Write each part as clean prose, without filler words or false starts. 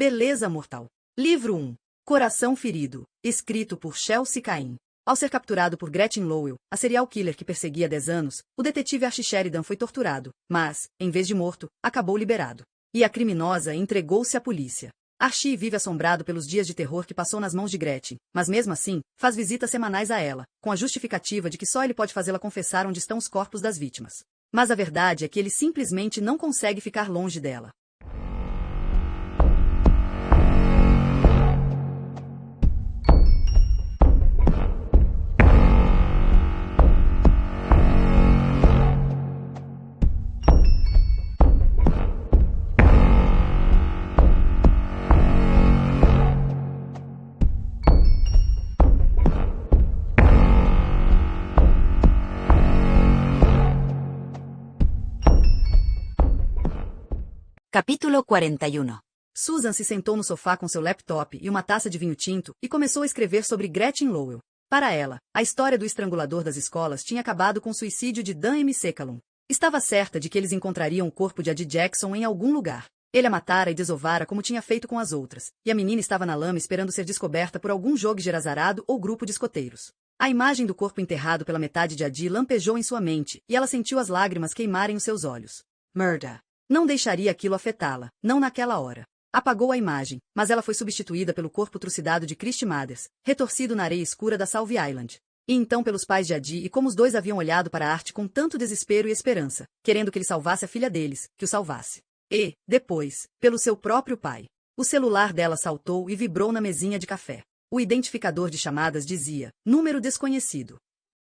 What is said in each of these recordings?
Beleza mortal. Livro 1. Coração ferido. Escrito por Chelsea Cain. Ao ser capturado por Gretchen Lowell, a serial killer que perseguia há 10 anos, o detetive Archie Sheridan foi torturado, mas, em vez de morto, acabou liberado. E a criminosa entregou-se à polícia. Archie vive assombrado pelos dias de terror que passou nas mãos de Gretchen, mas mesmo assim, faz visitas semanais a ela, com a justificativa de que só ele pode fazê-la confessar onde estão os corpos das vítimas. Mas a verdade é que ele simplesmente não consegue ficar longe dela. Capítulo 41. Susan se sentou no sofá com seu laptop e uma taça de vinho tinto e começou a escrever sobre Gretchen Lowell. Para ela, a história do estrangulador das escolas tinha acabado com o suicídio de Dan McCallum. Estava certa de que eles encontrariam o corpo de Addie Jackson em algum lugar. Ele a matara e desovara como tinha feito com as outras, e a menina estava na lama esperando ser descoberta por algum jogueiro azarado ou grupo de escoteiros. A imagem do corpo enterrado pela metade de Addie lampejou em sua mente, e ela sentiu as lágrimas queimarem os seus olhos. Murder. Não deixaria aquilo afetá-la, não naquela hora. Apagou a imagem, mas ela foi substituída pelo corpo trucidado de Christy Mathers, retorcido na areia escura da Salve Island. E então pelos pais de Addie e como os dois haviam olhado para a arte com tanto desespero e esperança, querendo que ele salvasse a filha deles, que o salvasse. E, depois, pelo seu próprio pai. O celular dela saltou e vibrou na mesinha de café. O identificador de chamadas dizia, número desconhecido.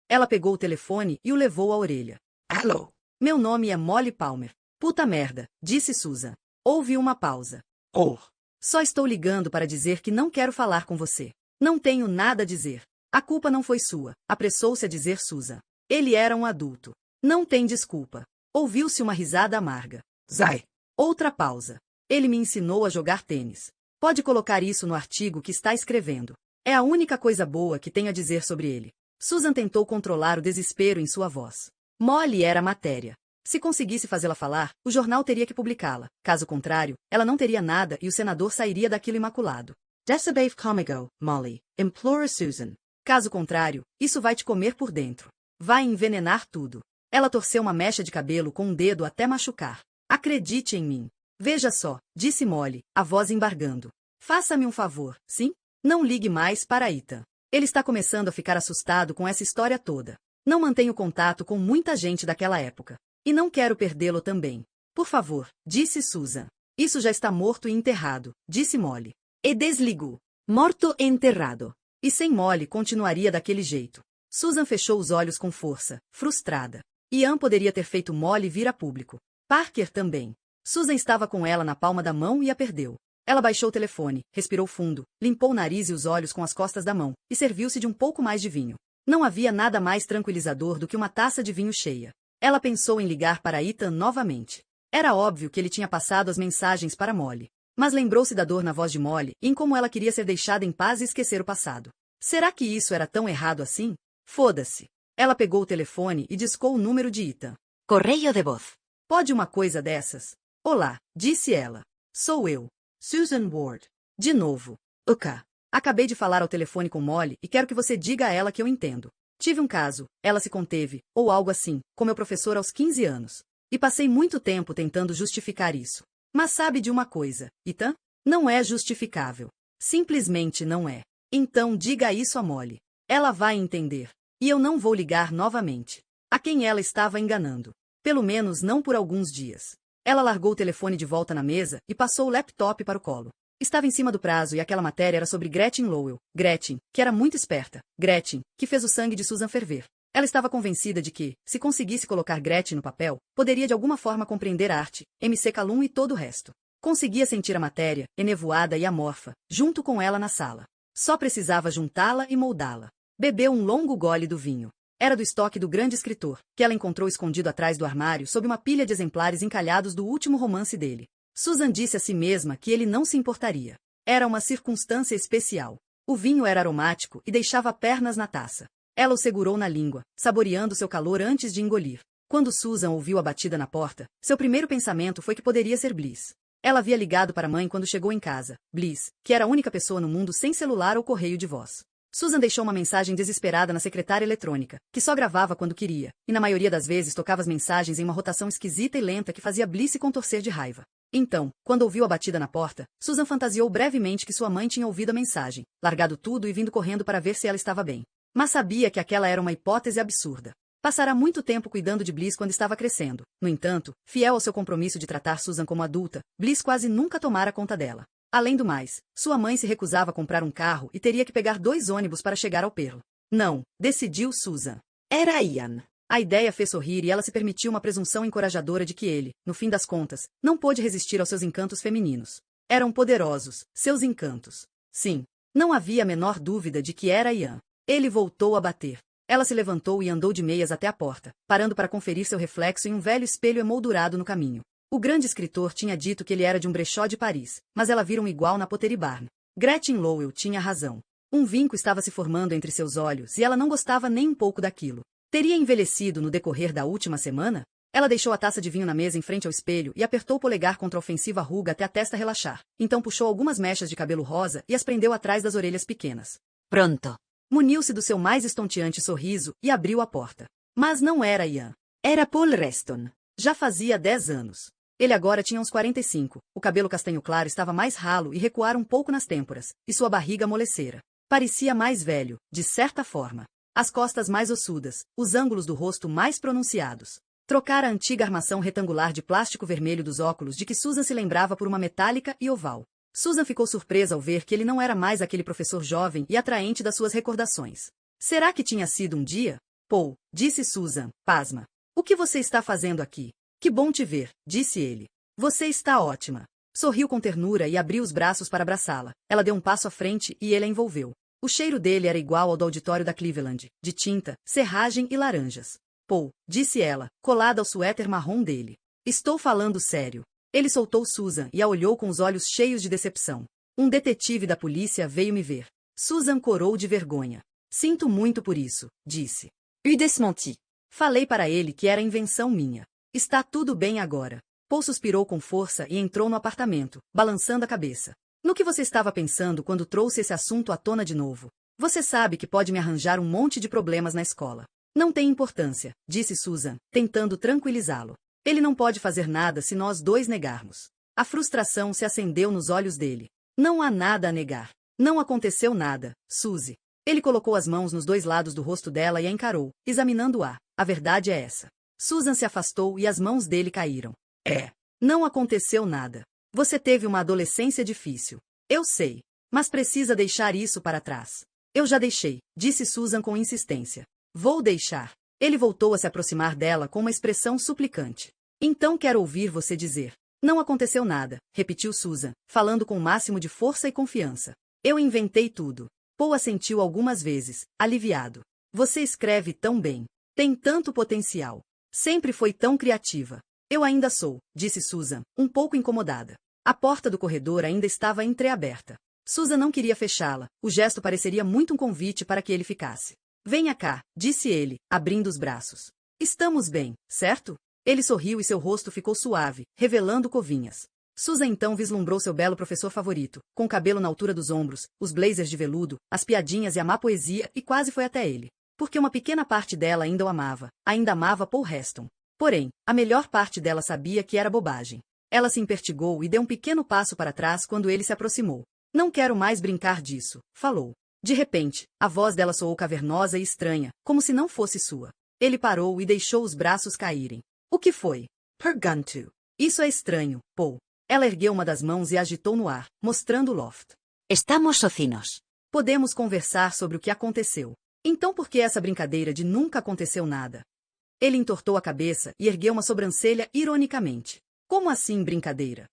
Ela pegou o telefone e o levou à orelha. Alô? Meu nome é Molly Palmer. Puta merda, disse Susan. Houve uma pausa. Oh. Só estou ligando para dizer que não quero falar com você. Não tenho nada a dizer. A culpa não foi sua, apressou-se a dizer Susan. Ele era um adulto. Não tem desculpa. Ouviu-se uma risada amarga. Zai. Outra pausa. Ele me ensinou a jogar tênis. Pode colocar isso no artigo que está escrevendo. É a única coisa boa que tenho a dizer sobre ele. Susan tentou controlar o desespero em sua voz. Molly era matéria. Se conseguisse fazê-la falar, o jornal teria que publicá-la. Caso contrário, ela não teria nada e o senador sairia daquilo imaculado. Desabave comigo, Molly, implora Susan. Caso contrário, isso vai te comer por dentro. Vai envenenar tudo. Ela torceu uma mecha de cabelo com um dedo até machucar. Acredite em mim. Veja só, disse Molly, a voz embargando. Faça-me um favor, sim? Não ligue mais para Ethan. Ele está começando a ficar assustado com essa história toda. Não mantenho contato com muita gente daquela época. E não quero perdê-lo também. Por favor, disse Susan. Isso já está morto e enterrado, disse Molly. E desligou. Morto e enterrado. E sem Molly continuaria daquele jeito. Susan fechou os olhos com força, frustrada. Ian poderia ter feito Molly vir a público. Parker também. Susan estava com ela na palma da mão e a perdeu. Ela baixou o telefone, respirou fundo, limpou o nariz e os olhos com as costas da mão, e serviu-se de um pouco mais de vinho. Não havia nada mais tranquilizador do que uma taça de vinho cheia. Ela pensou em ligar para Ethan novamente. Era óbvio que ele tinha passado as mensagens para Molly. Mas lembrou-se da dor na voz de Molly e em como ela queria ser deixada em paz e esquecer o passado. Será que isso era tão errado assim? Foda-se. Ela pegou o telefone e discou o número de Ethan. Correio de voz. Pode uma coisa dessas? Olá, disse ela. Sou eu. Susan Ward. De novo. Ok. Acabei de falar ao telefone com Molly e quero que você diga a ela que eu entendo. Tive um caso, ela se conteve, ou algo assim, com meu professor aos 15 anos. E passei muito tempo tentando justificar isso. Mas sabe de uma coisa, Ethan? Não é justificável. Simplesmente não é. Então diga isso a Molly. Ela vai entender. E eu não vou ligar novamente. A quem ela estava enganando. Pelo menos não por alguns dias. Ela largou o telefone de volta na mesa e passou o laptop para o colo. Estava em cima do prazo e aquela matéria era sobre Gretchen Lowell. Gretchen, que era muito esperta. Gretchen, que fez o sangue de Susan ferver. Ela estava convencida de que, se conseguisse colocar Gretchen no papel, poderia de alguma forma compreender a arte, McCallum e todo o resto. Conseguia sentir a matéria, enevoada e amorfa, junto com ela na sala. Só precisava juntá-la e moldá-la. Bebeu um longo gole do vinho. Era do estoque do grande escritor, que ela encontrou escondido atrás do armário sob uma pilha de exemplares encalhados do último romance dele. Susan disse a si mesma que ele não se importaria. Era uma circunstância especial. O vinho era aromático e deixava pernas na taça. Ela o segurou na língua, saboreando seu calor antes de engolir. Quando Susan ouviu a batida na porta, seu primeiro pensamento foi que poderia ser Bliss. Ela havia ligado para a mãe quando chegou em casa, Bliss, que era a única pessoa no mundo sem celular ou correio de voz. Susan deixou uma mensagem desesperada na secretária eletrônica, que só gravava quando queria, e na maioria das vezes tocava as mensagens em uma rotação esquisita e lenta que fazia Bliss se contorcer de raiva. Então, quando ouviu a batida na porta, Susan fantasiou brevemente que sua mãe tinha ouvido a mensagem, largado tudo e vindo correndo para ver se ela estava bem. Mas sabia que aquela era uma hipótese absurda. Passara muito tempo cuidando de Bliss quando estava crescendo. No entanto, fiel ao seu compromisso de tratar Susan como adulta, Bliss quase nunca tomara conta dela. Além do mais, sua mãe se recusava a comprar um carro e teria que pegar 2 ônibus para chegar ao Perlo. Não, decidiu Susan. Era Ian. A ideia fez sorrir e ela se permitiu uma presunção encorajadora de que ele, no fim das contas, não pôde resistir aos seus encantos femininos. Eram poderosos, seus encantos. Sim, não havia a menor dúvida de que era Ian. Ele voltou a bater. Ela se levantou e andou de meias até a porta, parando para conferir seu reflexo em um velho espelho emoldurado no caminho. O grande escritor tinha dito que ele era de um brechó de Paris, mas ela vira um igual na Pottery Barn. Gretchen Lowell tinha razão. Um vinco estava se formando entre seus olhos e ela não gostava nem um pouco daquilo. Teria envelhecido no decorrer da última semana? Ela deixou a taça de vinho na mesa em frente ao espelho e apertou o polegar contra a ofensiva ruga até a testa relaxar. Então puxou algumas mechas de cabelo rosa e as prendeu atrás das orelhas pequenas. Pronto. Muniu-se do seu mais estonteante sorriso e abriu a porta. Mas não era Ian. Era Paul Reston. Já fazia 10 anos. Ele agora tinha uns 45. O cabelo castanho claro estava mais ralo e recuara um pouco nas têmporas, e sua barriga amolecera. Parecia mais velho, de certa forma. As costas mais ossudas, os ângulos do rosto mais pronunciados. Trocara a antiga armação retangular de plástico vermelho dos óculos de que Susan se lembrava por uma metálica e oval. Susan ficou surpresa ao ver que ele não era mais aquele professor jovem e atraente das suas recordações. Será que tinha sido um dia? Paul, disse Susan, pasma. O que você está fazendo aqui? Que bom te ver, disse ele. Você está ótima. Sorriu com ternura e abriu os braços para abraçá-la. Ela deu um passo à frente e ele a envolveu. O cheiro dele era igual ao do auditório da Cleveland, de tinta, serragem e laranjas. Paul, disse ela, colada ao suéter marrom dele. Estou falando sério. Ele soltou Susan e a olhou com os olhos cheios de decepção. Um detetive da polícia veio me ver. Susan corou de vergonha. Sinto muito por isso, disse. Eu desmenti. Falei para ele que era invenção minha. Está tudo bem agora. Paul suspirou com força e entrou no apartamento, balançando a cabeça. No que você estava pensando quando trouxe esse assunto à tona de novo? Você sabe que pode me arranjar um monte de problemas na escola. Não tem importância, disse Susan, tentando tranquilizá-lo. Ele não pode fazer nada se nós dois negarmos. A frustração se acendeu nos olhos dele. Não há nada a negar. Não aconteceu nada, Suzy. Ele colocou as mãos nos 2 lados do rosto dela e a encarou, examinando-a. A verdade é essa. Susan se afastou e as mãos dele caíram. Não aconteceu nada. Você teve uma adolescência difícil. Eu sei. Mas precisa deixar isso para trás. Eu já deixei, disse Susan com insistência. Vou deixar. Ele voltou a se aproximar dela com uma expressão suplicante. Então quero ouvir você dizer. Não aconteceu nada, repetiu Susan, falando com o máximo de força e confiança. Eu inventei tudo. Paul assentiu algumas vezes, aliviado. Você escreve tão bem. Tem tanto potencial. Sempre foi tão criativa. Eu ainda sou, disse Susan, um pouco incomodada. A porta do corredor ainda estava entreaberta. Susan não queria fechá-la, o gesto pareceria muito um convite para que ele ficasse. Venha cá, disse ele, abrindo os braços. Estamos bem, certo? Ele sorriu e seu rosto ficou suave, revelando covinhas. Susan então vislumbrou seu belo professor favorito, com o cabelo na altura dos ombros, os blazers de veludo, as piadinhas e a má poesia, e quase foi até ele. Porque uma pequena parte dela ainda o amava, ainda amava Paul Reston. Porém, a melhor parte dela sabia que era bobagem. Ela se impertigou e deu um pequeno passo para trás quando ele se aproximou. Não quero mais brincar disso, falou. De repente, a voz dela soou cavernosa e estranha, como se não fosse sua. Ele parou e deixou os braços caírem. O que foi? Perguntou. Isso é estranho, Paul. Ela ergueu uma das mãos e agitou no ar, mostrando o loft. Estamos socinos. Podemos conversar sobre o que aconteceu. Então por que essa brincadeira de nunca aconteceu nada? Ele entortou a cabeça e ergueu uma sobrancelha ironicamente. Como assim brincadeira?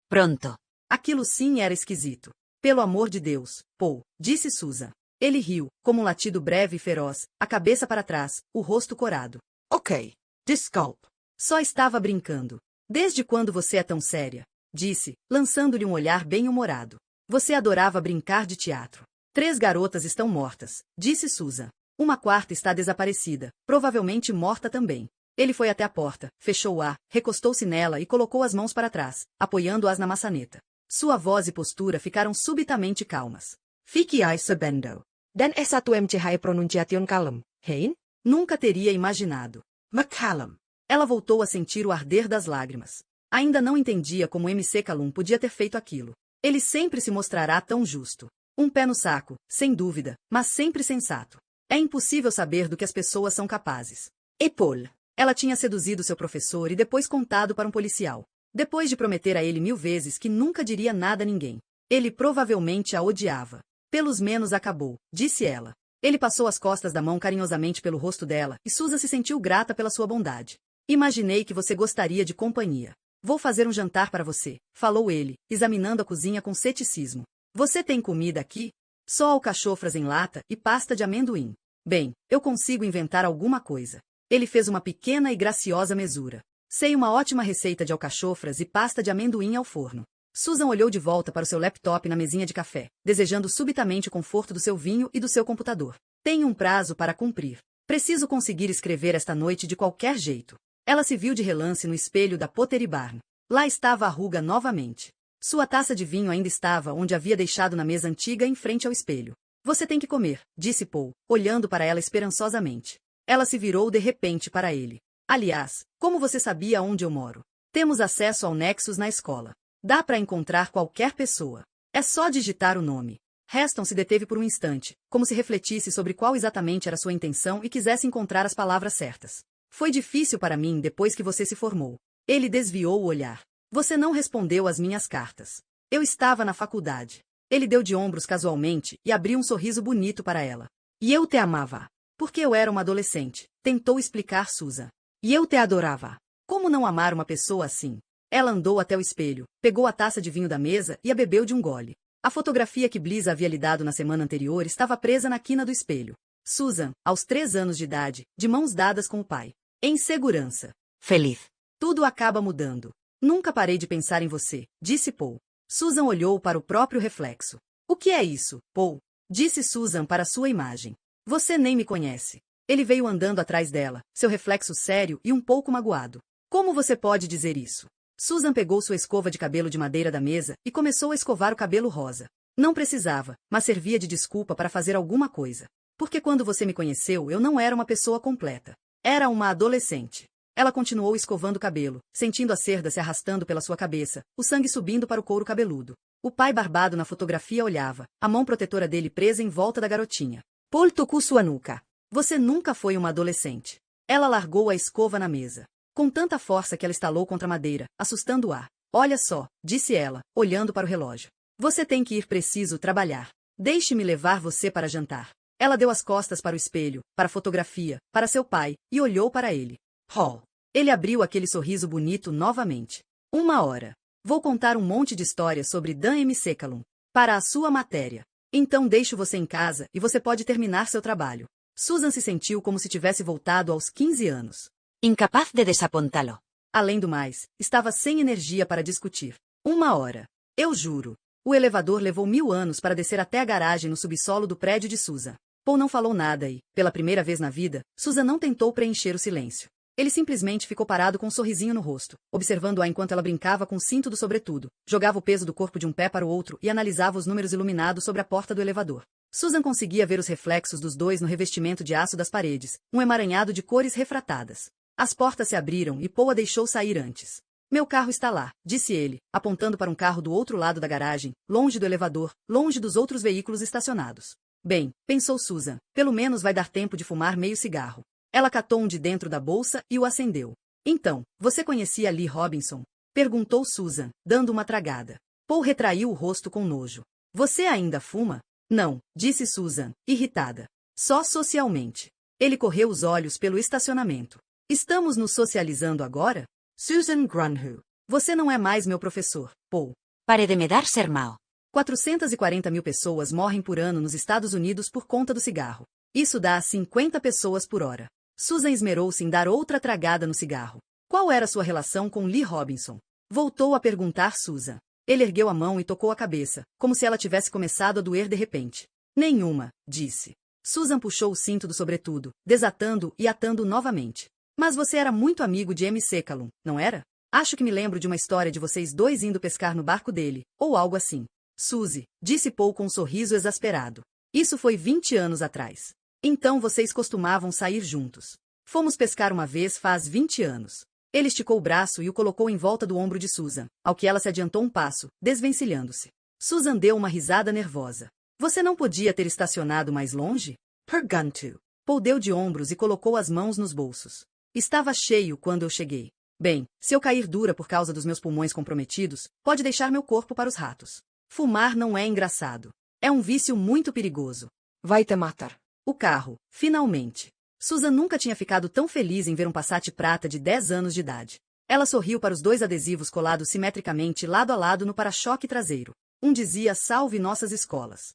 Pronto. Aquilo sim era esquisito. Pelo amor de Deus, Paul, disse Susan. Ele riu, como um latido breve e feroz, a cabeça para trás, o rosto corado. Ok. Desculpe. Só estava brincando. Desde quando você é tão séria? Disse, lançando-lhe um olhar bem-humorado. Você adorava brincar de teatro. 3 garotas estão mortas, disse Susan. Uma 4ª está desaparecida, provavelmente morta também. Ele foi até a porta, fechou-a, recostou-se nela e colocou as mãos para trás, apoiando-as na maçaneta. Sua voz e postura ficaram subitamente calmas. Fique sabendo. Dan S1 MCH pronunciation kalem, hein? Nunca teria imaginado. McCallum. Ela voltou a sentir o arder das lágrimas. Ainda não entendia como MC Calum podia ter feito aquilo. Ele sempre se mostrará tão justo. Um pé no saco, sem dúvida, mas sempre sensato. É impossível saber do que as pessoas são capazes. E Paul. Ela tinha seduzido seu professor e depois contado para um policial. Depois de prometer a ele 1000 vezes que nunca diria nada a ninguém. Ele provavelmente a odiava. Pelos menos acabou, disse ela. Ele passou as costas da mão carinhosamente pelo rosto dela, e Susan se sentiu grata pela sua bondade. Imaginei que você gostaria de companhia. Vou fazer um jantar para você, falou ele, examinando a cozinha com ceticismo. Você tem comida aqui? Só alcachofras em lata e pasta de amendoim. Bem, eu consigo inventar alguma coisa. Ele fez uma pequena e graciosa mesura. Sei uma ótima receita de alcachofras e pasta de amendoim ao forno. Susan olhou de volta para o seu laptop na mesinha de café, desejando subitamente o conforto do seu vinho e do seu computador. Tenho um prazo para cumprir. Preciso conseguir escrever esta noite de qualquer jeito. Ela se viu de relance no espelho da Pottery Barn. Lá estava a ruga novamente. Sua taça de vinho ainda estava onde havia deixado na mesa antiga em frente ao espelho. Você tem que comer, disse Paul, olhando para ela esperançosamente. Ela se virou de repente para ele. Aliás, como você sabia onde eu moro? Temos acesso ao Nexus na escola. Dá para encontrar qualquer pessoa. É só digitar o nome. Heston se deteve por um instante, como se refletisse sobre qual exatamente era sua intenção e quisesse encontrar as palavras certas. Foi difícil para mim depois que você se formou. Ele desviou o olhar. Você não respondeu às minhas cartas. Eu estava na faculdade. Ele deu de ombros casualmente e abriu um sorriso bonito para ela. E eu te amava. Porque eu era uma adolescente, tentou explicar Susan. E eu te adorava. Como não amar uma pessoa assim? Ela andou até o espelho, pegou a taça de vinho da mesa e a bebeu de um gole. A fotografia que Bliss havia lhe dado na semana anterior estava presa na quina do espelho. Susan, aos 3 anos de idade, de mãos dadas com o pai. Em segurança. Feliz. Tudo acaba mudando. Nunca parei de pensar em você, disse Paul. Susan olhou para o próprio reflexo. O que é isso, Paul? Disse Susan para sua imagem. Você nem me conhece. Ele veio andando atrás dela, seu reflexo sério e um pouco magoado. Como você pode dizer isso? Susan pegou sua escova de cabelo de madeira da mesa e começou a escovar o cabelo rosa. Não precisava, mas servia de desculpa para fazer alguma coisa. Porque quando você me conheceu, eu não era uma pessoa completa. Era uma adolescente. Ela continuou escovando o cabelo, sentindo a cerda se arrastando pela sua cabeça, o sangue subindo para o couro cabeludo. O pai barbado na fotografia olhava, a mão protetora dele presa em volta da garotinha. Paul tocou sua nuca. Você nunca foi uma adolescente. Ela largou a escova na mesa. Com tanta força que ela estalou contra a madeira, assustando-a. Olha só, disse ela, olhando para o relógio. Você tem que ir preciso trabalhar. Deixe-me levar você para jantar. Ela deu as costas para o espelho, para a fotografia, para seu pai, e olhou para ele. Hall. Ele abriu aquele sorriso bonito novamente. 1 hora. Vou contar um monte de histórias sobre Dan MC Calum. Para a sua matéria. Então deixo você em casa e você pode terminar seu trabalho. Susan se sentiu como se tivesse voltado aos 15 anos. Incapaz de desapontá-lo. Além do mais, estava sem energia para discutir. 1 hora. Eu juro. O elevador levou 1000 anos para descer até a garagem no subsolo do prédio de Susan. Paul não falou nada e, pela primeira vez na vida, Susan não tentou preencher o silêncio. Ele simplesmente ficou parado com um sorrisinho no rosto, observando-a enquanto ela brincava com o cinto do sobretudo, jogava o peso do corpo de um pé para o outro e analisava os números iluminados sobre a porta do elevador. Susan conseguia ver os reflexos dos dois no revestimento de aço das paredes, um emaranhado de cores refratadas. As portas se abriram e Paul a deixou sair antes. Meu carro está lá, disse ele, apontando para um carro do outro lado da garagem, longe do elevador, longe dos outros veículos estacionados. Bem, pensou Susan, pelo menos vai dar tempo de fumar meio cigarro. Ela catou um de dentro da bolsa e o acendeu. Então, você conhecia Lee Robinson? Perguntou Susan, dando uma tragada. Paul retraiu o rosto com nojo. Você ainda fuma? Não, disse Susan, irritada. Só socialmente. Ele correu os olhos pelo estacionamento. Estamos nos socializando agora? Susan Grunhu. Você não é mais meu professor, Paul. Pare de me dar sermão. 440 mil pessoas morrem por ano nos Estados Unidos por conta do cigarro. Isso dá 50 pessoas por hora. Susan esmerou-se em dar outra tragada no cigarro. Qual era sua relação com Lee Robinson? Voltou a perguntar Susan. Ele ergueu a mão e tocou a cabeça, como se ela tivesse começado a doer de repente. Nenhuma, disse. Susan puxou o cinto do sobretudo, desatando e atando novamente. Mas você era muito amigo de MC Callum, não era? Acho que me lembro de uma história de vocês dois indo pescar no barco dele, ou algo assim. Suzy, disse Paul com um sorriso exasperado. Isso foi 20 anos atrás. Então vocês costumavam sair juntos. Fomos pescar uma vez faz 20 anos. Ele esticou o braço e o colocou em volta do ombro de Susan, ao que ela se adiantou um passo, desvencilhando-se. Susan deu uma risada nervosa. Você não podia ter estacionado mais longe? Pergunto. Paul deu de ombros e colocou as mãos nos bolsos. Estava cheio quando eu cheguei. Bem, se eu cair dura por causa dos meus pulmões comprometidos, pode deixar meu corpo para os ratos. Fumar não é engraçado. É um vício muito perigoso. Vai te matar. O carro, finalmente. Susan nunca tinha ficado tão feliz em ver um Passat prata de 10 anos de idade. Ela sorriu para os dois adesivos colados simetricamente lado a lado no para-choque traseiro. Um dizia "Salve nossas escolas".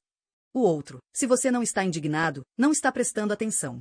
O outro, "Se você não está indignado, não está prestando atenção".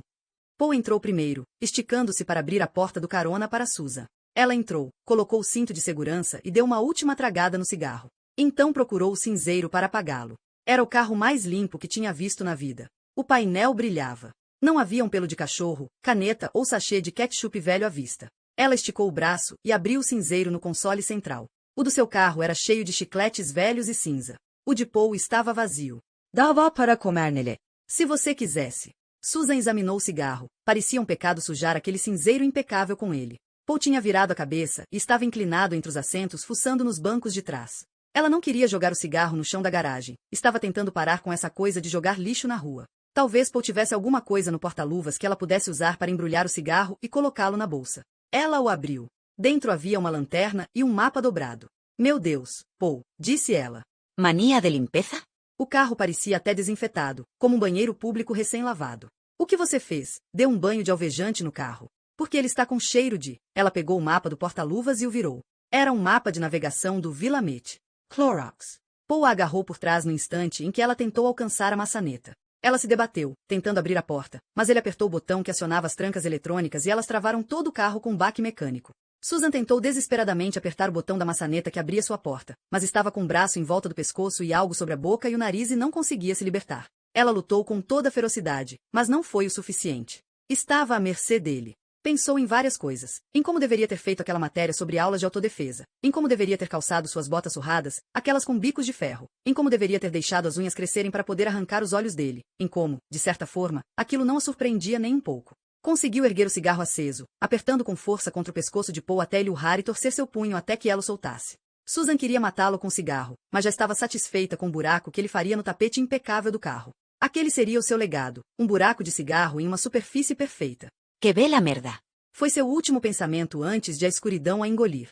Paul entrou primeiro, esticando-se para abrir a porta do carona para Susan. Ela entrou, colocou o cinto de segurança e deu uma última tragada no cigarro. Então procurou o cinzeiro para apagá-lo. Era o carro mais limpo que tinha visto na vida. O painel brilhava. Não havia um pelo de cachorro, caneta ou sachê de ketchup velho à vista. Ela esticou o braço e abriu o cinzeiro no console central. O do seu carro era cheio de chicletes velhos e cinza. O de Paul estava vazio. Dava para comer nele. Se você quisesse. Susan examinou o cigarro. Parecia um pecado sujar aquele cinzeiro impecável com ele. Paul tinha virado a cabeça e estava inclinado entre os assentos fuçando nos bancos de trás. Ela não queria jogar o cigarro no chão da garagem. Estava tentando parar com essa coisa de jogar lixo na rua. Talvez Paul tivesse alguma coisa no porta-luvas que ela pudesse usar para embrulhar o cigarro e colocá-lo na bolsa. Ela o abriu. Dentro havia uma lanterna e um mapa dobrado. Meu Deus, Paul, disse ela. Mania de limpeza? O carro parecia até desinfetado, como um banheiro público recém-lavado. O que você fez? Deu um banho de alvejante no carro. Porque ele está com cheiro de... Ela pegou o mapa do porta-luvas e o virou. Era um mapa de navegação do Willamette. Clorox. Paul a agarrou por trás no instante em que ela tentou alcançar a maçaneta. Ela se debateu, tentando abrir a porta, mas ele apertou o botão que acionava as trancas eletrônicas e elas travaram todo o carro com um baque mecânico. Susan tentou desesperadamente apertar o botão da maçaneta que abria sua porta, mas estava com o braço em volta do pescoço e algo sobre a boca e o nariz e não conseguia se libertar. Ela lutou com toda a ferocidade, mas não foi o suficiente. Estava à mercê dele. Pensou em várias coisas. Em como deveria ter feito aquela matéria sobre aulas de autodefesa. Em como deveria ter calçado suas botas surradas, aquelas com bicos de ferro. Em como deveria ter deixado as unhas crescerem para poder arrancar os olhos dele. Em como, de certa forma, aquilo não a surpreendia nem um pouco. Conseguiu erguer o cigarro aceso, apertando com força contra o pescoço de Paul até ele urrar e torcer seu punho até que ela o soltasse. Susan queria matá-lo com o cigarro, mas já estava satisfeita com o buraco que ele faria no tapete impecável do carro. Aquele seria o seu legado, um buraco de cigarro em uma superfície perfeita. Que bela merda. Foi seu último pensamento antes de a escuridão a engolir.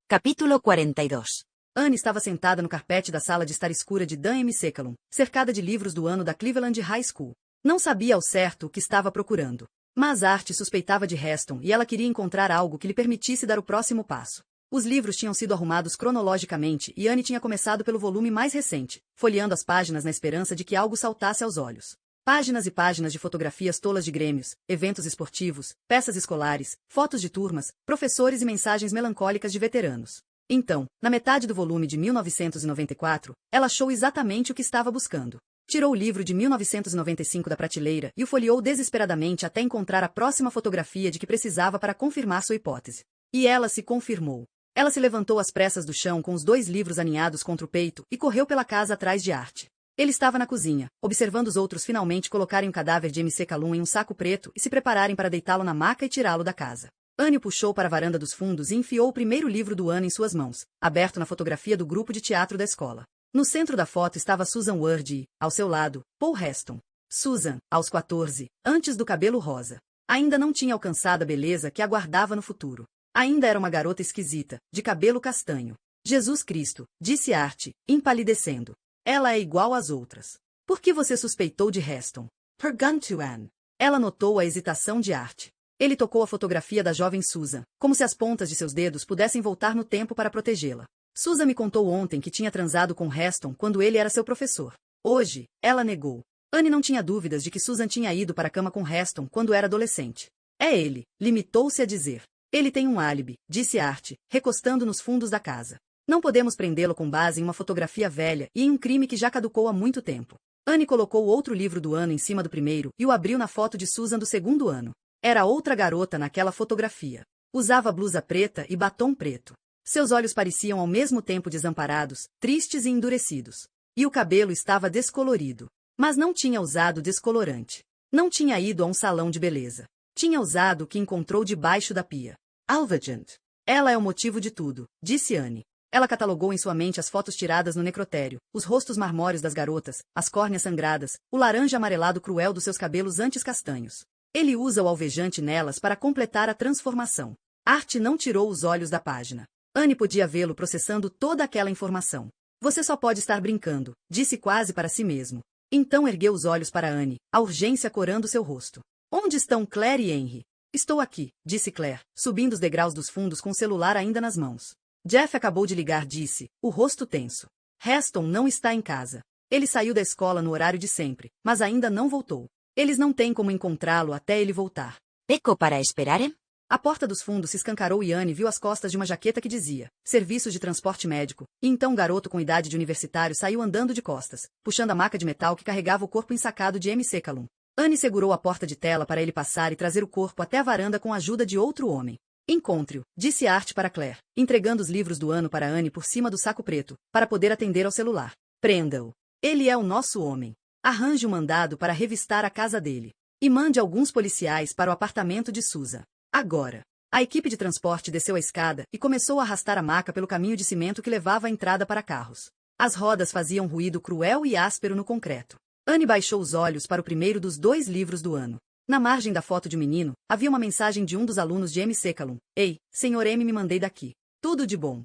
Capítulo 42. Anne estava sentada no carpete da sala de estar escura de Dan MC Callum, cercada de livros do ano da Cleveland High School. Não sabia ao certo o que estava procurando. Mas Art suspeitava de Heston e ela queria encontrar algo que lhe permitisse dar o próximo passo. Os livros tinham sido arrumados cronologicamente e Anne tinha começado pelo volume mais recente, folheando as páginas na esperança de que algo saltasse aos olhos. Páginas e páginas de fotografias tolas de grêmios, eventos esportivos, peças escolares, fotos de turmas, professores e mensagens melancólicas de veteranos. Então, na metade do volume de 1994, ela achou exatamente o que estava buscando. Tirou o livro de 1995 da prateleira e o folheou desesperadamente até encontrar a próxima fotografia de que precisava para confirmar sua hipótese. E ela se confirmou. Ela se levantou às pressas do chão com os dois livros aninhados contra o peito e correu pela casa atrás de Art. Ele estava na cozinha, observando os outros finalmente colocarem o cadáver de MC Callum em um saco preto e se prepararem para deitá-lo na maca e tirá-lo da casa. Anne o puxou para a varanda dos fundos e enfiou o primeiro livro do ano em suas mãos, aberto na fotografia do grupo de teatro da escola. No centro da foto estava Susan Ward e, ao seu lado, Paul Heston. Susan, aos 14, antes do cabelo rosa. Ainda não tinha alcançado a beleza que aguardava no futuro. Ainda era uma garota esquisita, de cabelo castanho. Jesus Cristo, disse Art, empalidecendo. Ela é igual às outras. Por que você suspeitou de Heston? Perguntou Anne. Ela notou a hesitação de Art. Ele tocou a fotografia da jovem Susan, como se as pontas de seus dedos pudessem voltar no tempo para protegê-la. Susan me contou ontem que tinha transado com Heston quando ele era seu professor. Hoje, ela negou. Anne não tinha dúvidas de que Susan tinha ido para a cama com Heston quando era adolescente. É ele, limitou-se a dizer. Ele tem um álibi, disse Art, recostando nos fundos da casa. Não podemos prendê-lo com base em uma fotografia velha e em um crime que já caducou há muito tempo. Anne colocou outro livro do ano em cima do primeiro e o abriu na foto de Susan do segundo ano. Era outra garota naquela fotografia. Usava blusa preta e batom preto. Seus olhos pareciam ao mesmo tempo desamparados, tristes e endurecidos. E o cabelo estava descolorido. Mas não tinha usado descolorante. Não tinha ido a um salão de beleza. Tinha usado o que encontrou debaixo da pia. Alvagent. Ela é o motivo de tudo, disse Anne. Ela catalogou em sua mente as fotos tiradas no necrotério, os rostos marmóreos das garotas, as córneas sangradas, o laranja amarelado cruel dos seus cabelos antes castanhos. Ele usa o alvejante nelas para completar a transformação. Art não tirou os olhos da página. Anne podia vê-lo processando toda aquela informação. Você só pode estar brincando, disse quase para si mesmo. Então ergueu os olhos para Anne, a urgência corando seu rosto. Onde estão Claire e Henry? Estou aqui, disse Claire, subindo os degraus dos fundos com o celular ainda nas mãos. Jeff acabou de ligar, disse, o rosto tenso. Heston não está em casa. Ele saiu da escola no horário de sempre, mas ainda não voltou. Eles não têm como encontrá-lo até ele voltar. Peco para esperarem? A porta dos fundos se escancarou e Anne viu as costas de uma jaqueta que dizia Serviços de Transporte Médico, e então um garoto com idade de universitário saiu andando de costas, puxando a maca de metal que carregava o corpo ensacado de MC Callum. Anne segurou a porta de tela para ele passar e trazer o corpo até a varanda com a ajuda de outro homem. Encontre-o, disse Art para Claire, entregando os livros do ano para Anne por cima do saco preto, para poder atender ao celular. Prenda-o. Ele é o nosso homem. Arranje um mandado para revistar a casa dele. E mande alguns policiais para o apartamento de Susan. Agora. A equipe de transporte desceu a escada e começou a arrastar a maca pelo caminho de cimento que levava à entrada para carros. As rodas faziam ruído cruel e áspero no concreto. Anne baixou os olhos para o primeiro dos 2 livros do ano. Na margem da foto de um menino, havia uma mensagem de um dos alunos de MC Callum. Ei, Sr. M, me mandei daqui. Tudo de bom.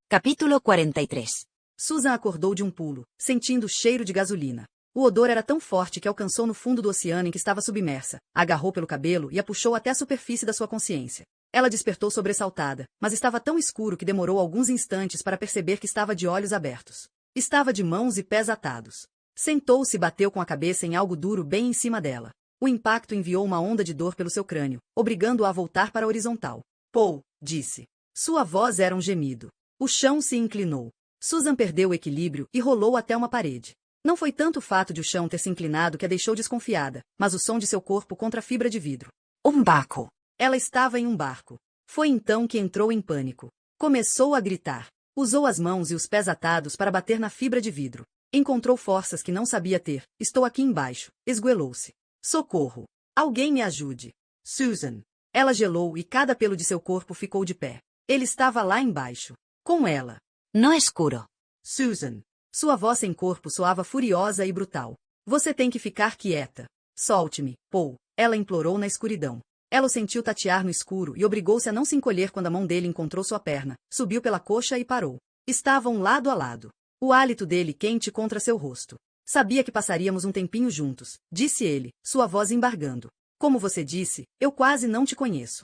Capítulo 43. Susan acordou de um pulo, sentindo o cheiro de gasolina. O odor era tão forte que alcançou no fundo do oceano em que estava submersa, a agarrou pelo cabelo e a puxou até a superfície da sua consciência. Ela despertou sobressaltada, mas estava tão escuro que demorou alguns instantes para perceber que estava de olhos abertos. Estava de mãos e pés atados. Sentou-se e bateu com a cabeça em algo duro bem em cima dela. O impacto enviou uma onda de dor pelo seu crânio, obrigando-a a voltar para a horizontal. Paul, disse. Sua voz era um gemido. O chão se inclinou. Susan perdeu o equilíbrio e rolou até uma parede. Não foi tanto o fato de o chão ter se inclinado que a deixou desconfiada, mas o som de seu corpo contra a fibra de vidro. Barco. Ela estava em um barco. Foi então que entrou em pânico. Começou a gritar. Usou as mãos e os pés atados para bater na fibra de vidro. Encontrou forças que não sabia ter. Estou aqui embaixo. Esgoelou-se. Socorro. Alguém me ajude. Susan. Ela gelou e cada pelo de seu corpo ficou de pé. Ele estava lá embaixo. Com ela. No escuro. Susan. Sua voz sem corpo soava furiosa e brutal. Você tem que ficar quieta. Solte-me, Paul. Ela implorou na escuridão. Ela o sentiu tatear no escuro e obrigou-se a não se encolher quando a mão dele encontrou sua perna, subiu pela coxa e parou. Estavam lado a lado. O hálito dele quente contra seu rosto. Sabia que passaríamos um tempinho juntos, disse ele, sua voz embargando. Como você disse, eu quase não te conheço.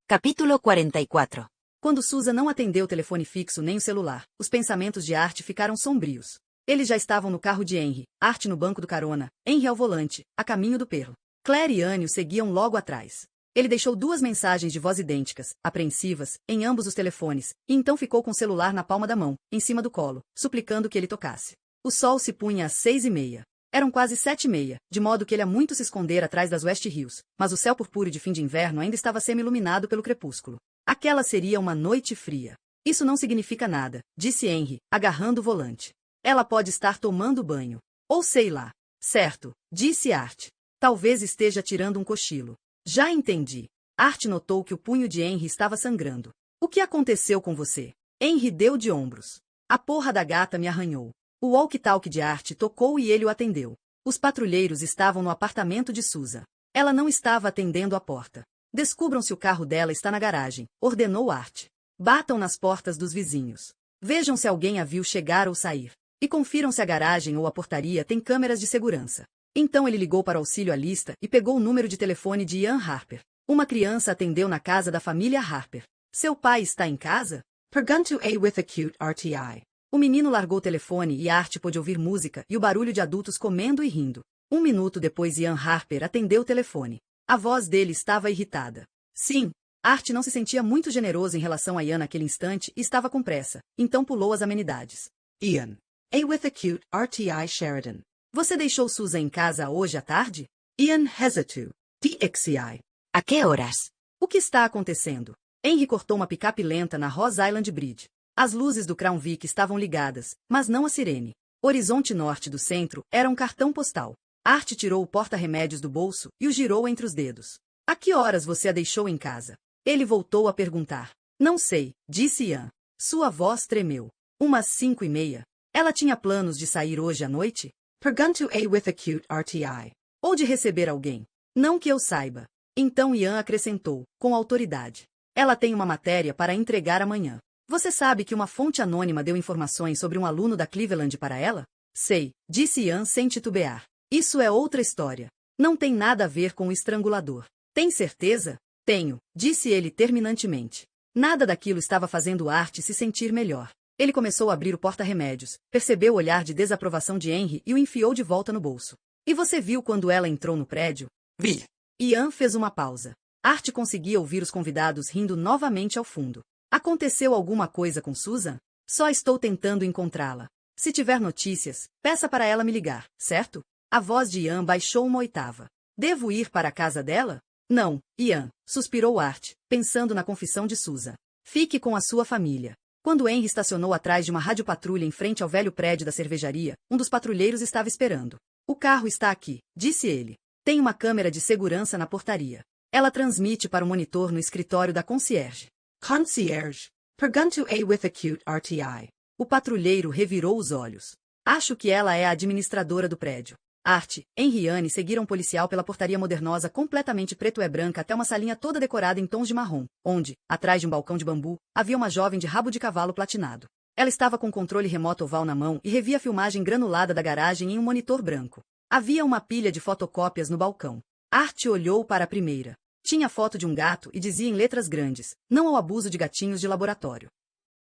Capítulo 44. Quando Susan não atendeu o telefone fixo nem o celular, os pensamentos de Art ficaram sombrios. Eles já estavam no carro de Henry, Art no banco do carona, Henry ao volante, a caminho do perro. Claire e Anne o seguiam logo atrás. Ele deixou 2 mensagens de voz idênticas, apreensivas, em ambos os telefones, e então ficou com o celular na palma da mão, em cima do colo, suplicando que ele tocasse. O sol se punha às 6:30. Eram quase 7:30, de modo que ele há muito se esconder atrás das West Hills, mas o céu purpúreo de fim de inverno ainda estava semi-iluminado pelo crepúsculo. Aquela seria uma noite fria. Isso não significa nada, disse Henry, agarrando o volante. Ela pode estar tomando banho. Ou sei lá. Certo, disse Art. Talvez esteja tirando um cochilo. Já entendi. Art notou que o punho de Henry estava sangrando. O que aconteceu com você? Henry deu de ombros. A porra da gata me arranhou. O walkie-talkie de Art tocou e ele o atendeu. Os patrulheiros estavam no apartamento de Susan. Ela não estava atendendo a porta. Descubram se o carro dela está na garagem, ordenou Art. Batam nas portas dos vizinhos. Vejam se alguém a viu chegar ou sair. E confiram se a garagem ou a portaria tem câmeras de segurança. Então ele ligou para o auxílio à lista e pegou o número de telefone de Ian Harper. Uma criança atendeu na casa da família Harper. Seu pai está em casa? Pergunto a with acute RTI. O menino largou o telefone e Art pôde ouvir música e o barulho de adultos comendo e rindo. 1 minuto depois Ian Harper atendeu o telefone. A voz dele estava irritada. Sim. Art não se sentia muito generoso em relação a Ian naquele instante e estava com pressa, então pulou as amenidades. Ian. A with acute RTI Sheridan. Você deixou Susan em casa hoje à tarde? Ian hesitou. DXCI. ¿A qué horas? O que está acontecendo? Henry cortou uma picape lenta na Ross Island Bridge. As luzes do Crown Vic estavam ligadas, mas não a sirene. Horizonte norte do centro era um cartão postal. Art tirou o porta-remédios do bolso e o girou entre os dedos. A que horas você a deixou em casa? Ele voltou a perguntar. Não sei, disse Ian. Sua voz tremeu. Umas 5:30. Ela tinha planos de sair hoje à noite? Pergunto a with acute RTI. Ou de receber alguém? Não que eu saiba. Então Ian acrescentou, com autoridade. Ela tem uma matéria para entregar amanhã. Você sabe que uma fonte anônima deu informações sobre um aluno da Cleveland para ela? Sei, disse Ian sem titubear. Isso é outra história. Não tem nada a ver com o estrangulador. Tem certeza? Tenho, disse ele terminantemente. Nada daquilo estava fazendo Art se sentir melhor. Ele começou a abrir o porta-remédios, percebeu o olhar de desaprovação de Henry e o enfiou de volta no bolso. E você viu quando ela entrou no prédio? Vi. Ian fez uma pausa. Art conseguia ouvir os convidados rindo novamente ao fundo. Aconteceu alguma coisa com Susan? Só estou tentando encontrá-la. Se tiver notícias, peça para ela me ligar, certo? A voz de Ian baixou uma oitava. Devo ir para a casa dela? Não, Ian, suspirou Art, pensando na confissão de Susan. Fique com a sua família. Quando Henry estacionou atrás de uma radiopatrulha em frente ao velho prédio da cervejaria, um dos patrulheiros estava esperando. O carro está aqui, disse ele. Tem uma câmera de segurança na portaria. Ela transmite para o monitor no escritório da concierge. Concierge. Pergunto a with acute RTI. O patrulheiro revirou os olhos. Acho que ela é a administradora do prédio. Art, Henry e Anne seguiram um policial pela portaria modernosa completamente preto e branca até uma salinha toda decorada em tons de marrom, onde, atrás de um balcão de bambu, havia uma jovem de rabo de cavalo platinado. Ela estava com um controle remoto oval na mão e revia a filmagem granulada da garagem em um monitor branco. Havia uma pilha de fotocópias no balcão. Art olhou para a primeira. Tinha foto de um gato e dizia em letras grandes, não ao abuso de gatinhos de laboratório.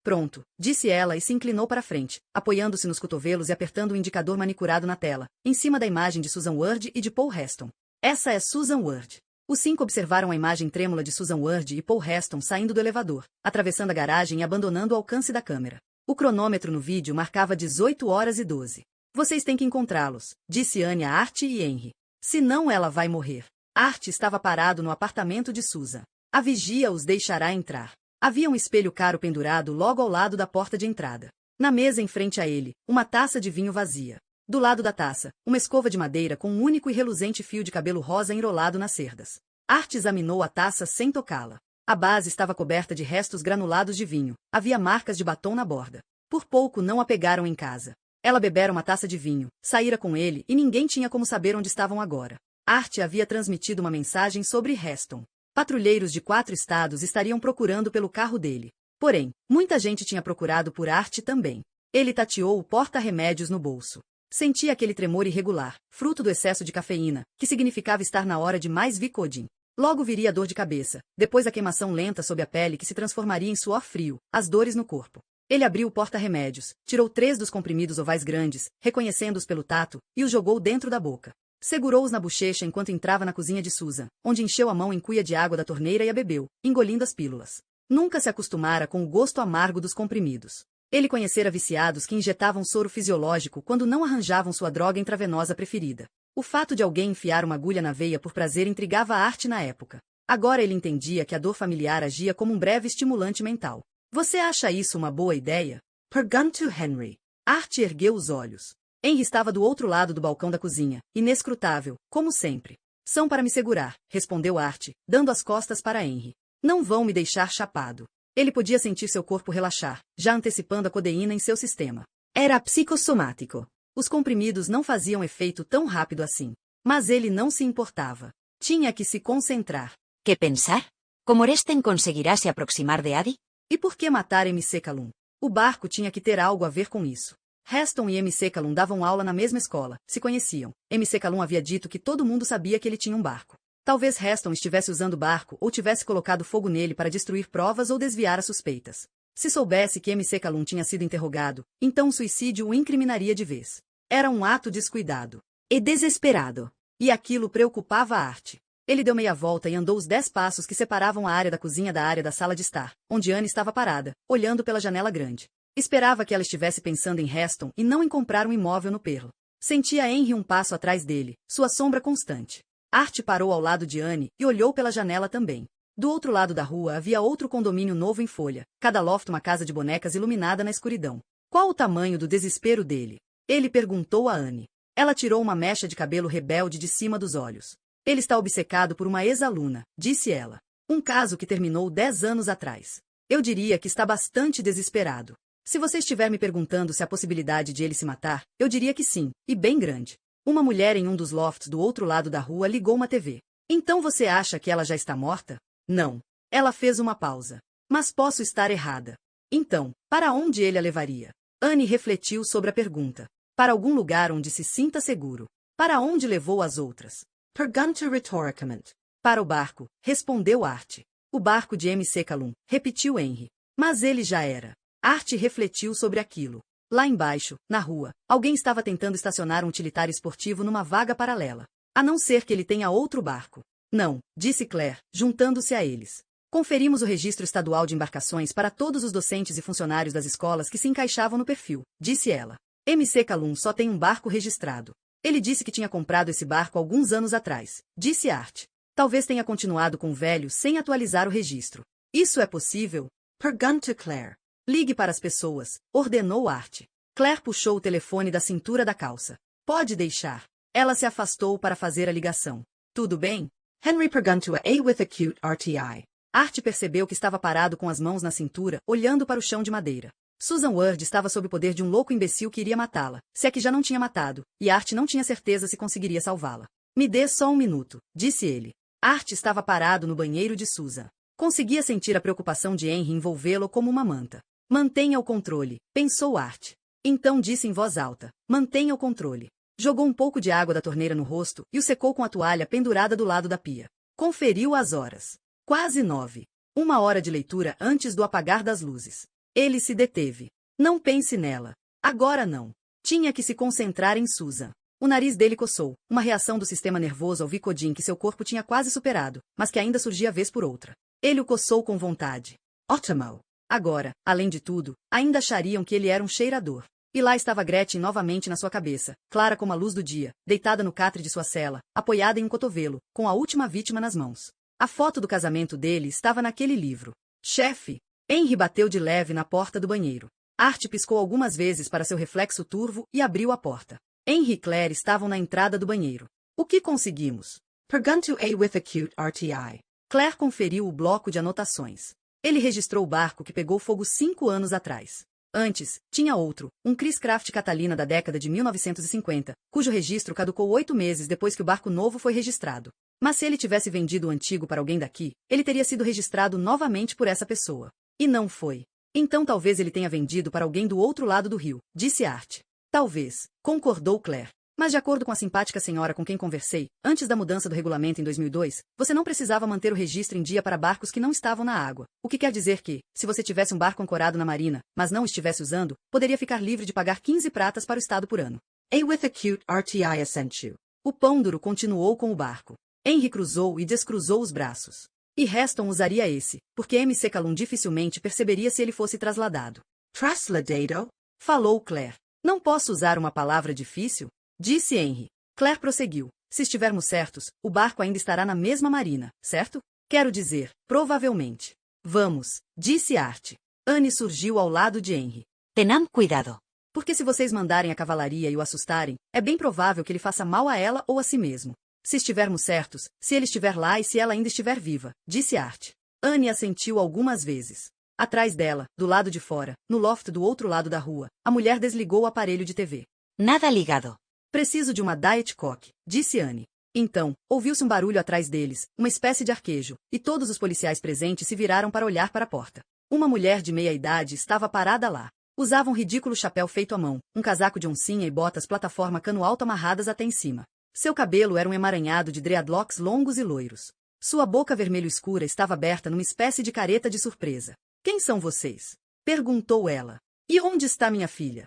Pronto, disse ela e se inclinou para frente, apoiando-se nos cotovelos e apertando o indicador manicurado na tela, em cima da imagem de Susan Ward e de Paul Heston. Essa é Susan Ward. Os 5 observaram a imagem trêmula de Susan Ward e Paul Heston saindo do elevador, atravessando a garagem e abandonando o alcance da câmera. O cronômetro no vídeo marcava 18h12. Vocês têm que encontrá-los, disse Anne a Art e Henry. Senão ela vai morrer. Art estava parado no apartamento de Susan. A vigia os deixará entrar. Havia um espelho caro pendurado logo ao lado da porta de entrada. Na mesa em frente a ele, uma taça de vinho vazia. Do lado da taça, uma escova de madeira com um único e reluzente fio de cabelo rosa enrolado nas cerdas. Art examinou a taça sem tocá-la. A base estava coberta de restos granulados de vinho. Havia marcas de batom na borda. Por pouco não a pegaram em casa. Ela bebera uma taça de vinho, saíra com ele e ninguém tinha como saber onde estavam agora. Art havia transmitido uma mensagem sobre Heston. Patrulheiros de 4 estados estariam procurando pelo carro dele. Porém, muita gente tinha procurado por Art também. Ele tateou o porta-remédios no bolso. Sentia aquele tremor irregular, fruto do excesso de cafeína, que significava estar na hora de mais Vicodin. Logo viria a dor de cabeça, depois a queimação lenta sob a pele que se transformaria em suor frio, as dores no corpo. Ele abriu o porta-remédios, tirou 3 dos comprimidos ovais grandes, reconhecendo-os pelo tato, e os jogou dentro da boca. Segurou-os na bochecha enquanto entrava na cozinha de Susan, onde encheu a mão em cuia de água da torneira e a bebeu, engolindo as pílulas. Nunca se acostumara com o gosto amargo dos comprimidos. Ele conhecera viciados que injetavam soro fisiológico quando não arranjavam sua droga intravenosa preferida. O fato de alguém enfiar uma agulha na veia por prazer intrigava a Art na época. Agora ele entendia que a dor familiar agia como um breve estimulante mental. Você acha isso uma boa ideia? Perguntou Henry. Art ergueu os olhos. Henry estava do outro lado do balcão da cozinha, inescrutável, como sempre. São para me segurar, respondeu Art, dando as costas para Henry. Não vão me deixar chapado. Ele podia sentir seu corpo relaxar, já antecipando a codeína em seu sistema. Era psicossomático. Os comprimidos não faziam efeito tão rápido assim. Mas ele não se importava. Tinha que se concentrar. ¿Qué pensar? ¿Cómo Oresten conseguirá se aproximar de Adi? E por que matar MC Calum? O barco tinha que ter algo a ver com isso. Heston e MC Calum davam aula na mesma escola, se conheciam. MC Calum havia dito que todo mundo sabia que ele tinha um barco. Talvez Heston estivesse usando o barco ou tivesse colocado fogo nele para destruir provas ou desviar as suspeitas. Se soubesse que MC Calum tinha sido interrogado, então o suicídio o incriminaria de vez. Era um ato descuidado e desesperado. E aquilo preocupava a Art. Ele deu meia volta e andou os 10 passos que separavam a área da cozinha da área da sala de estar, onde Anne estava parada, olhando pela janela grande. Esperava que ela estivesse pensando em Heston e não em comprar um imóvel no Perlo. Sentia Henry um passo atrás dele, sua sombra constante. Art parou ao lado de Anne e olhou pela janela também. Do outro lado da rua havia outro condomínio novo em folha, cada loft uma casa de bonecas iluminada na escuridão. Qual o tamanho do desespero dele? Ele perguntou a Anne. Ela tirou uma mecha de cabelo rebelde de cima dos olhos. Ele está obcecado por uma ex-aluna, disse ela. Um caso que terminou 10 anos atrás. Eu diria que está bastante desesperado. Se você estiver me perguntando se há possibilidade de ele se matar, eu diria que sim, e bem grande. Uma mulher em um dos lofts do outro lado da rua ligou uma TV. Então você acha que ela já está morta? Não. Ela fez uma pausa. Mas posso estar errada. Então, para onde ele a levaria? Anne refletiu sobre a pergunta. Para algum lugar onde se sinta seguro. Para onde levou as outras? Perguntou retoricamente. Para o barco, respondeu Art. O barco de MC Calum, repetiu Henry. Mas ele já era. Art refletiu sobre aquilo. Lá embaixo, na rua, alguém estava tentando estacionar um utilitário esportivo numa vaga paralela. A não ser que ele tenha outro barco. Não, disse Claire, juntando-se a eles. Conferimos o registro estadual de embarcações para todos os docentes e funcionários das escolas que se encaixavam no perfil, disse ela. MC Calum só tem um barco registrado. Ele disse que tinha comprado esse barco alguns anos atrás, disse Art. Talvez tenha continuado com o velho sem atualizar o registro. Isso é possível? Perguntou Claire. Ligue para as pessoas, ordenou Art. Claire puxou o telefone da cintura da calça. Pode deixar. Ela se afastou para fazer a ligação. Tudo bem? Henry perguntou a with acute RTI. Art percebeu que estava parado com as mãos na cintura, olhando para o chão de madeira. Susan Ward estava sob o poder de um louco imbecil que iria matá-la, se é que já não tinha matado, e Art não tinha certeza se conseguiria salvá-la. Me dê só um minuto, disse ele. Art estava parado no banheiro de Susan. Conseguia sentir a preocupação de Henry envolvê-lo como uma manta. Mantenha o controle, pensou Art. Então disse em voz alta, mantenha o controle. Jogou um pouco de água da torneira no rosto e o secou com a toalha pendurada do lado da pia. Conferiu as horas. Quase 9. 1 hora de leitura antes do apagar das luzes. Ele se deteve. Não pense nela. Agora não. Tinha que se concentrar em Susan. O nariz dele coçou, uma reação do sistema nervoso ao Vicodin que seu corpo tinha quase superado, mas que ainda surgia vez por outra. Ele o coçou com vontade. Ótimo! Agora, além de tudo, ainda achariam que ele era um cheirador. E lá estava Gretchen novamente na sua cabeça, clara como a luz do dia, deitada no catre de sua cela, apoiada em um cotovelo, com a última vítima nas mãos. A foto do casamento dele estava naquele livro. Chefe! Henry bateu de leve na porta do banheiro. Art piscou algumas vezes para seu reflexo turvo e abriu a porta. Henry e Claire estavam na entrada do banheiro. O que conseguimos? Perguntou a with acute RTI. Claire conferiu o bloco de anotações. Ele registrou o barco que pegou fogo 5 anos atrás. Antes, tinha outro, um Chris Craft Catalina da década de 1950, cujo registro caducou 8 meses depois que o barco novo foi registrado. Mas se ele tivesse vendido o antigo para alguém daqui, ele teria sido registrado novamente por essa pessoa. E não foi. Então talvez ele tenha vendido para alguém do outro lado do rio, disse Art. Talvez, concordou Claire. Mas de acordo com a simpática senhora com quem conversei, antes da mudança do regulamento em 2002, você não precisava manter o registro em dia para barcos que não estavam na água. O que quer dizer que, se você tivesse um barco ancorado na marina, mas não estivesse usando, poderia ficar livre de pagar 15 pratas para o Estado por ano. A with acute RTI assentiu. O pândaro continuou com o barco. Henry cruzou e descruzou os braços. E Heston usaria esse, porque MC Calum dificilmente perceberia se ele fosse trasladado. Trasladado? Falou Claire. Não posso usar uma palavra difícil? Disse Henry. Claire prosseguiu. Se estivermos certos, o barco ainda estará na mesma marina, certo? Quero dizer, provavelmente. Vamos, disse Art. Anne surgiu ao lado de Henry. Tenham cuidado. Porque se vocês mandarem a cavalaria e o assustarem, é bem provável que ele faça mal a ela ou a si mesmo. Se estivermos certos, se ele estiver lá e se ela ainda estiver viva, disse Art. Anne assentiu algumas vezes. Atrás dela, do lado de fora, no loft do outro lado da rua, a mulher desligou o aparelho de TV. Nada ligado. Preciso de uma Diet Coke, disse Anne. Então, ouviu-se um barulho atrás deles, uma espécie de arquejo, e todos os policiais presentes se viraram para olhar para a porta. Uma mulher de meia-idade estava parada lá. Usava um ridículo chapéu feito à mão, um casaco de oncinha e botas plataforma cano alto amarradas até em cima. Seu cabelo era um emaranhado de dreadlocks longos e loiros. Sua boca vermelho escura estava aberta numa espécie de careta de surpresa. Quem são vocês? Perguntou ela. E onde está minha filha?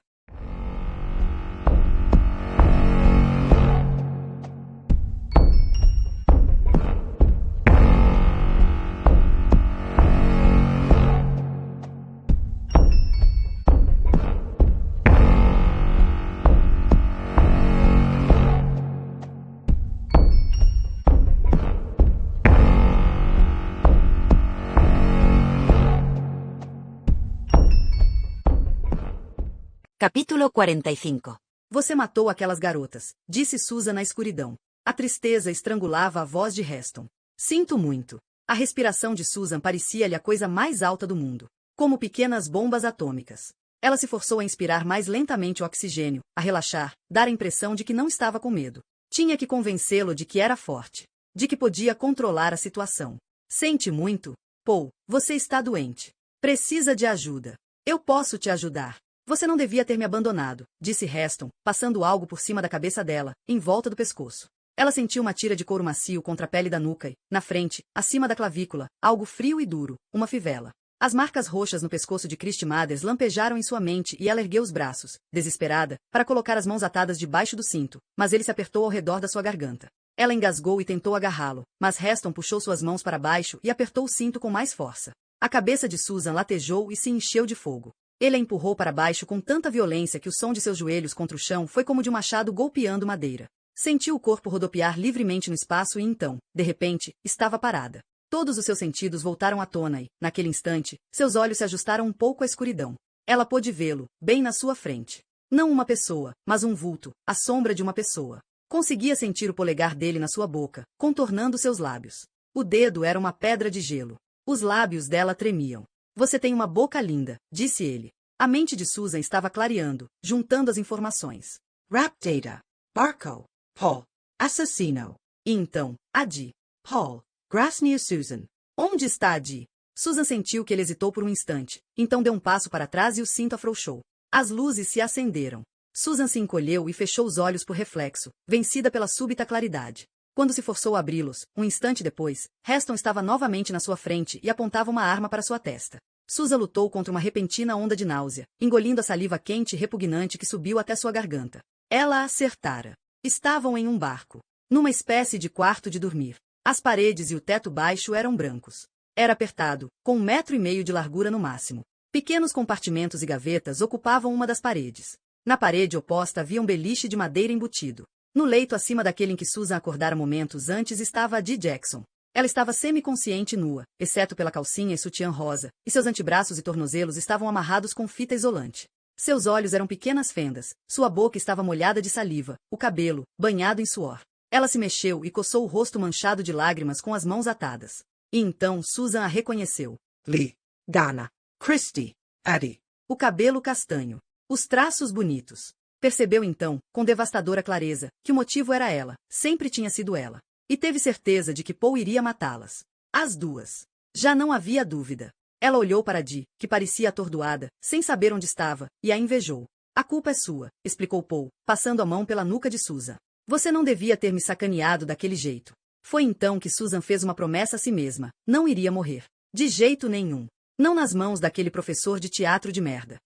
Capítulo 45. Você matou aquelas garotas, disse Susan na escuridão. A tristeza estrangulava a voz de Heston. Sinto muito. A respiração de Susan parecia-lhe a coisa mais alta do mundo. Como pequenas bombas atômicas. Ela se forçou a inspirar mais lentamente o oxigênio, a relaxar, dar a impressão de que não estava com medo. Tinha que convencê-lo de que era forte. De que podia controlar a situação. Sente muito? Paul, você está doente. Precisa de ajuda. Eu posso te ajudar. Você não devia ter me abandonado, disse Heston, passando algo por cima da cabeça dela, em volta do pescoço. Ela sentiu uma tira de couro macio contra a pele da nuca e, na frente, acima da clavícula, algo frio e duro, uma fivela. As marcas roxas no pescoço de Christy Mathers lampejaram em sua mente e ela ergueu os braços, desesperada, para colocar as mãos atadas debaixo do cinto, mas ele se apertou ao redor da sua garganta. Ela engasgou e tentou agarrá-lo, mas Heston puxou suas mãos para baixo e apertou o cinto com mais força. A cabeça de Susan latejou e se encheu de fogo. Ele a empurrou para baixo com tanta violência que o som de seus joelhos contra o chão foi como de um machado golpeando madeira. Sentiu o corpo rodopiar livremente no espaço e então, de repente, estava parada. Todos os seus sentidos voltaram à tona e, naquele instante, seus olhos se ajustaram um pouco à escuridão. Ela pôde vê-lo, bem na sua frente. Não uma pessoa, mas um vulto, a sombra de uma pessoa. Conseguia sentir o polegar dele na sua boca, contornando seus lábios. O dedo era uma pedra de gelo. Os lábios dela tremiam. Você tem uma boca linda, disse ele. A mente de Susan estava clareando, juntando as informações. Rapdata. Barco. Paul. Assassino. E então, a Dee. Paul. Grasnia Susan. Onde está a Dee? Susan sentiu que ele hesitou por um instante, então deu um passo para trás e o cinto afrouxou. As luzes se acenderam. Susan se encolheu e fechou os olhos por reflexo, vencida pela súbita claridade. Quando se forçou a abri-los, um instante depois, Heston estava novamente na sua frente e apontava uma arma para sua testa. Susan lutou contra uma repentina onda de náusea, engolindo a saliva quente e repugnante que subiu até sua garganta. Ela acertara. Estavam em um barco. Numa espécie de quarto de dormir. As paredes e o teto baixo eram brancos. Era apertado, com 1,5 metro de largura no máximo. Pequenos compartimentos e gavetas ocupavam uma das paredes. Na parede oposta havia um beliche de madeira embutido. No leito acima daquele em que Susan acordara momentos antes estava a Dee Jackson. Ela estava semiconsciente e nua, exceto pela calcinha e sutiã rosa, e seus antebraços e tornozelos estavam amarrados com fita isolante. Seus olhos eram pequenas fendas, sua boca estava molhada de saliva, o cabelo, banhado em suor. Ela se mexeu e coçou o rosto manchado de lágrimas com as mãos atadas. E então Susan a reconheceu. Lee. Dana. Christy. Addie. O cabelo castanho. Os traços bonitos. Percebeu então, com devastadora clareza, que o motivo era ela, sempre tinha sido ela. E teve certeza de que Paul iria matá-las. As duas. Já não havia dúvida. Ela olhou para Dee, que parecia atordoada, sem saber onde estava, e a invejou. A culpa é sua, explicou Paul, passando a mão pela nuca de Susan. Você não devia ter me sacaneado daquele jeito. Foi então que Susan fez uma promessa a si mesma, não iria morrer. De jeito nenhum. Não nas mãos daquele professor de teatro de merda.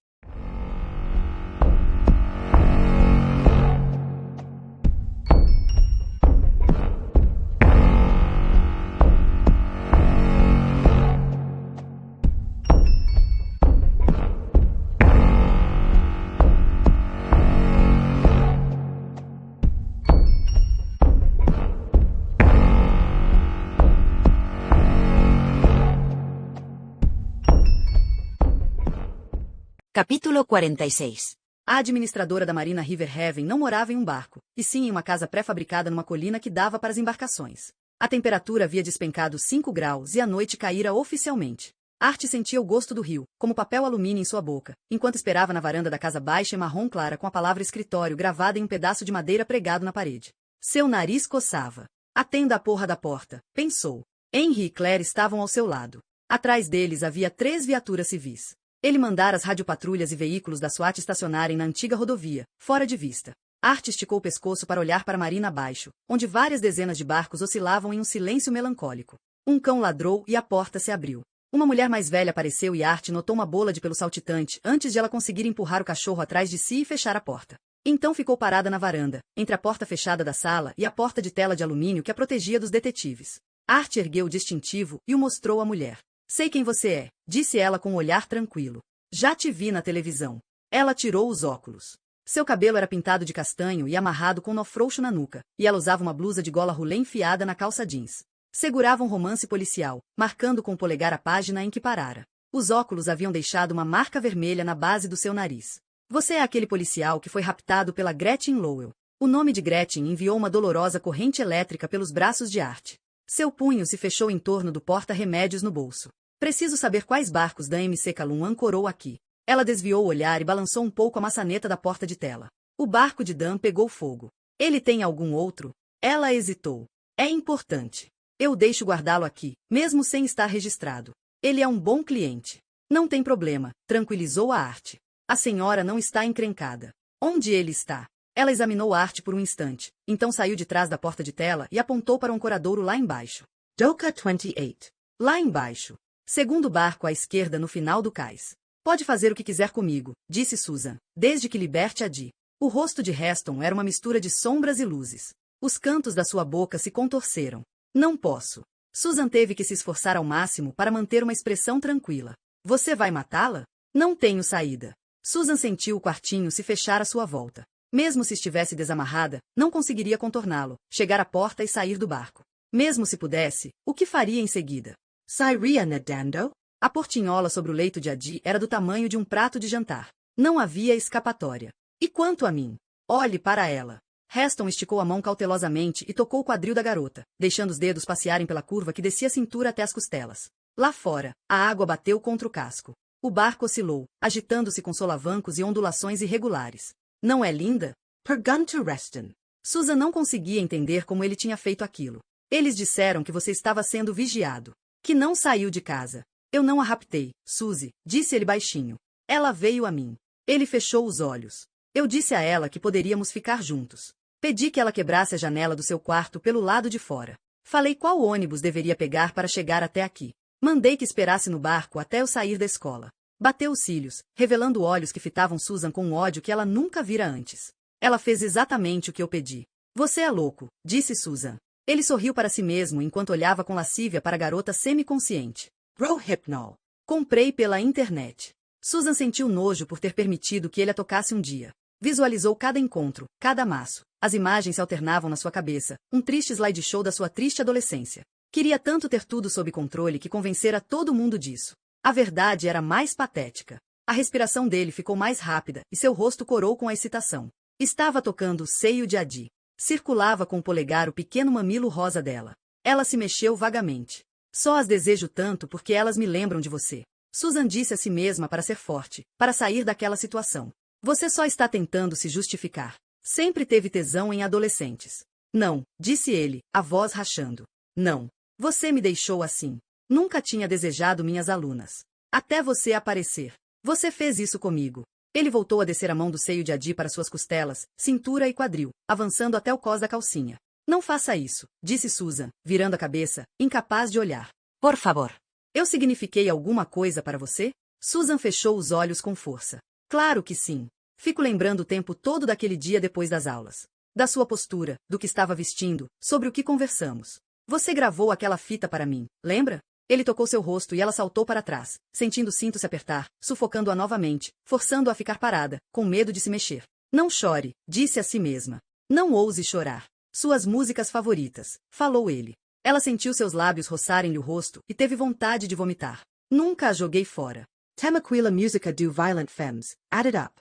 Capítulo 46. A administradora da Marina River Haven não morava em um barco, e sim em uma casa pré-fabricada numa colina que dava para as embarcações. A temperatura havia despencado 5 graus e a noite caíra oficialmente. Art sentia o gosto do rio, como papel alumínio em sua boca, enquanto esperava na varanda da casa baixa e marrom clara com a palavra escritório gravada em um pedaço de madeira pregado na parede. Seu nariz coçava. Atenda a porra da porta, pensou. Henry e Claire estavam ao seu lado. Atrás deles havia 3 viaturas civis. Ele mandara as radiopatrulhas e veículos da SWAT estacionarem na antiga rodovia, fora de vista. Art esticou o pescoço para olhar para a marina abaixo, onde várias dezenas de barcos oscilavam em um silêncio melancólico. Um cão ladrou e a porta se abriu. Uma mulher mais velha apareceu e Art notou uma bola de pelo saltitante antes de ela conseguir empurrar o cachorro atrás de si e fechar a porta. Então ficou parada na varanda, entre a porta fechada da sala e a porta de tela de alumínio que a protegia dos detetives. Art ergueu o distintivo e o mostrou à mulher. Sei quem você é, disse ela com um olhar tranquilo. Já te vi na televisão. Ela tirou os óculos. Seu cabelo era pintado de castanho e amarrado com um nó frouxo na nuca, e ela usava uma blusa de gola rolê enfiada na calça jeans. Segurava um romance policial, marcando com o polegar a página em que parara. Os óculos haviam deixado uma marca vermelha na base do seu nariz. Você é aquele policial que foi raptado pela Gretchen Lowell. O nome de Gretchen enviou uma dolorosa corrente elétrica pelos braços de Art. Seu punho se fechou em torno do porta-remédios no bolso. Preciso saber quais barcos da MC Calum ancorou aqui. Ela desviou o olhar e balançou um pouco a maçaneta da porta de tela. O barco de Dan pegou fogo. Ele tem algum outro? Ela hesitou. É importante. Eu deixo guardá-lo aqui, mesmo sem estar registrado. Ele é um bom cliente. Não tem problema, tranquilizou a Art. A senhora não está encrencada. Onde ele está? Ela examinou a Art por um instante, então saiu de trás da porta de tela e apontou para um coradouro lá embaixo. Doka 28. Lá embaixo. Segundo barco à esquerda no final do cais. Pode fazer o que quiser comigo, disse Susan, desde que liberte a Dee. O rosto de Heston era uma mistura de sombras e luzes. Os cantos da sua boca se contorceram. Não posso. Susan teve que se esforçar ao máximo para manter uma expressão tranquila. Você vai matá-la? Não tenho saída. Susan sentiu o quartinho se fechar à sua volta. Mesmo se estivesse desamarrada, não conseguiria contorná-lo, chegar à porta e sair do barco. Mesmo se pudesse, o que faria em seguida? Sairia nadando? A portinhola sobre o leito de Adi era do tamanho de um prato de jantar. Não havia escapatória. E quanto a mim? Olhe para ela. Heston esticou a mão cautelosamente e tocou o quadril da garota, deixando os dedos passearem pela curva que descia a cintura até as costelas. Lá fora, a água bateu contra o casco. O barco oscilou, agitando-se com solavancos e ondulações irregulares. Não é linda? Pergunta Reston. Susan não conseguia entender como ele tinha feito aquilo. Eles disseram que você estava sendo vigiado. Que não saiu de casa. Eu não a raptei, Suzy, disse ele baixinho. Ela veio a mim. Ele fechou os olhos. Eu disse a ela que poderíamos ficar juntos. Pedi que ela quebrasse a janela do seu quarto pelo lado de fora. Falei qual ônibus deveria pegar para chegar até aqui. Mandei que esperasse no barco até eu sair da escola. Bateu os cílios, revelando olhos que fitavam Susan com um ódio que ela nunca vira antes. Ela fez exatamente o que eu pedi. Você é louco, disse Susan. Ele sorriu para si mesmo enquanto olhava com lascívia para a garota semiconsciente. Rohypnol. Comprei pela internet. Susan sentiu nojo por ter permitido que ele a tocasse um dia. Visualizou cada encontro, cada maço. As imagens se alternavam na sua cabeça, um triste slideshow da sua triste adolescência. Queria tanto ter tudo sob controle que convencera todo mundo disso. A verdade era mais patética. A respiração dele ficou mais rápida e seu rosto corou com a excitação. Estava tocando o seio de Adi. Circulava com o polegar o pequeno mamilo rosa dela. Ela se mexeu vagamente. Só as desejo tanto porque elas me lembram de você. Susan disse a si mesma para ser forte, para sair daquela situação. Você só está tentando se justificar. Sempre teve tesão em adolescentes. Não, disse ele, a voz rachando. Não. Você me deixou assim. Nunca tinha desejado minhas alunas. Até você aparecer. Você fez isso comigo. Ele voltou a descer a mão do seio de Adi para suas costelas, cintura e quadril, avançando até o cós da calcinha. Não faça isso, disse Susan, virando a cabeça, incapaz de olhar. Por favor. Eu signifiquei alguma coisa para você? Susan fechou os olhos com força. Claro que sim. Fico lembrando o tempo todo daquele dia depois das aulas. Da sua postura, do que estava vestindo, sobre o que conversamos. Você gravou aquela fita para mim, lembra? Ele tocou seu rosto e ela saltou para trás, sentindo o cinto se apertar, sufocando-a novamente, forçando-a a ficar parada, com medo de se mexer. Não chore, disse a si mesma. Não ouse chorar. Suas músicas favoritas, falou ele. Ela sentiu seus lábios roçarem-lhe o rosto e teve vontade de vomitar. Nunca a joguei fora. Temaquila musica do violent femmes, add it up.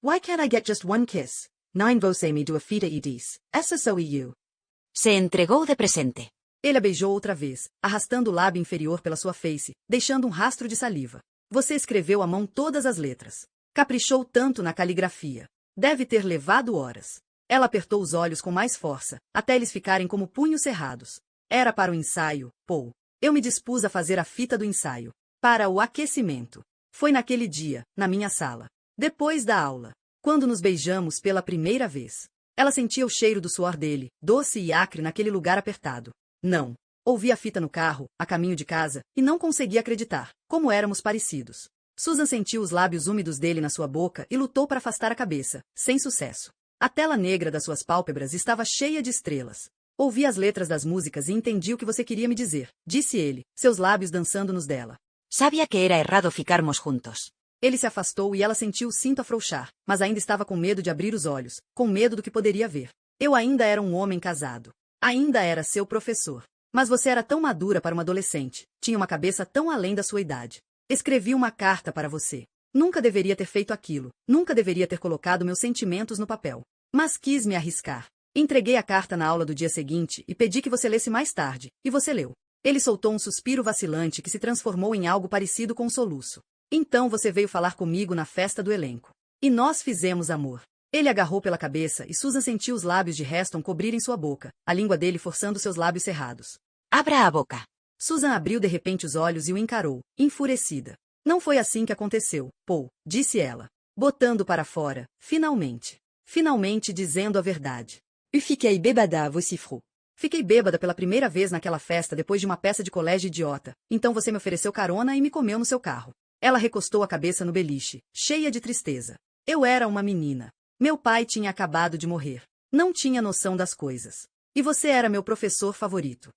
Why can't I get just one kiss? Nine você me do a fita e diz, essa sou eu. Se entregou de presente. Ele a beijou outra vez, arrastando o lábio inferior pela sua face, deixando um rastro de saliva. Você escreveu à mão todas as letras. Caprichou tanto na caligrafia. Deve ter levado horas. Ela apertou os olhos com mais força, até eles ficarem como punhos cerrados. Era para o ensaio, Paul. Eu me dispus a fazer a fita do ensaio. Para o aquecimento. Foi naquele dia, na minha sala. Depois da aula. Quando nos beijamos pela primeira vez. Ela sentia o cheiro do suor dele, doce e acre naquele lugar apertado. Não. Ouvi a fita no carro, a caminho de casa, e não conseguia acreditar, como éramos parecidos. Susan sentiu os lábios úmidos dele na sua boca e lutou para afastar a cabeça, sem sucesso. A tela negra das suas pálpebras estava cheia de estrelas. Ouvi as letras das músicas e entendi o que você queria me dizer, disse ele, seus lábios dançando nos dela. Sabia que era errado ficarmos juntos. Ele se afastou e ela sentiu o cinto afrouxar, mas ainda estava com medo de abrir os olhos, com medo do que poderia ver. Eu ainda era um homem casado. Ainda era seu professor. Mas você era tão madura para uma adolescente, tinha uma cabeça tão além da sua idade. Escrevi uma carta para você. Nunca deveria ter feito aquilo, nunca deveria ter colocado meus sentimentos no papel. Mas quis me arriscar. Entreguei a carta na aula do dia seguinte e pedi que você lesse mais tarde, e você leu. Ele soltou um suspiro vacilante que se transformou em algo parecido com um soluço. Então você veio falar comigo na festa do elenco. E nós fizemos amor. Ele agarrou pela cabeça e Susan sentiu os lábios de Heston cobrirem sua boca, a língua dele forçando seus lábios cerrados. Abra a boca. Susan abriu de repente os olhos e o encarou, enfurecida. Não foi assim que aconteceu, Paul, disse ela. Botando para fora, finalmente. Finalmente dizendo a verdade. Eu fiquei bêbada, vocifrou. Fiquei bêbada pela primeira vez naquela festa depois de uma peça de colégio idiota. Então você me ofereceu carona e me comeu no seu carro. Ela recostou a cabeça no beliche, cheia de tristeza. Eu era uma menina. Meu pai tinha acabado de morrer. Não tinha noção das coisas. E você era meu professor favorito.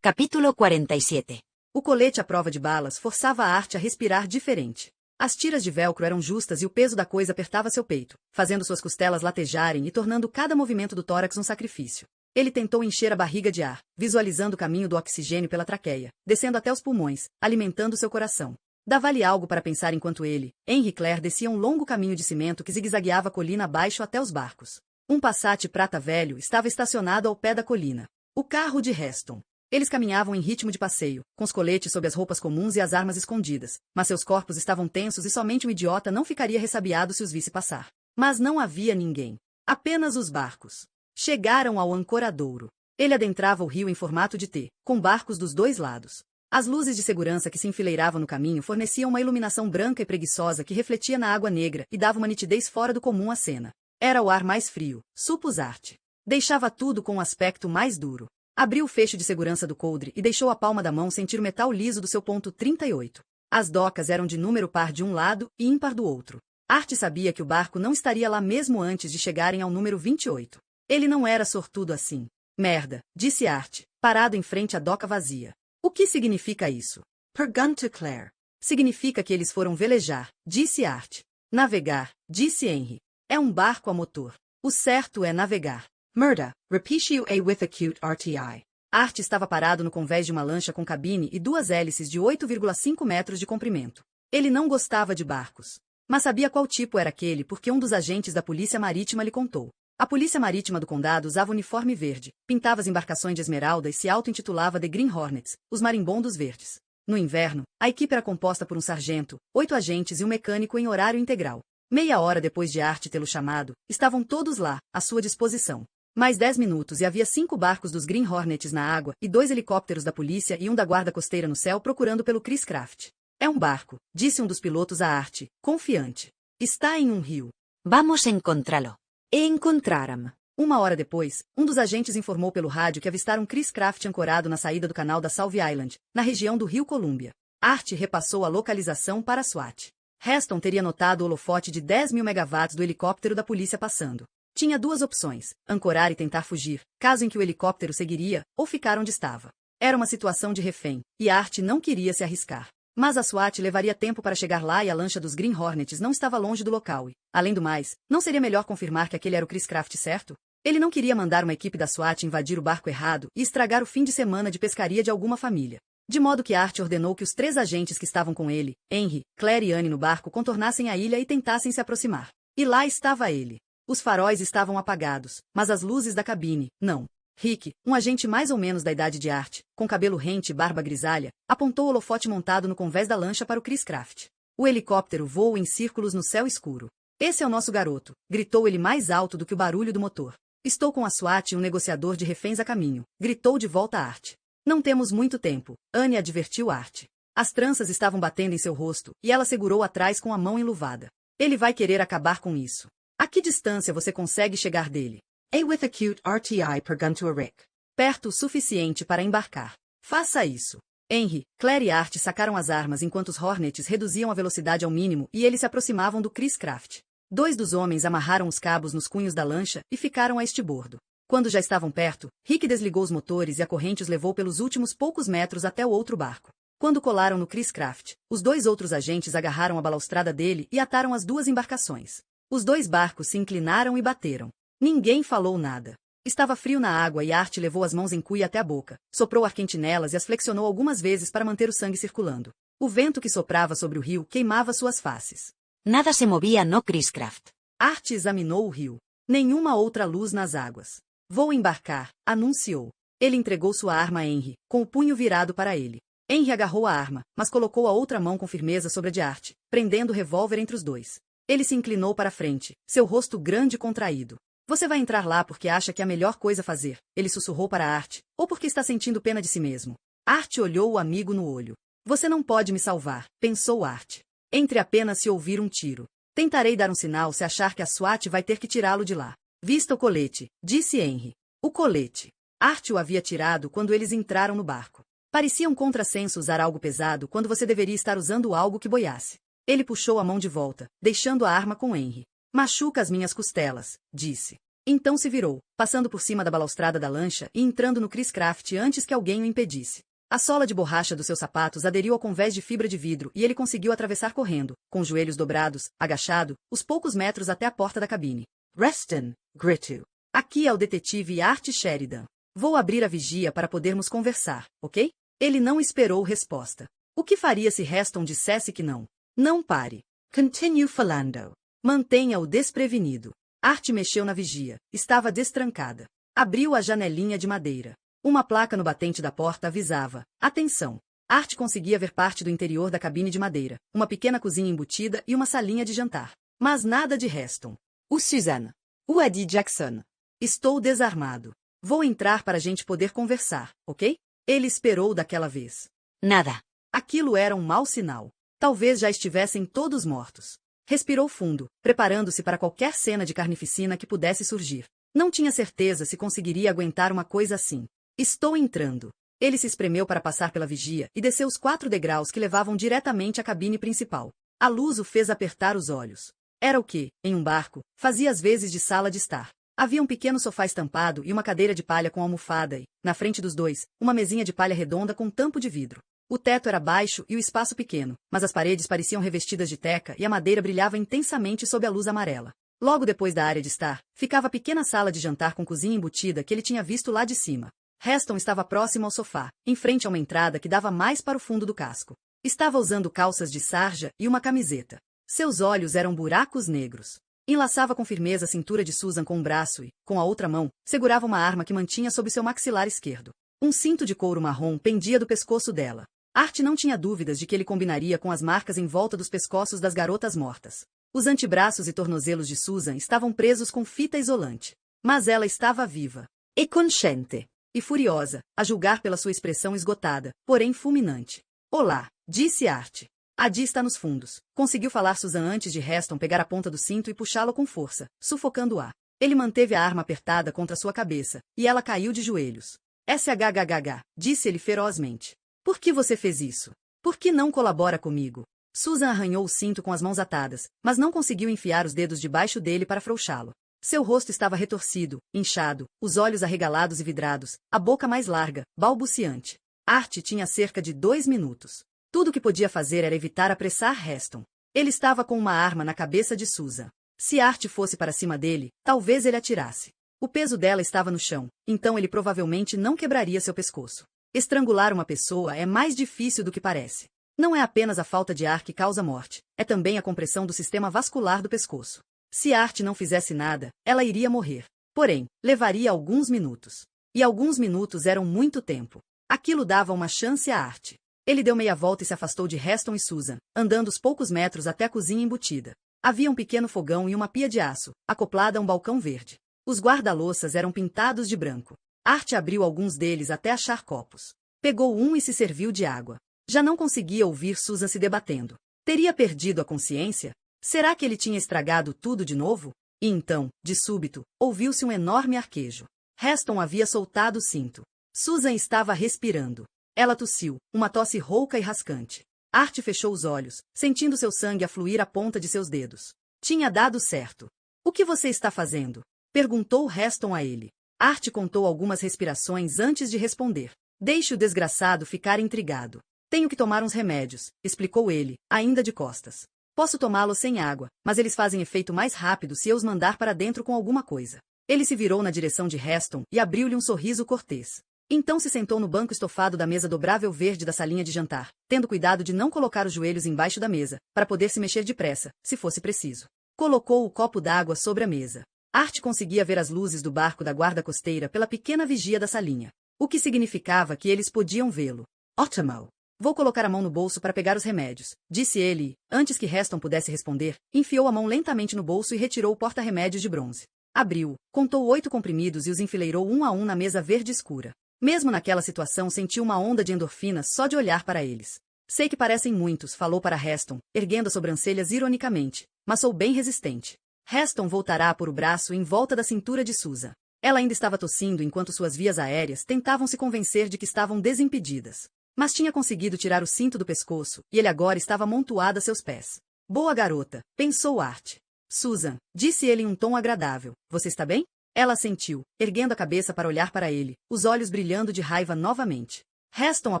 Capítulo 47. O colete à prova de balas forçava a Arte a respirar diferente. As tiras de velcro eram justas e o peso da coisa apertava seu peito, fazendo suas costelas latejarem e tornando cada movimento do tórax um sacrifício. Ele tentou encher a barriga de ar, visualizando o caminho do oxigênio pela traqueia, descendo até os pulmões, alimentando seu coração. Dava-lhe algo para pensar enquanto ele, Henry e Claire desciam um longo caminho de cimento que zigue-zagueava a colina abaixo até os barcos. Um Passat prata velho estava estacionado ao pé da colina. O carro de Heston. Eles caminhavam em ritmo de passeio, com os coletes sob as roupas comuns e as armas escondidas, mas seus corpos estavam tensos e somente um idiota não ficaria ressabiado se os visse passar. Mas não havia ninguém. Apenas os barcos. Chegaram ao ancoradouro. Ele adentrava o rio em formato de T, com barcos dos dois lados. As luzes de segurança que se enfileiravam no caminho forneciam uma iluminação branca e preguiçosa que refletia na água negra e dava uma nitidez fora do comum à cena. Era o ar mais frio, supus Arte. Deixava tudo com um aspecto mais duro. Abriu o fecho de segurança do coldre e deixou a palma da mão sentir o metal liso do seu ponto 38. As docas eram de número par de um lado e ímpar do outro. Arte sabia que o barco não estaria lá mesmo antes de chegarem ao número 28. Ele não era sortudo assim. Merda, disse Arte, parado em frente à doca vazia. O que significa isso? Pergunta Claire. Significa que eles foram velejar, disse Arte. Navegar, disse Henry. É um barco a motor. O certo é navegar. Murda, repetio a with acute RTI. Arte estava parado no convés de uma lancha com cabine e duas hélices de 8,5 metros de comprimento. Ele não gostava de barcos. Mas sabia qual tipo era aquele porque um dos agentes da Polícia Marítima lhe contou. A Polícia Marítima do Condado usava uniforme verde, pintava as embarcações de esmeralda e se auto-intitulava The Green Hornets, os marimbondos verdes. No inverno, a equipe era composta por um sargento, 8 agentes e um mecânico em horário integral. Meia hora depois de Arte tê-lo chamado, estavam todos lá, à sua disposição. Mais 10 minutos e havia 5 barcos dos Green Hornets na água e 2 helicópteros da polícia e um da guarda costeira no céu procurando pelo Chris Craft. É um barco, disse um dos pilotos a Arte, confiante. Está em um rio. Vamos encontrá-lo. E encontraram-me. Uma hora depois, um dos agentes informou pelo rádio que avistaram Chris Craft ancorado na saída do canal da Salve Island, na região do rio Columbia. Arte repassou a localização para a SWAT. Heston teria notado o holofote de 10.000 megawatts do helicóptero da polícia passando. Tinha duas opções, ancorar e tentar fugir, caso em que o helicóptero seguiria, ou ficar onde estava. Era uma situação de refém, e Art não queria se arriscar. Mas a SWAT levaria tempo para chegar lá e a lancha dos Green Hornets não estava longe do local e, além do mais, não seria melhor confirmar que aquele era o Chris Craft certo? Ele não queria mandar uma equipe da SWAT invadir o barco errado e estragar o fim de semana de pescaria de alguma família. De modo que Art ordenou que os 3 agentes que estavam com ele, Henry, Claire e Anne no barco, contornassem a ilha e tentassem se aproximar. E lá estava ele. Os faróis estavam apagados, mas as luzes da cabine, não. Rick, um agente mais ou menos da idade de Art, com cabelo rente e barba grisalha, apontou o holofote montado no convés da lancha para o Chris Craft. O helicóptero voou em círculos no céu escuro. Esse é o nosso garoto, gritou ele mais alto do que o barulho do motor. Estou com a SWAT e um negociador de reféns a caminho, gritou de volta Art. Não temos muito tempo, Anne advertiu Art. As tranças estavam batendo em seu rosto, e ela segurou atrás com a mão enluvada. Ele vai querer acabar com isso. A que distância você consegue chegar dele? A with acute RTI per gun to a Rick. Perto o suficiente para embarcar. Faça isso. Henry, Claire e Art sacaram as armas enquanto os Hornets reduziam a velocidade ao mínimo e eles se aproximavam do Chris Craft. 2 dos homens amarraram os cabos nos cunhos da lancha e ficaram a estibordo. Quando já estavam perto, Rick desligou os motores e a corrente os levou pelos últimos poucos metros até o outro barco. Quando colaram no Chris Craft, os 2 outros agentes agarraram a balaustrada dele e ataram as 2 embarcações. Os 2 barcos se inclinaram e bateram. Ninguém falou nada. Estava frio na água e Art levou as mãos em cuia até a boca, soprou ar quente nelas e as flexionou algumas vezes para manter o sangue circulando. O vento que soprava sobre o rio queimava suas faces. Nada se movía no Chris Craft. Art examinou o rio. Nenhuma outra luz nas águas. Vou embarcar, anunciou. Ele entregou sua arma a Henry, com o punho virado para ele. Henry agarrou a arma, mas colocou a outra mão com firmeza sobre a de Art, prendendo o revólver entre os 2. Ele se inclinou para a frente, seu rosto grande e contraído. Você vai entrar lá porque acha que é a melhor coisa a fazer, ele sussurrou para Art, ou porque está sentindo pena de si mesmo. Art olhou o amigo no olho. Você não pode me salvar, pensou Art. Entre apenas se ouvir um tiro. Tentarei dar um sinal se achar que a SWAT vai ter que tirá-lo de lá. Vista o colete, disse Henry. O colete. Art o havia tirado quando eles entraram no barco. Parecia um contrassenso usar algo pesado quando você deveria estar usando algo que boiasse. Ele puxou a mão de volta, deixando a arma com Henry. Machuca as minhas costelas, disse. Então se virou, passando por cima da balaustrada da lancha e entrando no Chris Craft antes que alguém o impedisse. A sola de borracha dos seus sapatos aderiu ao convés de fibra de vidro e ele conseguiu atravessar correndo, com os joelhos dobrados, agachado, os poucos metros até a porta da cabine. Reston, gritou. Aqui é o detetive Art Sheridan. Vou abrir a vigia para podermos conversar, ok? Ele não esperou resposta. O que faria se Heston dissesse que não? Não pare. Continue falando. Mantenha-o desprevenido. Art mexeu na vigia. Estava destrancada. Abriu a janelinha de madeira. Uma placa no batente da porta avisava. Atenção! Art conseguia ver parte do interior da cabine de madeira, uma pequena cozinha embutida e uma salinha de jantar. Mas nada de Heston. O Suzanne. O Eddie Jackson. Estou desarmado. Vou entrar para a gente poder conversar, ok? Ele esperou daquela vez. Nada. Aquilo era um mau sinal. Talvez já estivessem todos mortos. Respirou fundo, preparando-se para qualquer cena de carnificina que pudesse surgir. Não tinha certeza se conseguiria aguentar uma coisa assim. Estou entrando. Ele se espremeu para passar pela vigia e desceu os 4 degraus que levavam diretamente à cabine principal. A luz o fez apertar os olhos. Era o que, em um barco, fazia às vezes de sala de estar. Havia um pequeno sofá estampado e uma cadeira de palha com almofada e, na frente dos 2, uma mesinha de palha redonda com tampo de vidro. O teto era baixo e o espaço pequeno, mas as paredes pareciam revestidas de teca e a madeira brilhava intensamente sob a luz amarela. Logo depois da área de estar, ficava a pequena sala de jantar com cozinha embutida que ele tinha visto lá de cima. Heston estava próximo ao sofá, em frente a uma entrada que dava mais para o fundo do casco. Estava usando calças de sarja e uma camiseta. Seus olhos eram buracos negros. Enlaçava com firmeza a cintura de Susan com um braço e, com a outra mão, segurava uma arma que mantinha sob seu maxilar esquerdo. Um cinto de couro marrom pendia do pescoço dela. Art não tinha dúvidas de que ele combinaria com as marcas em volta dos pescoços das garotas mortas. Os antebraços e tornozelos de Susan estavam presos com fita isolante. Mas ela estava viva. E consciente. E furiosa, a julgar pela sua expressão esgotada, porém fulminante. Olá, disse Art. A Dee está nos fundos. Conseguiu falar Susan antes de Heston pegar a ponta do cinto e puxá-lo com força, sufocando-a. Ele manteve a arma apertada contra sua cabeça, e ela caiu de joelhos. SHHH, disse ele ferozmente. Por que você fez isso? Por que não colabora comigo? Susan arranhou o cinto com as mãos atadas, mas não conseguiu enfiar os dedos debaixo dele para afrouxá-lo. Seu rosto estava retorcido, inchado, os olhos arregalados e vidrados, a boca mais larga, balbuciante. Art tinha cerca de 2 minutos. Tudo o que podia fazer era evitar apressar Heston. Ele estava com uma arma na cabeça de Susan. Se Art fosse para cima dele, talvez ele atirasse. O peso dela estava no chão, então ele provavelmente não quebraria seu pescoço. Estrangular uma pessoa é mais difícil do que parece. Não é apenas a falta de ar que causa morte, é também a compressão do sistema vascular do pescoço. Se Art não fizesse nada, ela iria morrer. Porém, levaria alguns minutos. E alguns minutos eram muito tempo. Aquilo dava uma chance a Art. Ele deu meia volta e se afastou de Heston e Susan, andando os poucos metros até a cozinha embutida. Havia um pequeno fogão e uma pia de aço, acoplada a um balcão verde. Os guarda-louças eram pintados de branco. Art abriu alguns deles até achar copos. Pegou um e se serviu de água. Já não conseguia ouvir Susan se debatendo. Teria perdido a consciência? Será que ele tinha estragado tudo de novo? E então, de súbito, ouviu-se um enorme arquejo. Heston havia soltado o cinto. Susan estava respirando. Ela tossiu, uma tosse rouca e rascante. Art fechou os olhos, sentindo seu sangue afluir à ponta de seus dedos. Tinha dado certo. O que você está fazendo? Perguntou Heston a ele. Art contou algumas respirações antes de responder. Deixe o desgraçado ficar intrigado. Tenho que tomar uns remédios, explicou ele, ainda de costas. Posso tomá-los sem água, mas eles fazem efeito mais rápido se eu os mandar para dentro com alguma coisa. Ele se virou na direção de Heston e abriu-lhe um sorriso cortês. Então se sentou no banco estofado da mesa dobrável verde da salinha de jantar, tendo cuidado de não colocar os joelhos embaixo da mesa, para poder se mexer depressa, se fosse preciso. Colocou o copo d'água sobre a mesa. Art conseguia ver as luzes do barco da guarda costeira pela pequena vigia da salinha, o que significava que eles podiam vê-lo. Ótimo! Vou colocar a mão no bolso para pegar os remédios, disse ele e, antes que Heston pudesse responder, enfiou a mão lentamente no bolso e retirou o porta-remédios de bronze. Abriu, contou 8 comprimidos e os enfileirou um a um na mesa verde escura. Mesmo naquela situação sentiu uma onda de endorfinas só de olhar para eles. Sei que parecem muitos, falou para Heston, erguendo as sobrancelhas ironicamente, mas sou bem resistente. Heston voltará a pôr o braço em volta da cintura de Susan. Ela ainda estava tossindo enquanto suas vias aéreas tentavam se convencer de que estavam desimpedidas. Mas tinha conseguido tirar o cinto do pescoço, e ele agora estava amontoado a seus pés. Boa garota, pensou Art. Susan, disse ele em um tom agradável, você está bem? Ela assentiu, erguendo a cabeça para olhar para ele, os olhos brilhando de raiva novamente. Heston a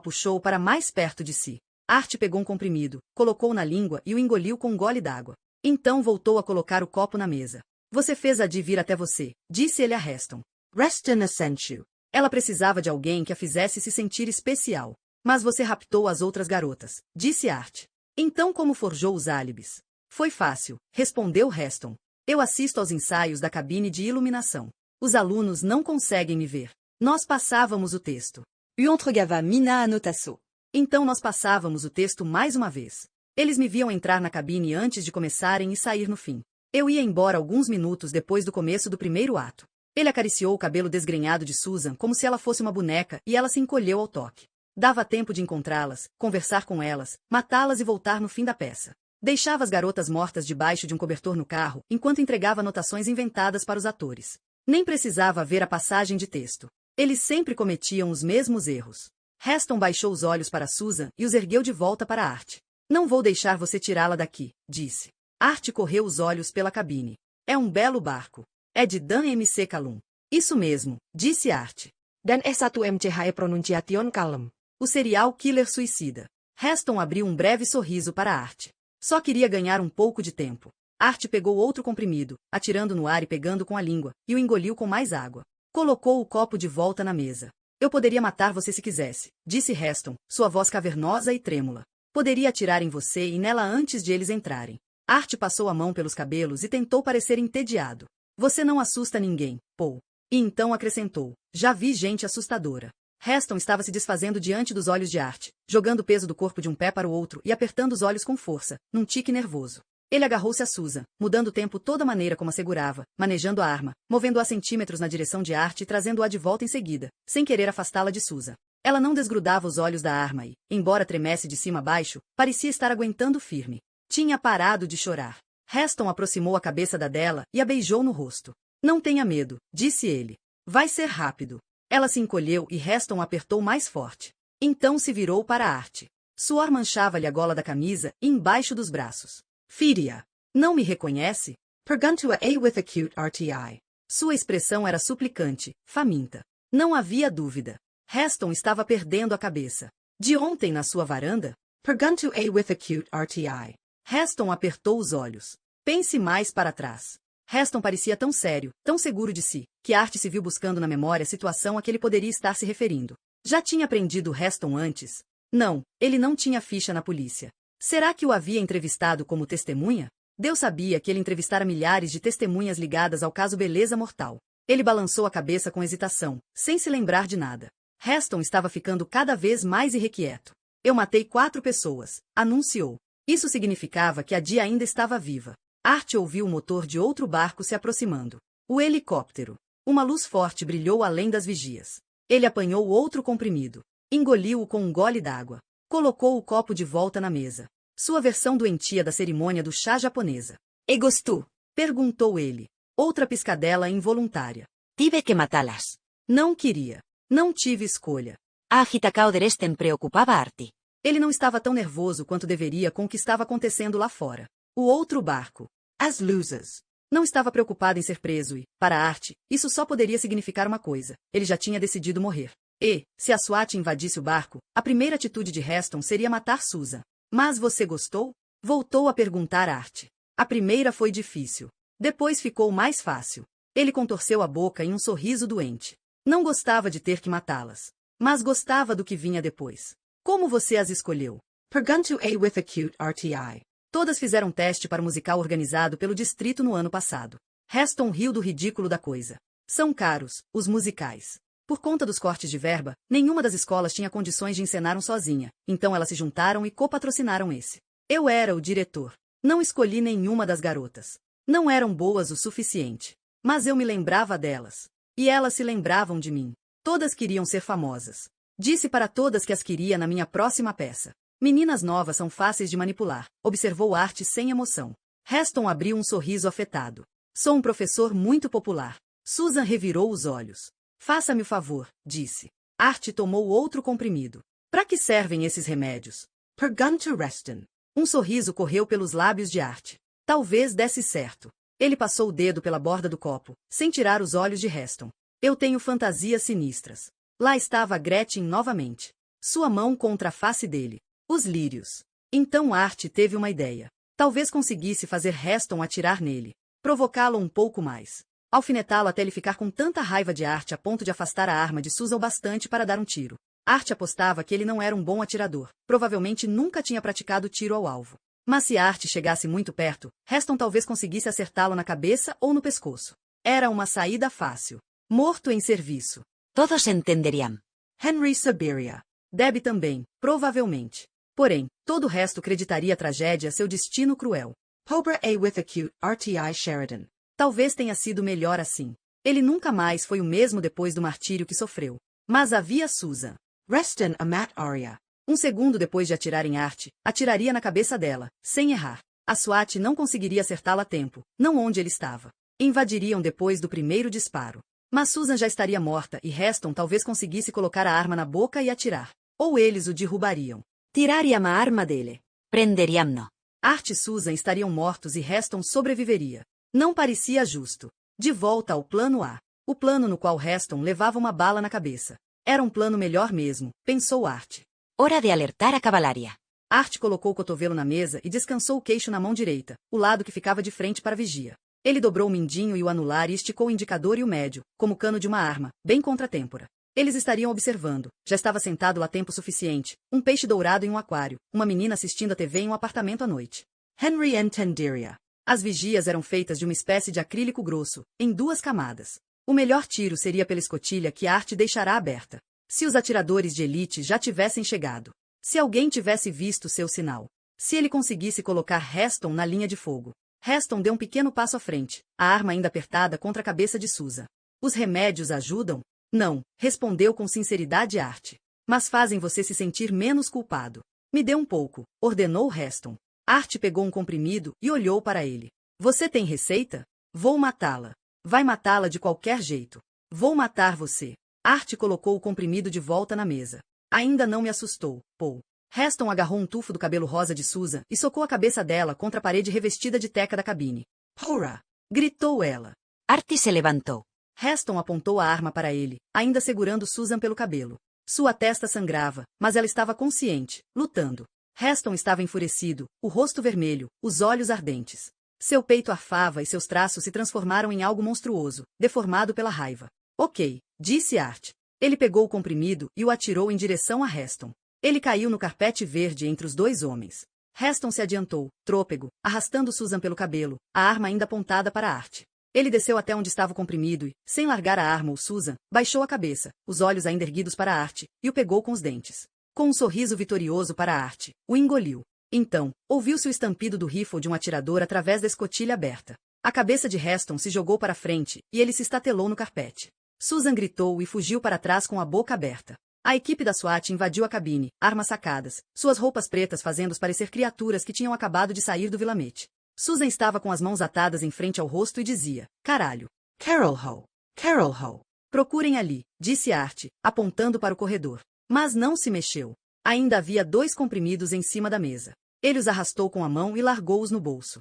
puxou para mais perto de si. Art pegou um comprimido, colocou na língua e o engoliu com um gole d'água. Então voltou a colocar o copo na mesa. Você fez a de vir até você, disse ele a Heston. Reston sent you. Ela precisava de alguém que a fizesse se sentir especial. Mas você raptou as outras garotas, disse Art. Então como forjou os álibis? Foi fácil, respondeu Heston. Eu assisto aos ensaios da cabine de iluminação. Os alunos não conseguem me ver. Nós passávamos o texto. Entregava Mina anotação. Então nós passávamos o texto mais uma vez. Eles me viam entrar na cabine antes de começarem e sair no fim. Eu ia embora alguns minutos depois do começo do primeiro ato. Ele acariciou o cabelo desgrenhado de Susan como se ela fosse uma boneca e ela se encolheu ao toque. Dava tempo de encontrá-las, conversar com elas, matá-las e voltar no fim da peça. Deixava as garotas mortas debaixo de um cobertor no carro, enquanto entregava anotações inventadas para os atores. Nem precisava ver a passagem de texto. Eles sempre cometiam os mesmos erros. Heston baixou os olhos para Susan e os ergueu de volta para Art. Não vou deixar você tirá-la daqui, disse. Art correu os olhos pela cabine. É um belo barco. É de Dan MC Calum. Isso mesmo, disse Art. Dan S1MCHE pronunciation calm. O serial killer suicida. Heston abriu um breve sorriso para Art. Só queria ganhar um pouco de tempo. Art pegou outro comprimido, atirando no ar e pegando com a língua, e o engoliu com mais água. Colocou o copo de volta na mesa. Eu poderia matar você se quisesse, disse Heston, sua voz cavernosa e trêmula. Poderia atirar em você e nela antes de eles entrarem. Art passou a mão pelos cabelos e tentou parecer entediado. Você não assusta ninguém, Paul. E então acrescentou, já vi gente assustadora. Heston estava se desfazendo diante dos olhos de Art, jogando o peso do corpo de um pé para o outro e apertando os olhos com força, num tique nervoso. Ele agarrou-se a Susan, mudando o tempo toda a maneira como a segurava, manejando a arma, movendo-a centímetros na direção de Art e trazendo-a de volta em seguida, sem querer afastá-la de Susan. Ela não desgrudava os olhos da arma e, embora tremesse de cima a baixo, parecia estar aguentando firme. Tinha parado de chorar. Heston aproximou a cabeça da dela e a beijou no rosto. Não tenha medo, disse ele. Vai ser rápido. Ela se encolheu e Heston apertou mais forte. Então se virou para Art. Suor manchava-lhe a gola da camisa e embaixo dos braços. Fidia. Não me reconhece? Pergunta a with acute RTI. Sua expressão era suplicante, faminta. Não havia dúvida. Heston estava perdendo a cabeça. De ontem na sua varanda? Pergunta a with acute RTI. Heston apertou os olhos. Pense mais para trás. Heston parecia tão sério, tão seguro de si, que Art se viu buscando na memória a situação a que ele poderia estar se referindo. Já tinha prendido Heston antes? Não, ele não tinha ficha na polícia. Será que o havia entrevistado como testemunha? Deus sabia que ele entrevistara milhares de testemunhas ligadas ao caso Beleza Mortal. Ele balançou a cabeça com hesitação, sem se lembrar de nada. Heston estava ficando cada vez mais irrequieto. Eu matei 4 pessoas, anunciou. Isso significava que a Dee ainda estava viva. Art ouviu o motor de outro barco se aproximando. O helicóptero. Uma luz forte brilhou além das vigias. Ele apanhou outro comprimido. Engoliu-o com um gole d'água. Colocou o copo de volta na mesa. Sua versão doentia da cerimônia do chá japonesa. E gostou? Perguntou ele. Outra piscadela involuntária. Tive que matá-las. Não queria. Não tive escolha. A agitacao deresten preocupava Arti. Ele não estava tão nervoso quanto deveria com o que estava acontecendo lá fora. O outro barco. As losers. Não estava preocupado em ser preso e, para Art, isso só poderia significar uma coisa. Ele já tinha decidido morrer. E, se a SWAT invadisse o barco, a primeira atitude de Heston seria matar Susan. Mas você gostou? Voltou a perguntar Art. A primeira foi difícil. Depois ficou mais fácil. Ele contorceu a boca em um sorriso doente. Não gostava de ter que matá-las. Mas gostava do que vinha depois. Como você as escolheu? Pergunta a with acute RTI. Todas fizeram teste para o musical organizado pelo distrito no ano passado. Heston riu do ridículo da coisa. São caros, os musicais. Por conta dos cortes de verba, nenhuma das escolas tinha condições de encenar um sozinha, então elas se juntaram e copatrocinaram esse. Eu era o diretor. Não escolhi nenhuma das garotas. Não eram boas o suficiente. Mas eu me lembrava delas. E elas se lembravam de mim. Todas queriam ser famosas. Disse para todas que as queria na minha próxima peça. Meninas novas são fáceis de manipular, observou Art sem emoção. Heston abriu um sorriso afetado. Sou um professor muito popular. Susan revirou os olhos. Faça-me o favor, disse. Art tomou outro comprimido. Para que servem esses remédios? Pergunta Reston. Um sorriso correu pelos lábios de Art. Talvez desse certo. Ele passou o dedo pela borda do copo, sem tirar os olhos de Heston. Eu tenho fantasias sinistras. Lá estava Gretchen novamente. Sua mão contra a face dele. Os lírios. Então Art teve uma ideia. Talvez conseguisse fazer Heston atirar nele. Provocá-lo um pouco mais. Alfinetá-lo até ele ficar com tanta raiva de Art a ponto de afastar a arma de Susan o bastante para dar um tiro. Art apostava que ele não era um bom atirador. Provavelmente nunca tinha praticado tiro ao alvo. Mas se Art chegasse muito perto, Heston talvez conseguisse acertá-lo na cabeça ou no pescoço. Era uma saída fácil. Morto em serviço. Todos entenderiam. Henry Siberia. Deb também, provavelmente. Porém, todo o resto acreditaria a tragédia seu destino cruel. Pobre a with acute RTI Sheridan. Talvez tenha sido melhor assim. Ele nunca mais foi o mesmo depois do martírio que sofreu. Mas havia Susan. Reston a Matt Aria. Um segundo depois de atirar em Art, atiraria na cabeça dela, sem errar. A SWAT não conseguiria acertá-la a tempo, não onde ele estava. Invadiriam depois do primeiro disparo. Mas Susan já estaria morta e Heston talvez conseguisse colocar a arma na boca e atirar. Ou eles o derrubariam. Tirariam a arma dele. Prenderiam-no. Art e Susan estariam mortos e Heston sobreviveria. Não parecia justo. De volta ao plano A. O plano no qual Heston levava uma bala na cabeça. Era um plano melhor mesmo, pensou Art. Hora de alertar a cavalaria. Art colocou o cotovelo na mesa e descansou o queixo na mão direita, o lado que ficava de frente para a vigia. Ele dobrou o mindinho e o anular e esticou o indicador e o médio, como o cano de uma arma, bem contra a têmpora. Eles estariam observando. Já estava sentado lá tempo suficiente. Um peixe dourado em um aquário, uma menina assistindo a TV em um apartamento à noite. Henry entenderia. As vigias eram feitas de uma espécie de acrílico grosso, em 2 camadas. O melhor tiro seria pela escotilha que Art deixará aberta. Se os atiradores de elite já tivessem chegado. Se alguém tivesse visto seu sinal. Se ele conseguisse colocar Heston na linha de fogo. Heston deu um pequeno passo à frente, a arma ainda apertada contra a cabeça de Susan. Os remédios ajudam? Não, respondeu com sinceridade Art. Mas fazem você se sentir menos culpado. Me dê um pouco, ordenou Heston. Art pegou um comprimido e olhou para ele. Você tem receita? Vou matá-la. Vai matá-la de qualquer jeito. Vou matar você. Art colocou o comprimido de volta na mesa. Ainda não me assustou, Paul. Heston agarrou um tufo do cabelo rosa de Susan e socou a cabeça dela contra a parede revestida de teca da cabine. Porra! Gritou ela. Artie se levantou. Heston apontou a arma para ele, ainda segurando Susan pelo cabelo. Sua testa sangrava, mas ela estava consciente, lutando. Heston estava enfurecido, o rosto vermelho, os olhos ardentes. Seu peito arfava e seus traços se transformaram em algo monstruoso, deformado pela raiva. Ok, disse Art. Ele pegou o comprimido e o atirou em direção a Heston. Ele caiu no carpete verde entre os dois homens. Heston se adiantou, trôpego, arrastando Susan pelo cabelo, a arma ainda apontada para Art. Ele desceu até onde estava o comprimido e, sem largar a arma ou Susan, baixou a cabeça, os olhos ainda erguidos para Art, e o pegou com os dentes. Com um sorriso vitorioso para Art, o engoliu. Então, ouviu-se o estampido do rifle de um atirador através da escotilha aberta. A cabeça de Heston se jogou para frente, e ele se estatelou no carpete. Susan gritou e fugiu para trás com a boca aberta. A equipe da SWAT invadiu a cabine, armas sacadas, suas roupas pretas fazendo-os parecer criaturas que tinham acabado de sair do vilamete. Susan estava com as mãos atadas em frente ao rosto e dizia, caralho. Carol Ho! Carol Ho! Procurem ali, disse Art, apontando para o corredor. Mas não se mexeu. Ainda havia 2 comprimidos em cima da mesa. Ele os arrastou com a mão e largou-os no bolso.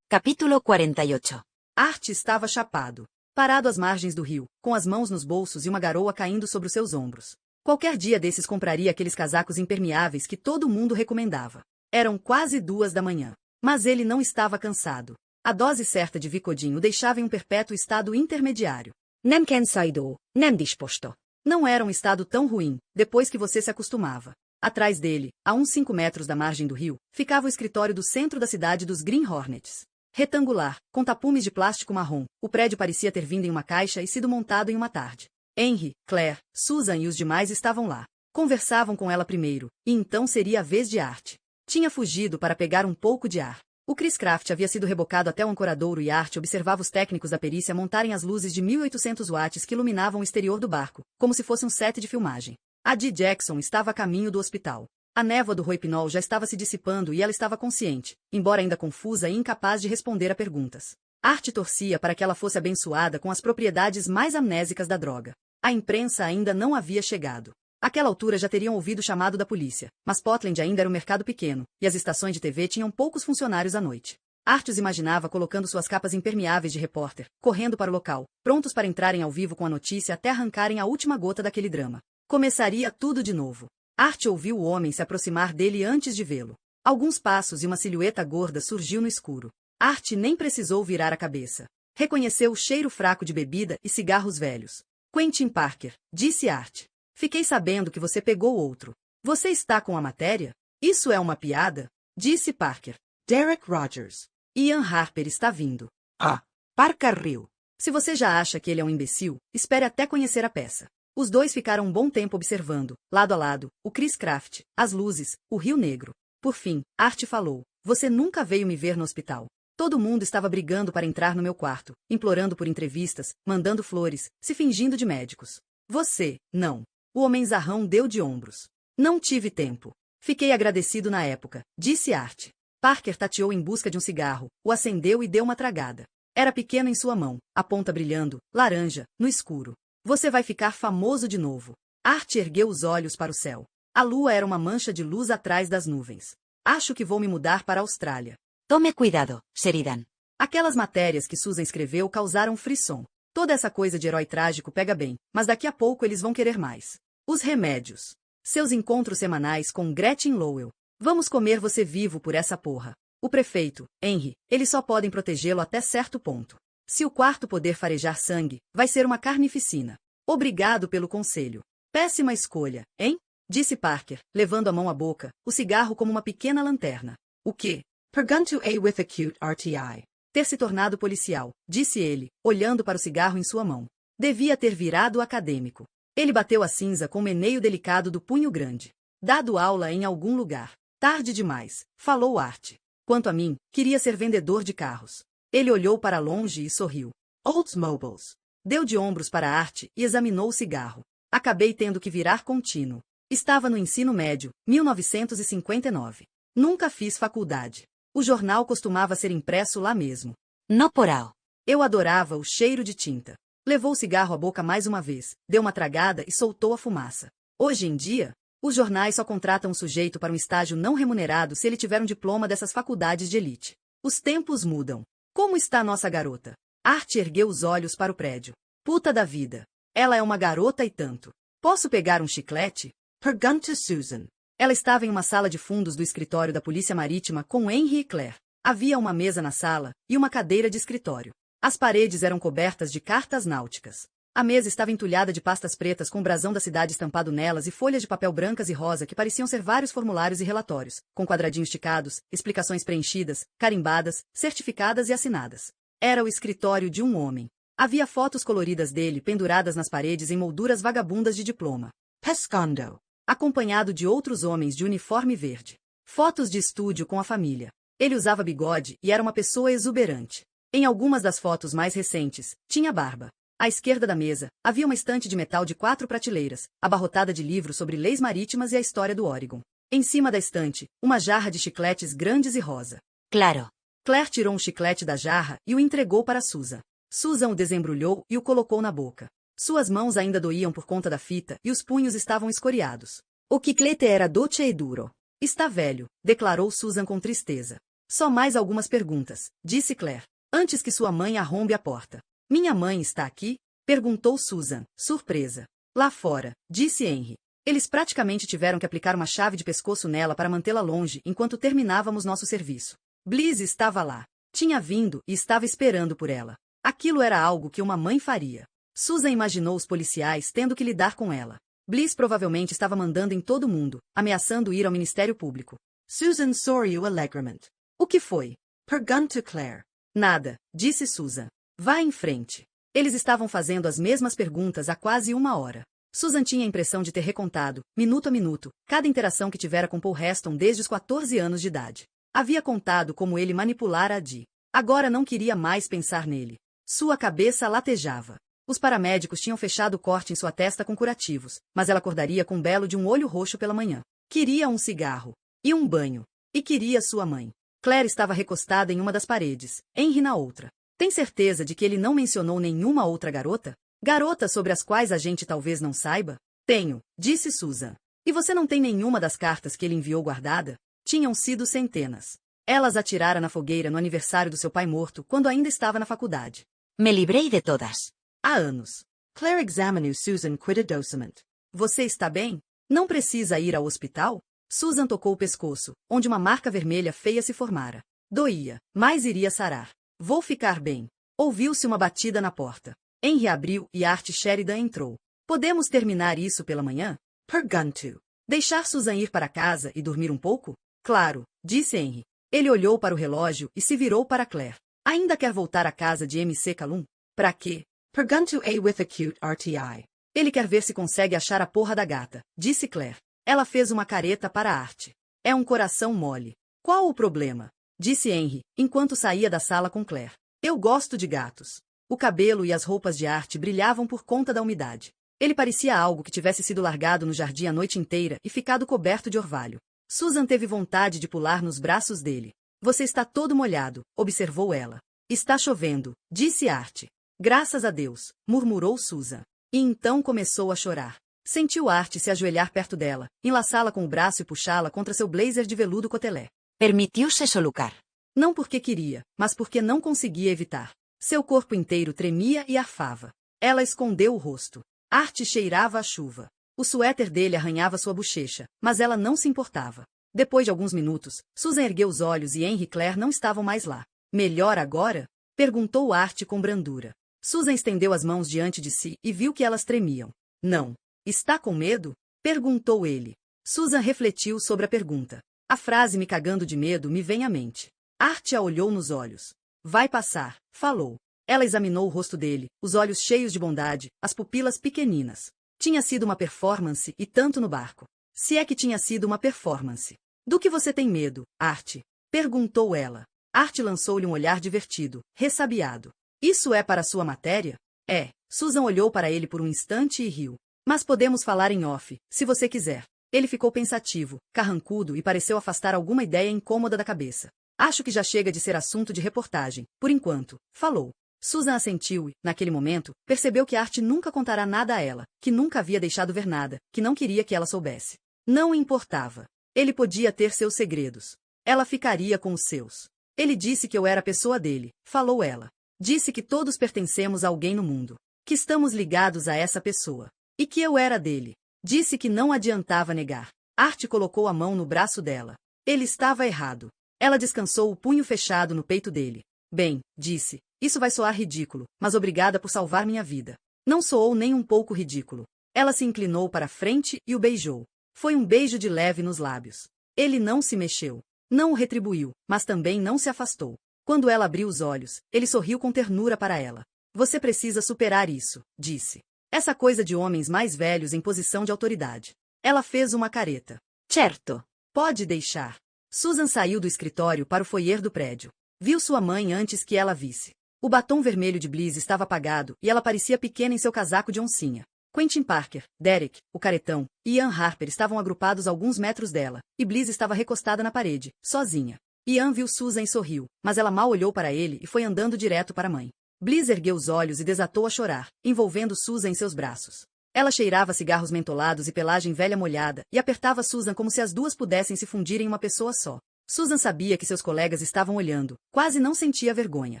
Capítulo 48. Art estava chapado, parado às margens do rio, com as mãos nos bolsos e uma garoa caindo sobre os seus ombros. Qualquer dia desses compraria aqueles casacos impermeáveis que todo mundo recomendava. Eram quase 2 da manhã. Mas ele não estava cansado. A dose certa de Vicodin o deixava em um perpétuo estado intermediário. Nem cansado, nem disposto. Não era um estado tão ruim, depois que você se acostumava. Atrás dele, a uns 5 metros da margem do rio, ficava o escritório do centro da cidade dos Green Hornets. Retangular, com tapumes de plástico marrom, o prédio parecia ter vindo em uma caixa e sido montado em uma tarde. Henry, Claire, Susan e os demais estavam lá. Conversavam com ela primeiro, e então seria a vez de Art. Tinha fugido para pegar um pouco de ar. O Chris Craft havia sido rebocado até o ancoradouro e Art observava os técnicos da perícia montarem as luzes de 1800 watts que iluminavam o exterior do barco, como se fosse um set de filmagem. A Dee Jackson estava a caminho do hospital. A névoa do roipinol já estava se dissipando e ela estava consciente, embora ainda confusa e incapaz de responder a perguntas. Art torcia para que ela fosse abençoada com as propriedades mais amnésicas da droga. A imprensa ainda não havia chegado. Àquela altura já teriam ouvido o chamado da polícia, mas Portland ainda era um mercado pequeno, e as estações de TV tinham poucos funcionários à noite. Art os imaginava colocando suas capas impermeáveis de repórter, correndo para o local, prontos para entrarem ao vivo com a notícia até arrancarem a última gota daquele drama. Começaria tudo de novo. Art ouviu o homem se aproximar dele antes de vê-lo. Alguns passos e uma silhueta gorda surgiu no escuro. Art nem precisou virar a cabeça. Reconheceu o cheiro fraco de bebida e cigarros velhos. Quentin Parker, disse Art. Fiquei sabendo que você pegou outro. Você está com a matéria? Isso é uma piada? Disse Parker. Derek Rogers. Ian Harper está vindo. Ah. Parker riu. Se você já acha que ele é um imbecil, espere até conhecer a peça. Os dois ficaram um bom tempo observando, lado a lado, o Chris Craft, as luzes, o Rio Negro. Por fim, Art falou. Você nunca veio me ver no hospital. Todo mundo estava brigando para entrar no meu quarto, implorando por entrevistas, mandando flores, se fingindo de médicos. Você, não. O homenzarrão deu de ombros. Não tive tempo. Fiquei agradecido na época, disse Art. Parker tateou em busca de um cigarro, o acendeu e deu uma tragada. Era pequeno em sua mão, a ponta brilhando, laranja, no escuro. Você vai ficar famoso de novo. Art ergueu os olhos para o céu. A lua era uma mancha de luz atrás das nuvens. Acho que vou me mudar para a Austrália. Tome cuidado, Sheridan. Aquelas matérias que Susan escreveu causaram frisson. Toda essa coisa de herói trágico pega bem, mas daqui a pouco eles vão querer mais. Os remédios. Seus encontros semanais com Gretchen Lowell. Vamos comer você vivo por essa porra. O prefeito, Henry, eles só podem protegê-lo até certo ponto. Se o quarto poder farejar sangue, vai ser uma carnificina. Obrigado pelo conselho. Péssima escolha, hein? Disse Parker, levando a mão à boca, o cigarro como uma pequena lanterna. O quê? Pergun to a with acute RTI. Ter se tornado policial, disse ele, olhando para o cigarro em sua mão. Devia ter virado acadêmico. Ele bateu a cinza com o meneio delicado do punho grande. Dado aula em algum lugar. Tarde demais, falou Art. Quanto a mim, queria ser vendedor de carros. Ele olhou para longe e sorriu. Oldsmobiles. Deu de ombros para Art e examinou o cigarro. Acabei tendo que virar contínuo. Estava no ensino médio, 1959. Nunca fiz faculdade. O jornal costumava ser impresso lá mesmo. No porao. Eu adorava o cheiro de tinta. Levou o cigarro à boca mais uma vez, deu uma tragada e soltou a fumaça. Hoje em dia, os jornais só contratam um sujeito para um estágio não remunerado se ele tiver um diploma dessas faculdades de elite. Os tempos mudam. Como está nossa garota? Art ergueu os olhos para o prédio. Puta da vida. Ela é uma garota e tanto. Posso pegar um chiclete? Perguntou Susan. Ela estava em uma sala de fundos do escritório da Polícia Marítima com Henry e Claire. Havia uma mesa na sala e uma cadeira de escritório. As paredes eram cobertas de cartas náuticas. A mesa estava entulhada de pastas pretas com o brasão da cidade estampado nelas e folhas de papel brancas e rosa que pareciam ser vários formulários e relatórios, com quadradinhos esticados, explicações preenchidas, carimbadas, certificadas e assinadas. Era o escritório de um homem. Havia fotos coloridas dele penduradas nas paredes em molduras vagabundas de diploma. Pescando. Acompanhado de outros homens de uniforme verde. Fotos de estúdio com a família. Ele usava bigode e era uma pessoa exuberante. Em algumas das fotos mais recentes, tinha barba. À esquerda da mesa, havia uma estante de metal de 4 prateleiras, abarrotada de livros sobre leis marítimas e a história do Oregon. Em cima da estante, uma jarra de chicletes grandes e rosa. Claro. Claire tirou um chiclete da jarra e o entregou para Susan. Susan o desembrulhou e o colocou na boca. Suas mãos ainda doíam por conta da fita e os punhos estavam escoriados. O chiclete era doce e duro. Está velho, declarou Susan com tristeza. Só mais algumas perguntas, disse Claire, antes que sua mãe arrombe a porta. Minha mãe está aqui? Perguntou Susan, surpresa. Lá fora, disse Henry. Eles praticamente tiveram que aplicar uma chave de pescoço nela para mantê-la longe enquanto terminávamos nosso serviço. Bliss estava lá. Tinha vindo e estava esperando por ela. Aquilo era algo que uma mãe faria. Susan imaginou os policiais tendo que lidar com ela. Bliss provavelmente estava mandando em todo mundo, ameaçando ir ao Ministério Público. Susan sorriu alegremente. O que foi? Perguntou Claire. Nada, disse Susan. Vá em frente. Eles estavam fazendo as mesmas perguntas há quase uma hora. Susan tinha a impressão de ter recontado, minuto a minuto, cada interação que tivera com Paul Heston desde os 14 anos de idade. Havia contado como ele manipulara a Dee. Agora não queria mais pensar nele. Sua cabeça latejava. Os paramédicos tinham fechado o corte em sua testa com curativos, mas ela acordaria com um belo de um olho roxo pela manhã. Queria um cigarro. E um banho. E queria sua mãe. Claire estava recostada em uma das paredes, Henry na outra. Tem certeza de que ele não mencionou nenhuma outra garota? Garotas sobre as quais a gente talvez não saiba? Tenho, disse Susan. E você não tem nenhuma das cartas que ele enviou guardada? Tinham sido centenas. Elas atirara na fogueira no aniversário do seu pai morto, quando ainda estava na faculdade. Me librei de todas. Há anos. Claire examinou Susan cuidadosamente. Você está bem? Não precisa ir ao hospital? Susan tocou o pescoço, onde uma marca vermelha feia se formara. Doía, mas iria sarar. Vou ficar bem. Ouviu-se uma batida na porta. Henry abriu e Art Sheridan entrou. Podemos terminar isso pela manhã? Perguntou. Deixar Susan ir para casa e dormir um pouco? Claro, disse Henry. Ele olhou para o relógio e se virou para Claire. Ainda quer voltar à casa de MC Calum? Pra quê? Perguntou A with acute RTI. Ele quer ver se consegue achar a porra da gata, disse Claire. Ela fez uma careta para Art. É um coração mole. Qual o problema? Disse Henry, enquanto saía da sala com Claire. Eu gosto de gatos. O cabelo e as roupas de Art brilhavam por conta da umidade. Ele parecia algo que tivesse sido largado no jardim a noite inteira e ficado coberto de orvalho. Susan teve vontade de pular nos braços dele. Você está todo molhado, observou ela. Está chovendo, disse Art. Graças a Deus, murmurou Susan. E então começou a chorar. Sentiu Art se ajoelhar perto dela, enlaçá-la com o braço e puxá-la contra seu blazer de veludo cotelé. Permitiu-se solucar. Não porque queria, mas porque não conseguia evitar. Seu corpo inteiro tremia e arfava. Ela escondeu o rosto. Art cheirava a chuva. O suéter dele arranhava sua bochecha, mas ela não se importava. Depois de alguns minutos, Susan ergueu os olhos e Henry e Claire não estavam mais lá. Melhor agora? Perguntou Art com brandura. Susan estendeu as mãos diante de si e viu que elas tremiam. Não. Está com medo? Perguntou ele. Susan refletiu sobre a pergunta. A frase me cagando de medo me vem à mente. Art a olhou nos olhos. Vai passar, falou. Ela examinou o rosto dele, os olhos cheios de bondade, as pupilas pequeninas. Tinha sido uma performance e tanto no barco. Se é que tinha sido uma performance. Do que você tem medo, Art? Perguntou ela. Art lançou-lhe um olhar divertido, ressabiado. Isso é para sua matéria? É. Susan olhou para ele por um instante e riu. Mas podemos falar em off, se você quiser. Ele ficou pensativo, carrancudo e pareceu afastar alguma ideia incômoda da cabeça. Acho que já chega de ser assunto de reportagem, por enquanto, falou. Susan assentiu e, naquele momento, percebeu que Art nunca contará nada a ela, que nunca havia deixado ver nada, que não queria que ela soubesse. Não importava. Ele podia ter seus segredos. Ela ficaria com os seus. Ele disse que eu era a pessoa dele, falou ela. Disse que todos pertencemos a alguém no mundo. Que estamos ligados a essa pessoa. E que eu era dele. Disse que não adiantava negar. Art colocou a mão no braço dela. Ele estava errado. Ela descansou o punho fechado no peito dele. Bem, disse, isso vai soar ridículo, mas obrigada por salvar minha vida. Não soou nem um pouco ridículo. Ela se inclinou para frente e o beijou. Foi um beijo de leve nos lábios. Ele não se mexeu. Não o retribuiu, mas também não se afastou. Quando ela abriu os olhos, ele sorriu com ternura para ela. Você precisa superar isso, disse. Essa coisa de homens mais velhos em posição de autoridade. Ela fez uma careta. Certo. Pode deixar. Susan saiu do escritório para o foyer do prédio. Viu sua mãe antes que ela visse. O batom vermelho de Bliss estava apagado e ela parecia pequena em seu casaco de oncinha. Quentin Parker, Derek, o caretão, e Ian Harper estavam agrupados a alguns metros dela, e Bliss estava recostada na parede, sozinha. Ian viu Susan e sorriu, mas ela mal olhou para ele e foi andando direto para a mãe. Bliss ergueu os olhos e desatou a chorar, envolvendo Susan em seus braços. Ela cheirava cigarros mentolados e pelagem velha molhada, e apertava Susan como se as duas pudessem se fundir em uma pessoa só. Susan sabia que seus colegas estavam olhando, quase não sentia vergonha.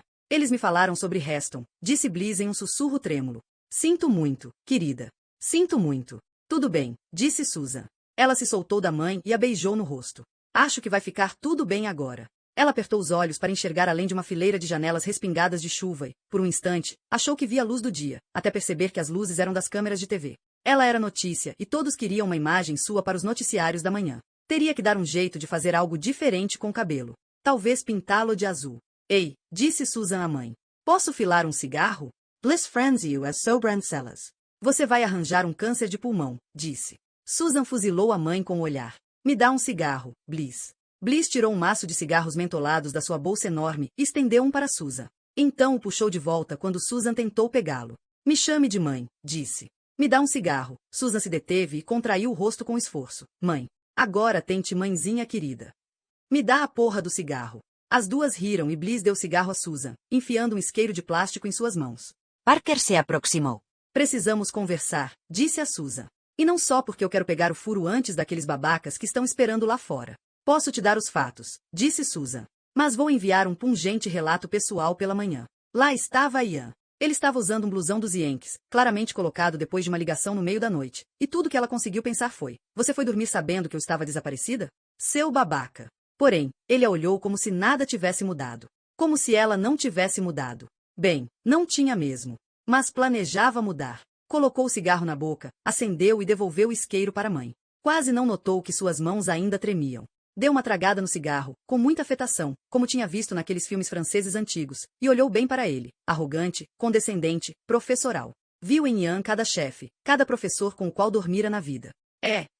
Eles me falaram sobre Heston, disse Bliss em um sussurro trêmulo. Sinto muito, querida. Sinto muito. Tudo bem, disse Susan. Ela se soltou da mãe e a beijou no rosto. Acho que vai ficar tudo bem agora. Ela apertou os olhos para enxergar além de uma fileira de janelas respingadas de chuva e, por um instante, achou que via a luz do dia, até perceber que as luzes eram das câmeras de TV. Ela era notícia e todos queriam uma imagem sua para os noticiários da manhã. Teria que dar um jeito de fazer algo diferente com o cabelo. Talvez pintá-lo de azul. Ei, disse Susan à mãe. Posso filar um cigarro? Bliss friends you as sobrancellas. Você vai arranjar um câncer de pulmão, disse. Susan fuzilou a mãe com o olhar. Me dá um cigarro, Bliss. Bliss tirou um maço de cigarros mentolados da sua bolsa enorme e estendeu um para Susan. Então o puxou de volta quando Susan tentou pegá-lo. Me chame de mãe, disse. Me dá um cigarro. Susan se deteve e contraiu o rosto com esforço. Mãe. Agora tente mãezinha querida. Me dá a porra do cigarro. As duas riram e Bliss deu o cigarro a Susan, enfiando um isqueiro de plástico em suas mãos. Parker se aproximou. Precisamos conversar, disse a Susan. E não só porque eu quero pegar o furo antes daqueles babacas que estão esperando lá fora. Posso te dar os fatos, disse Susan. Mas vou enviar um pungente relato pessoal pela manhã. Lá estava Ian. Ele estava usando um blusão dos Yankees, claramente colocado depois de uma ligação no meio da noite. E tudo que ela conseguiu pensar foi: você foi dormir sabendo que eu estava desaparecida? Seu babaca. Porém, ele a olhou como se nada tivesse mudado. Como se ela não tivesse mudado. Bem, não tinha mesmo. Mas planejava mudar. Colocou o cigarro na boca, acendeu e devolveu o isqueiro para a mãe. Quase não notou que suas mãos ainda tremiam. Deu uma tragada no cigarro, com muita afetação, como tinha visto naqueles filmes franceses antigos, e olhou bem para ele, arrogante, condescendente, professoral. Viu em Ian cada chefe, cada professor com o qual dormira na vida.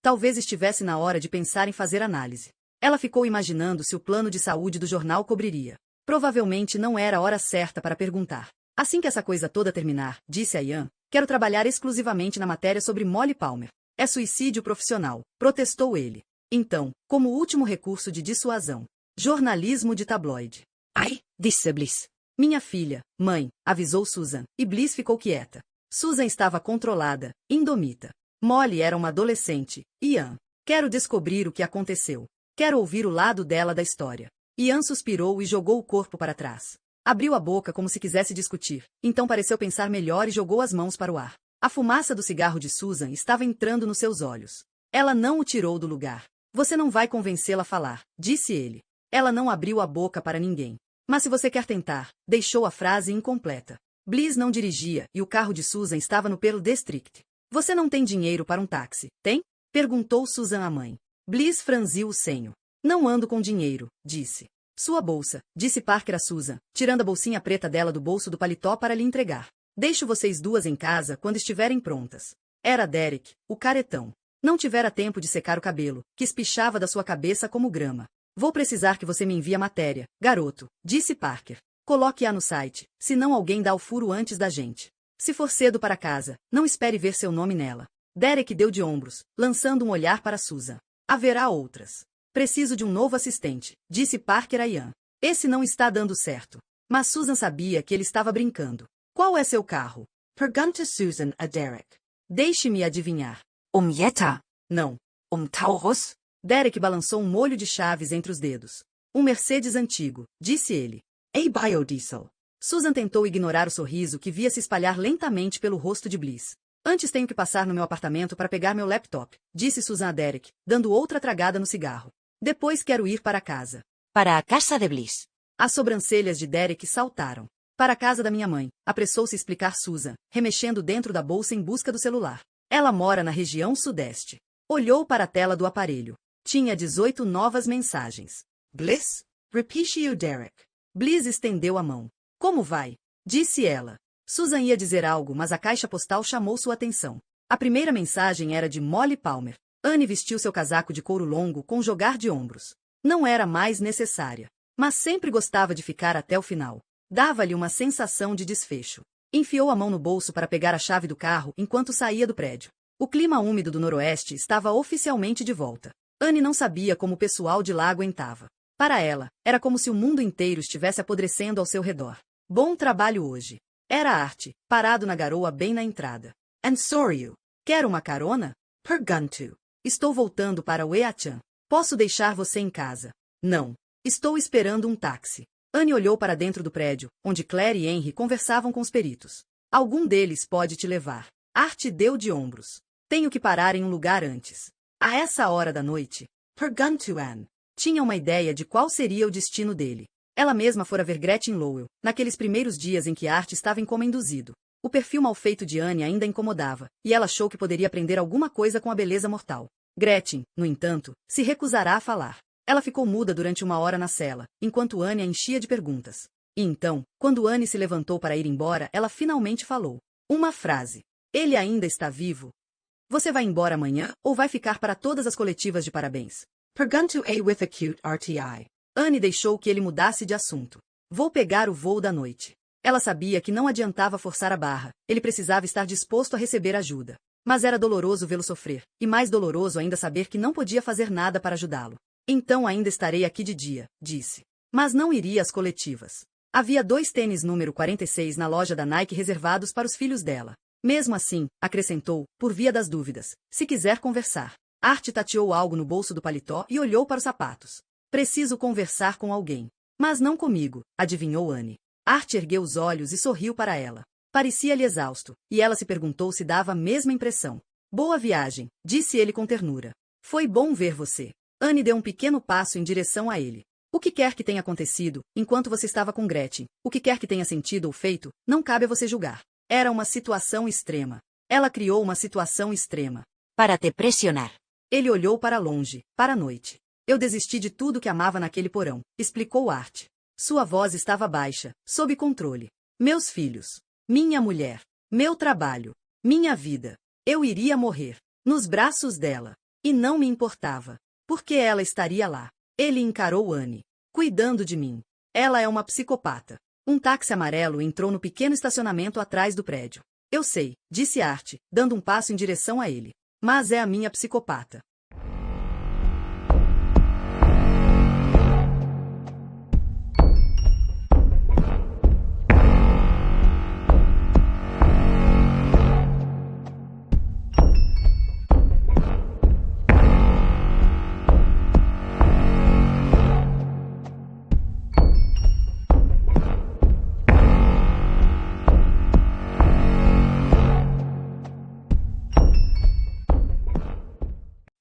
Talvez estivesse na hora de pensar em fazer análise. Ela ficou imaginando se o plano de saúde do jornal cobriria. Provavelmente não era a hora certa para perguntar. Assim que essa coisa toda terminar, disse a Ian, quero trabalhar exclusivamente na matéria sobre Molly Palmer. É suicídio profissional, protestou ele. Então, como último recurso de dissuasão, jornalismo de tabloide. Ai, disse Bliss. Minha filha, mãe, avisou Susan, e Bliss ficou quieta. Susan estava controlada, indomita. Molly era uma adolescente. Ian, quero descobrir o que aconteceu. Quero ouvir o lado dela da história. Ian suspirou e jogou o corpo para trás. Abriu a boca como se quisesse discutir, então pareceu pensar melhor e jogou as mãos para o ar. A fumaça do cigarro de Susan estava entrando nos seus olhos. Ela não o tirou do lugar. Você não vai convencê-la a falar, disse ele. Ela não abriu a boca para ninguém. Mas se você quer tentar, deixou a frase incompleta. Bliss não dirigia e o carro de Susan estava no Pearl District. Você não tem dinheiro para um táxi, tem? Perguntou Susan à mãe. Bliss franziu o senho. Não ando com dinheiro, disse. Sua bolsa, disse Parker a Susan, tirando a bolsinha preta dela do bolso do paletó para lhe entregar. Deixo vocês duas em casa quando estiverem prontas. Era Derek, o caretão. Não tivera tempo de secar o cabelo, que espichava da sua cabeça como grama. Vou precisar que você me envie a matéria, garoto, disse Parker. Coloque-a no site, senão alguém dá o furo antes da gente. Se for cedo para casa, não espere ver seu nome nela. Derek deu de ombros, lançando um olhar para Susan. Haverá outras. Preciso de um novo assistente, disse Parker a Ian. Esse não está dando certo. Mas Susan sabia que ele estava brincando. Qual é seu carro? Pergunta Susan a Derek. Deixe-me adivinhar. Jetta. Não. Taurus. Derek balançou um molho de chaves entre os dedos. Um Mercedes antigo, disse ele. A biodiesel. Susan tentou ignorar o sorriso que via se espalhar lentamente pelo rosto de Bliss. Antes tenho que passar no meu apartamento para pegar meu laptop, disse Susan a Derek, dando outra tragada no cigarro. Depois quero ir para casa. Para a casa de Bliss. As sobrancelhas de Derek saltaram. Para a casa da minha mãe, apressou-se explicar Susan, remexendo dentro da bolsa em busca do celular. Ela mora na região sudeste. Olhou para a tela do aparelho. Tinha 18 novas mensagens. Bliss? Repetiu Derek. Bliss estendeu a mão. Como vai? Disse ela. Susan ia dizer algo, mas a caixa postal chamou sua atenção. A primeira mensagem era de Molly Palmer. Anne vestiu seu casaco de couro longo com jogar de ombros. Não era mais necessária, mas sempre gostava de ficar até o final. Dava-lhe uma sensação de desfecho. Enfiou a mão no bolso para pegar a chave do carro enquanto saía do prédio. O clima úmido do noroeste estava oficialmente de volta. Anne não sabia como o pessoal de lá aguentava. Para ela, era como se o mundo inteiro estivesse apodrecendo ao seu redor. Bom trabalho hoje. Era Art, parado na garoa bem na entrada. And sorry. Quer uma carona? Pergunto. Estou voltando para o Eachan. Posso deixar você em casa? Não. Estou esperando um táxi. Anne olhou para dentro do prédio, onde Claire e Henry conversavam com os peritos. Algum deles pode te levar. Art deu de ombros. Tenho que parar em um lugar antes. A essa hora da noite. Pergunto Anne. Tinha uma ideia de qual seria o destino dele. Ela mesma fora ver Gretchen Lowell, naqueles primeiros dias em que Art estava em coma induzido. O perfil mal feito de Anne ainda incomodava, e ela achou que poderia aprender alguma coisa com a beleza mortal. Gretchen, no entanto, se recusará a falar. Ela ficou muda durante 1 hora na cela, enquanto Anne a enchia de perguntas. E então, quando Anne se levantou para ir embora, ela finalmente falou. Uma frase. Ele ainda está vivo? Você vai embora amanhã, ou vai ficar para todas as coletivas de parabéns? Pergunto a with acute RTI. Anne deixou que ele mudasse de assunto. Vou pegar o voo da noite. Ela sabia que não adiantava forçar a barra, ele precisava estar disposto a receber ajuda. Mas era doloroso vê-lo sofrer, e mais doloroso ainda saber que não podia fazer nada para ajudá-lo. Então ainda estarei aqui de dia, disse. Mas não iria às coletivas. Havia 2 tênis número 46 na loja da Nike reservados para os filhos dela. Mesmo assim, acrescentou, por via das dúvidas, se quiser conversar. Art tateou algo no bolso do paletó e olhou para os sapatos. Preciso conversar com alguém. Mas não comigo, adivinhou Anne. Art ergueu os olhos e sorriu para ela. Parecia-lhe exausto, e ela se perguntou se dava a mesma impressão. Boa viagem, disse ele com ternura. Foi bom ver você. Anne deu um pequeno passo em direção a ele. O que quer que tenha acontecido, enquanto você estava com Gretchen, o que quer que tenha sentido ou feito, não cabe a você julgar. Era uma situação extrema. Ela criou uma situação extrema. Para te pressionar. Ele olhou para longe, para a noite. Eu desisti de tudo que amava naquele porão, explicou Art. Sua voz estava baixa, sob controle. Meus filhos. Minha mulher. Meu trabalho. Minha vida. Eu iria morrer. Nos braços dela. E não me importava. Porque ela estaria lá. Ele encarou Anne. Cuidando de mim. Ela é uma psicopata. Um táxi amarelo entrou no pequeno estacionamento atrás do prédio. Eu sei, disse Art, dando um passo em direção a ele. Mas é a minha psicopata.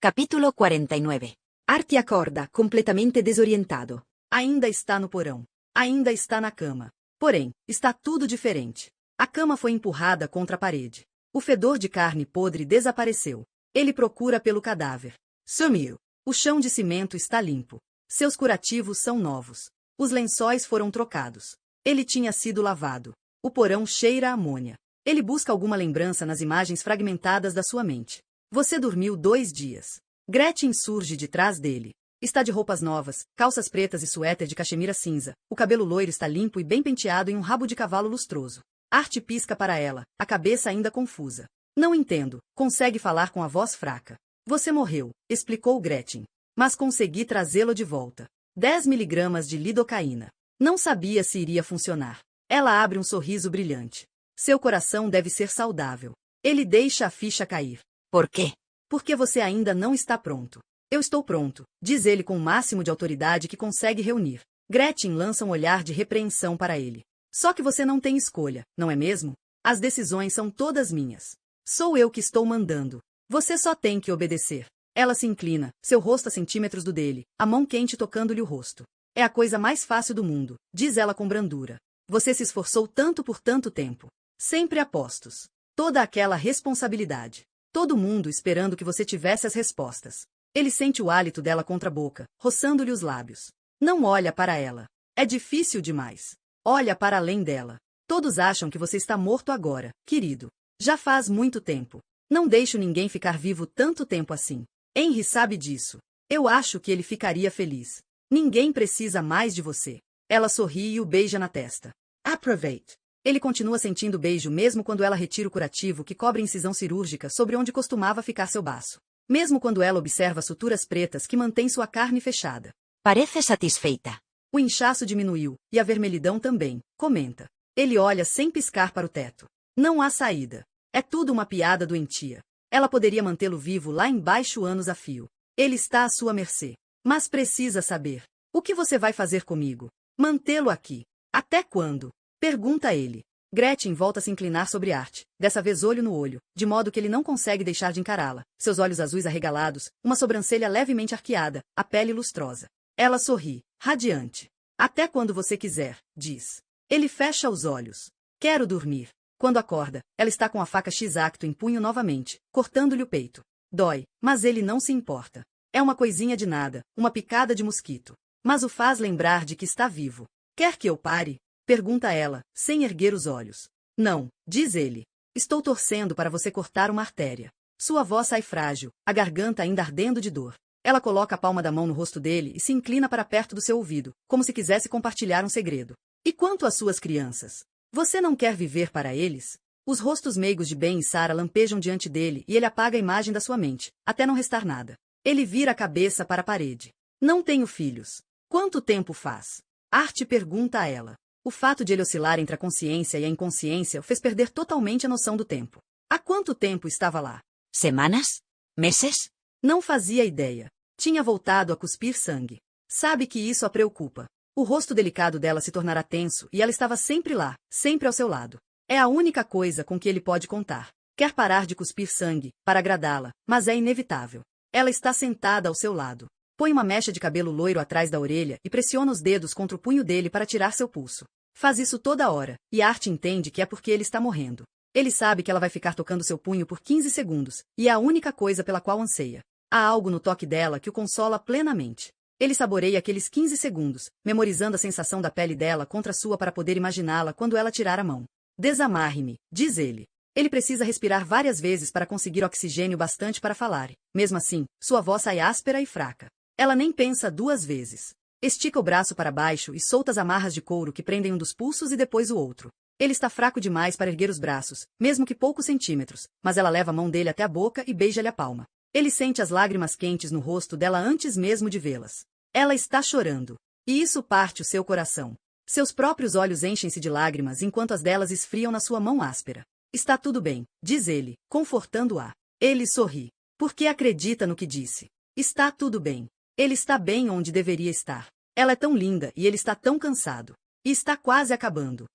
Capítulo 49. Art acorda, completamente desorientado. Ainda está no porão. Ainda está na cama. Porém, está tudo diferente. A cama foi empurrada contra a parede. O fedor de carne podre desapareceu. Ele procura pelo cadáver. Sumiu. O chão de cimento está limpo. Seus curativos são novos. Os lençóis foram trocados. Ele tinha sido lavado. O porão cheira a amônia. Ele busca alguma lembrança nas imagens fragmentadas da sua mente. Você dormiu 2 dias. Gretchen surge de trás dele. Está de roupas novas, calças pretas e suéter de cachemira cinza. O cabelo loiro está limpo e bem penteado em um rabo de cavalo lustroso. Art pisca para ela, a cabeça ainda confusa. Não entendo, consegue falar com a voz fraca. Você morreu, explicou Gretchen. Mas consegui trazê-lo de volta. 10 miligramas de lidocaína. Não sabia se iria funcionar. Ela abre um sorriso brilhante. Seu coração deve ser saudável. Ele deixa a ficha cair. ¿Por qué? Porque você ainda não está pronto. Eu estou pronto, diz ele com o máximo de autoridade que consegue reunir. Gretchen lança um olhar de repreensão para ele. Só que você não tem escolha, não é mesmo? As decisões são todas minhas. Sou eu que estou mandando. Você só tem que obedecer. Ela se inclina, seu rosto a centímetros do dele, a mão quente tocando-lhe o rosto. É a coisa mais fácil do mundo, diz ela com brandura. Você se esforçou tanto por tanto tempo. Sempre a postos. Toda aquela responsabilidade. Todo mundo esperando que você tivesse as respostas. Ele sente o hálito dela contra a boca, roçando-lhe os lábios. Não olha para ela. É difícil demais. Olha para além dela. Todos acham que você está morto agora, querido. Já faz muito tempo. Não deixo ninguém ficar vivo tanto tempo assim. Henry sabe disso. Eu acho que ele ficaria feliz. Ninguém precisa mais de você. Ela sorri e o beija na testa. Aproveite. Ele continua sentindo o beijo mesmo quando ela retira o curativo que cobre a incisão cirúrgica sobre onde costumava ficar seu baço. Mesmo quando ela observa as suturas pretas que mantêm sua carne fechada. Parece satisfeita. O inchaço diminuiu, e a vermelhidão também, comenta. Ele olha sem piscar para o teto. Não há saída. É tudo uma piada doentia. Ela poderia mantê-lo vivo lá embaixo anos a fio. Ele está à sua mercê. Mas precisa saber. O que você vai fazer comigo? Mantê-lo aqui. Até quando? Pergunta ele. Gretchen volta a se inclinar sobre Art, dessa vez olho no olho, de modo que ele não consegue deixar de encará-la. Seus olhos azuis arregalados, uma sobrancelha levemente arqueada, a pele lustrosa. Ela sorri, radiante. Até quando você quiser, diz. Ele fecha os olhos. Quero dormir. Quando acorda, ela está com a faca X-Acto em punho novamente, cortando-lhe o peito. Dói, mas ele não se importa. É uma coisinha de nada, uma picada de mosquito. Mas o faz lembrar de que está vivo. Quer que eu pare? Pergunta ela, sem erguer os olhos. Não, diz ele. Estou torcendo para você cortar uma artéria. Sua voz sai frágil, a garganta ainda ardendo de dor. Ela coloca a palma da mão no rosto dele e se inclina para perto do seu ouvido, como se quisesse compartilhar um segredo. E quanto às suas crianças? Você não quer viver para eles? Os rostos meigos de Ben e Sarah lampejam diante dele e ele apaga a imagem da sua mente, até não restar nada. Ele vira a cabeça para a parede. Não tenho filhos. Quanto tempo faz? Art pergunta a ela. O fato de ele oscilar entre a consciência e a inconsciência o fez perder totalmente a noção do tempo. Há quanto tempo estava lá? ¿Semanas? ¿Meses? Não fazia ideia. Tinha voltado a cuspir sangue. Sabe que isso a preocupa. O rosto delicado dela se tornará tenso e ela estava sempre lá, sempre ao seu lado. É a única coisa com que ele pode contar. Quer parar de cuspir sangue, para agradá-la, mas é inevitável. Ela está sentada ao seu lado. Põe uma mecha de cabelo loiro atrás da orelha e pressiona os dedos contra o punho dele para tirar seu pulso. Faz isso toda hora, e Art entende que é porque ele está morrendo. Ele sabe que ela vai ficar tocando seu punho por 15 segundos, e é a única coisa pela qual anseia. Há algo no toque dela que o consola plenamente. Ele saboreia aqueles 15 segundos, memorizando a sensação da pele dela contra a sua para poder imaginá-la quando ela tirar a mão. Desamarre-me, diz ele. Ele precisa respirar várias vezes para conseguir oxigênio bastante para falar. Mesmo assim, sua voz sai áspera e fraca. Ela nem pensa 2 vezes. Estica o braço para baixo e solta as amarras de couro que prendem um dos pulsos e depois o outro. Ele está fraco demais para erguer os braços, mesmo que poucos centímetros, mas ela leva a mão dele até a boca e beija-lhe a palma. Ele sente as lágrimas quentes no rosto dela antes mesmo de vê-las. Ela está chorando. E isso parte o seu coração. Seus próprios olhos enchem-se de lágrimas enquanto as delas esfriam na sua mão áspera. Está tudo bem, diz ele, confortando-a. Ele sorri. Porque acredita no que disse. Está tudo bem. Ele está bem onde deveria estar. Ela é tão linda e ele está tão cansado. E está quase acabando.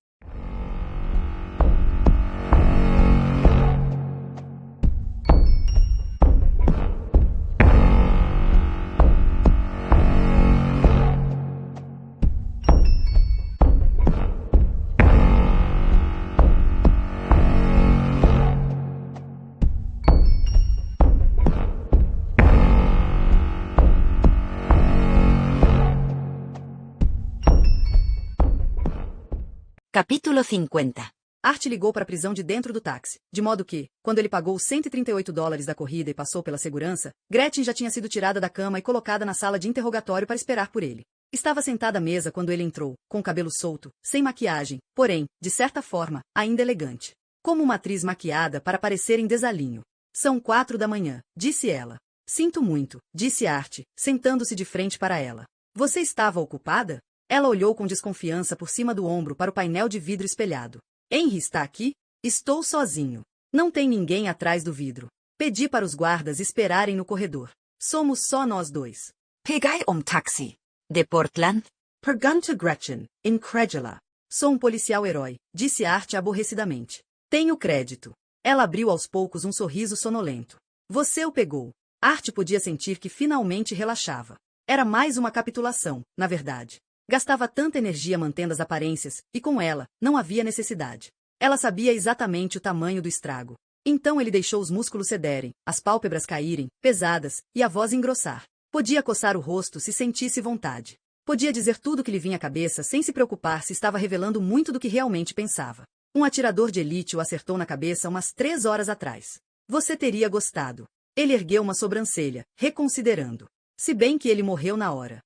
Capítulo 50. Art ligou para a prisão de dentro do táxi, de modo que, quando ele pagou os $138 da corrida e passou pela segurança, Gretchen já tinha sido tirada da cama e colocada na sala de interrogatório para esperar por ele. Estava sentada à mesa quando ele entrou, com o cabelo solto, sem maquiagem, porém, de certa forma, ainda elegante. Como uma atriz maquiada para parecer em desalinho. São 4 da manhã, disse ela. Sinto muito, disse Art, sentando-se de frente para ela. Você estava ocupada? Ela olhou com desconfiança por cima do ombro para o painel de vidro espelhado. Henry está aqui? Estou sozinho. Não tem ninguém atrás do vidro. Pedi para os guardas esperarem no corredor. Somos só nós dois. Peguei taxi. De Portland? Pergunta Gretchen, incrédula. Sou um policial herói, disse Art aborrecidamente. Tenho crédito. Ela abriu aos poucos um sorriso sonolento. Você o pegou. Art podia sentir que finalmente relaxava. Era mais uma capitulação, na verdade. Gastava tanta energia mantendo as aparências, e com ela, não havia necessidade. Ela sabia exatamente o tamanho do estrago. Então ele deixou os músculos cederem, as pálpebras caírem, pesadas, e a voz engrossar. Podia coçar o rosto se sentisse vontade. Podia dizer tudo o que lhe vinha à cabeça sem se preocupar se estava revelando muito do que realmente pensava. Um atirador de elite o acertou na cabeça umas 3 horas atrás. Você teria gostado. Ele ergueu uma sobrancelha, reconsiderando. Se bem que ele morreu na hora.